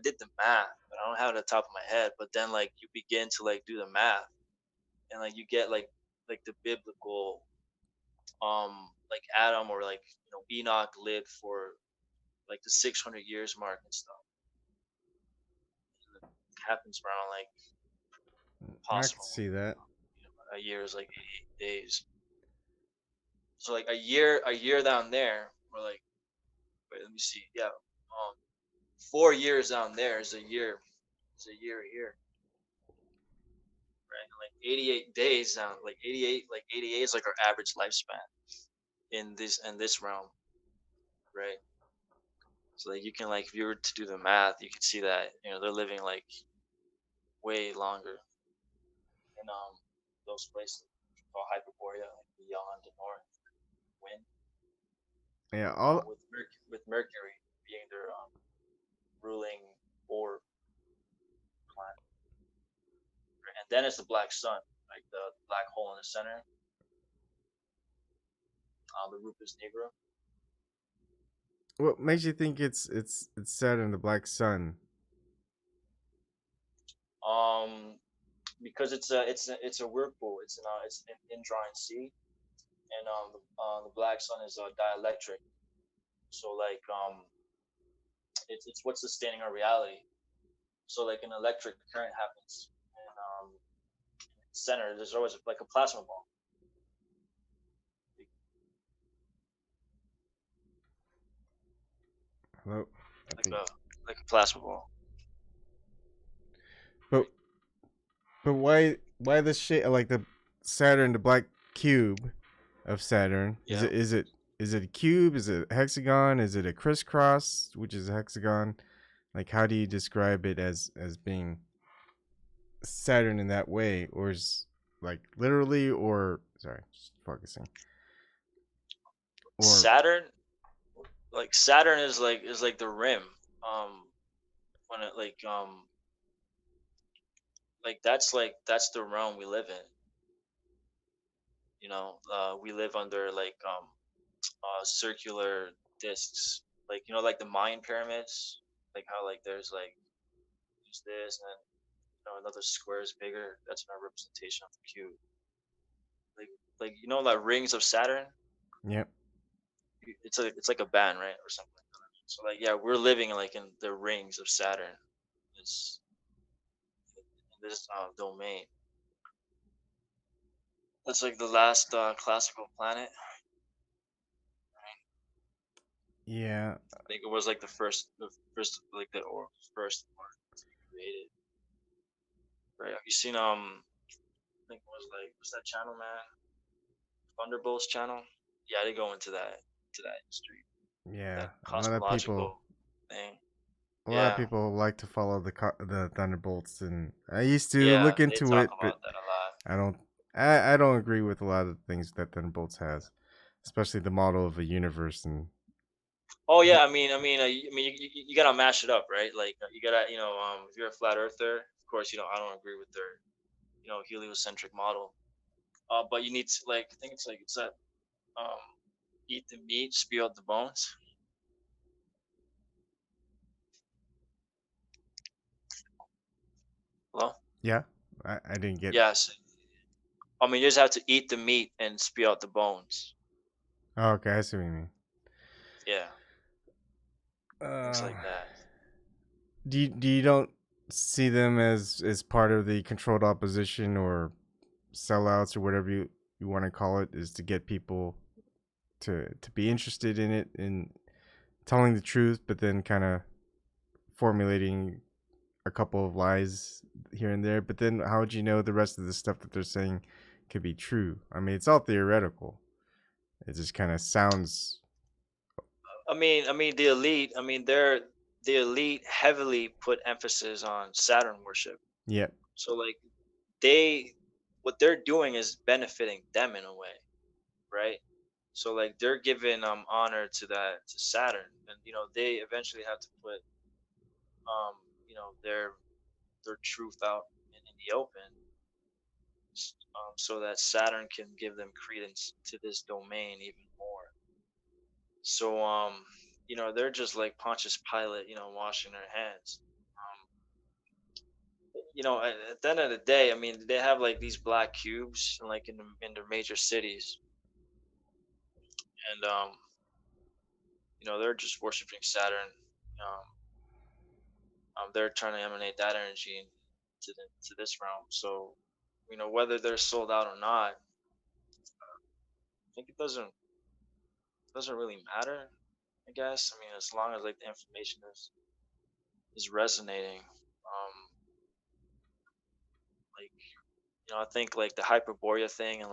did the math, but I don't have it at the top of my head. But then like you begin to like do the math, and like you get like the biblical like Adam or like Enoch lived for like the 600 years mark and stuff. And it happens around like I can possible. see that. A year is like 88 days. So like a year down there, or like wait, let me see. Yeah, 4 years down there is a year. Is a year here, right? And like 88 days down, like 88 is like our average lifespan in this realm, right? So like you can like if you were to do the math, you can see that they're living like way longer in those places called Hyperborea, like beyond the north wind. Yeah, all With Mercury being their ruling orb planet, right? And then it's the black sun, like the black hole in the center, the Rufus Negro. what makes you think it's Saturn, the black sun? Um, because it's a whirlpool. It's an indrawing sea, and the black sun is dielectric. So like it's what's sustaining our reality. So like an electric current happens, and center there's always like a plasma ball. Hello? Like a plasma ball. But why the shape, like the Saturn, the black cube of Saturn? Yeah. Is it a cube? Is it a hexagon? Is it a crisscross, which is a hexagon? Like, how do you describe it as being Saturn in that way, or is like literally, or sorry, just focusing. Or Saturn, like Saturn is like the rim. When it that's the realm we live in. You know, we live under like circular discs, like like the Mayan pyramids, like how like there's this and then another square is bigger. That's our representation of the cube. Like like rings of Saturn. yep. It's like a band, right, or something like that. So like yeah, we're living like in the rings of Saturn. It's in this domain. That's like the last classical planet. Yeah. I think it was like the first like the first one to be created. Right? Have you seen I think it was like what's that channel, man? Thunderbolts channel. Yeah, they go into that history, Yeah. that A lot of people. cosmological thing. A lot of Yeah, people like to follow the Thunderbolts, and I used to yeah, look they into talk it, but about that a lot. I don't. I don't agree with a lot of the things that Thunderbolts has, especially the model of a universe and. Oh yeah, you gotta mash it up, right? Like you gotta, if you're a flat earther, of course, I don't agree with their, heliocentric model. But you need to like, I think it's that, um, eat the meat, spew out the bones. Hello. Yeah, I didn't get. Yes. You just have to eat the meat and spew out the bones. Oh, okay, I see what you mean. Yeah, things Uh, like that. do you don't see them as part of the controlled opposition or sellouts or whatever you want to call it, is to get people to be interested in it and telling the truth, but then kind of formulating a couple of lies here and there. But then how would you know the rest of the stuff that they're saying could be true? I mean, it's all theoretical. It just kind of sounds. The elite. The elite heavily put emphasis on Saturn worship. Yep. So like they, what they're doing is benefiting them in a way, right? So like they're giving honor to Saturn, and they eventually have to put um their truth out in the open, so that Saturn can give them credence to this domain even more. So they're just like Pontius Pilate, washing their hands. At the end of the day, they have like these black cubes like in their major cities, and they're just worshiping Saturn. Um, they're trying to emanate that energy to this realm. So, whether they're sold out or not, I think it doesn't really matter. I guess. As long as like the information is resonating. Like I think like the Hyperborea thing and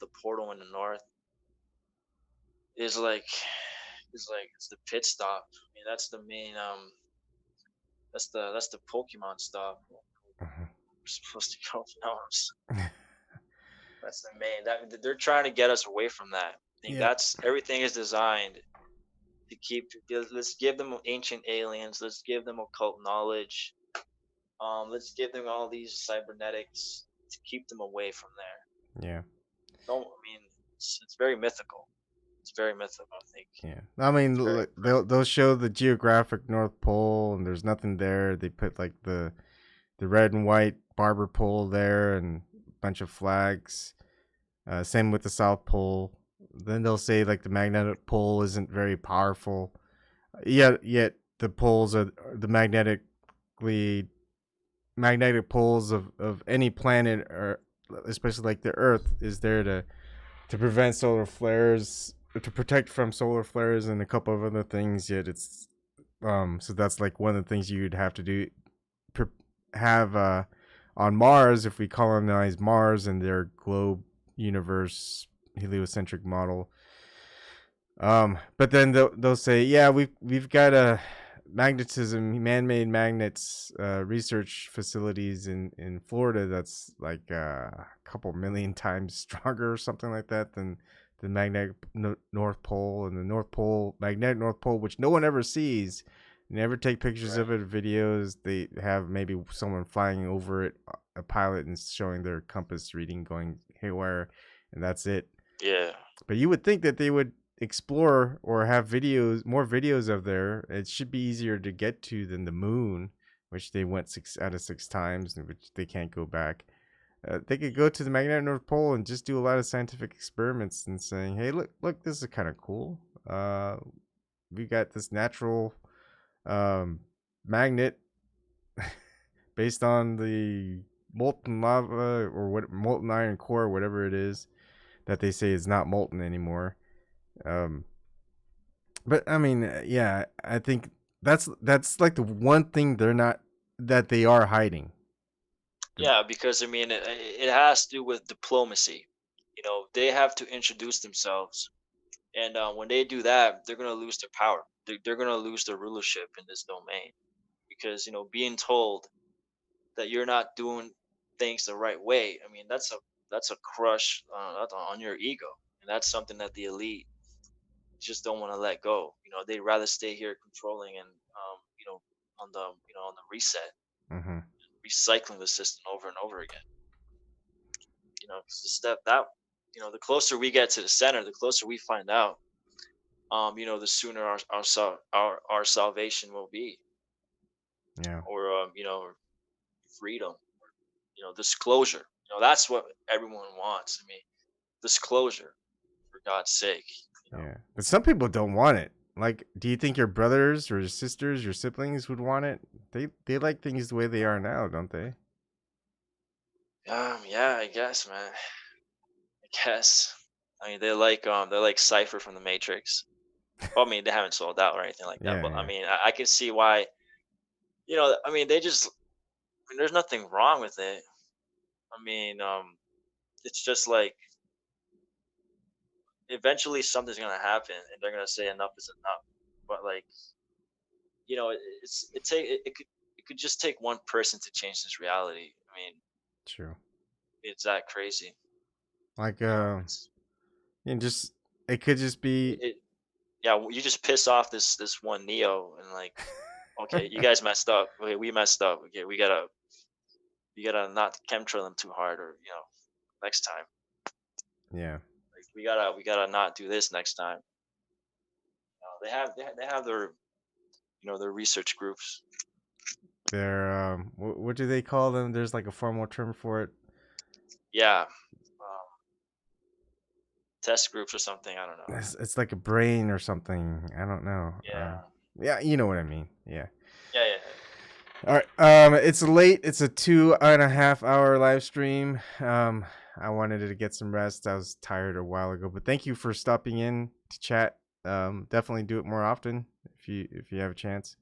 the portal in the north is like it's the pit stop. That's the main that's the Pokemon stop. Uh-huh. We're supposed to go now. That's the main. That they're trying to get us away from that. I think Yeah. that's everything is designed to keep. Let's give them ancient aliens. Let's give them occult knowledge. Let's give them all these cybernetics to keep them away from there. Yeah. Don't. I mean, it's very mythical. It's very mythical. I think. Yeah. I mean, It's very. they'll show the geographic North Pole, and there's nothing there. They put like the red and white barber pole there, and a bunch of flags. Same with the South Pole. Then they'll say like the magnetic pole isn't very powerful. Yet the poles are the magnetic poles of any planet, or especially like the Earth, is there to prevent solar flares, to protect from solar flares, and a couple of other things. Yet it's so that's like one of the things you'd have to do, have on Mars if we colonize Mars and their globe universe heliocentric model. But then they'll say, yeah, we've got a magnetism, man-made magnets research facilities in Florida that's like a couple million times stronger or something like that than the magnetic North Pole, and the magnetic North Pole, which no one ever sees. Never take pictures of it, videos. They have maybe someone flying over it, a pilot, and showing their compass reading going haywire, and that's it. Yeah. But you would think that they would explore or have more videos of there. It should be easier to get to than the moon, which they went 6 out of 6 times, and which they can't go back. They could go to the magnetic North Pole and just do a lot of scientific experiments and saying, hey, look, this is kind of cool. We got this natural magnet based on the molten lava or molten iron core, whatever it is, that they say is not molten anymore. But I mean, yeah, I think that's like the one thing that they are hiding. Yeah, because I mean, it has to do with diplomacy. They have to introduce themselves, and when they do that, they're gonna lose their power. They're gonna lose their rulership in this domain, because being told that you're not doing things the right way. I mean, that's a crush on your ego, and that's something that the elite just don't want to let go. They'd rather stay here controlling and on the reset, Mm-hmm. recycling the system over and over again. 'Cause the step that the closer we get to the center, the closer we find out, the sooner our salvation will be, Yeah. or freedom, disclosure. That's what everyone wants. I mean, disclosure, for God's sake. Yeah. But some people don't want it. Like, do you think your brothers or your sisters, your siblings would want it? They like things the way they are now, don't they? Yeah, I guess, man. I guess. I mean, they're like Cypher from the Matrix. Well, I mean, they haven't sold out or anything like that, Yeah, but I yeah. mean, I can see why. I mean, there's nothing wrong with it. I mean, it's just like eventually something's gonna happen, and they're gonna say enough is enough. But like, it could just take one person to change this reality. I mean, True. it's that crazy. Like, It's, just it could just be. it yeah, you just piss off this one Neo, and like, okay, you guys messed up. Okay, we messed up. Okay, we gotta not chemtrail them too hard, or next time. Yeah. Like, we gotta not do this next time. They have their their research groups. They're what do they call them? There's like a formal term for it. Yeah, test groups or something. I don't know. It's like a brain or something. I don't know. Yeah. Yeah, you know what I mean. Yeah. Yeah. All right. It's late. It's a 2.5 hour live stream. I wanted to get some rest. I was tired a while ago, but thank you for stopping in to chat. Definitely do it more often if you have a chance.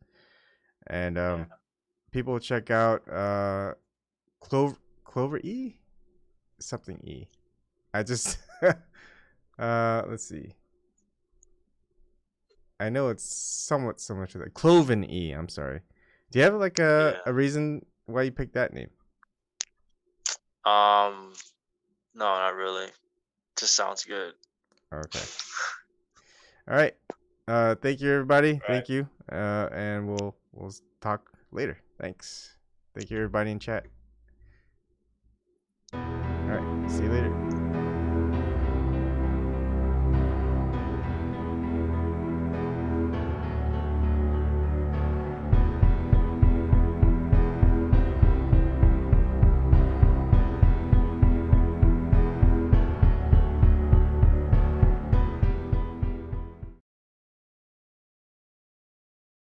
And people check out Clover E, something E. I just let's see. I know it's somewhat similar to that. Cloven E. I'm sorry. Do you have like a reason why you picked that name? No, not really. Just sounds good. Okay. All right. Thank you, everybody. Right. Thank you. And we'll talk later. Thanks. Thank you, everybody in chat. All right. See you later.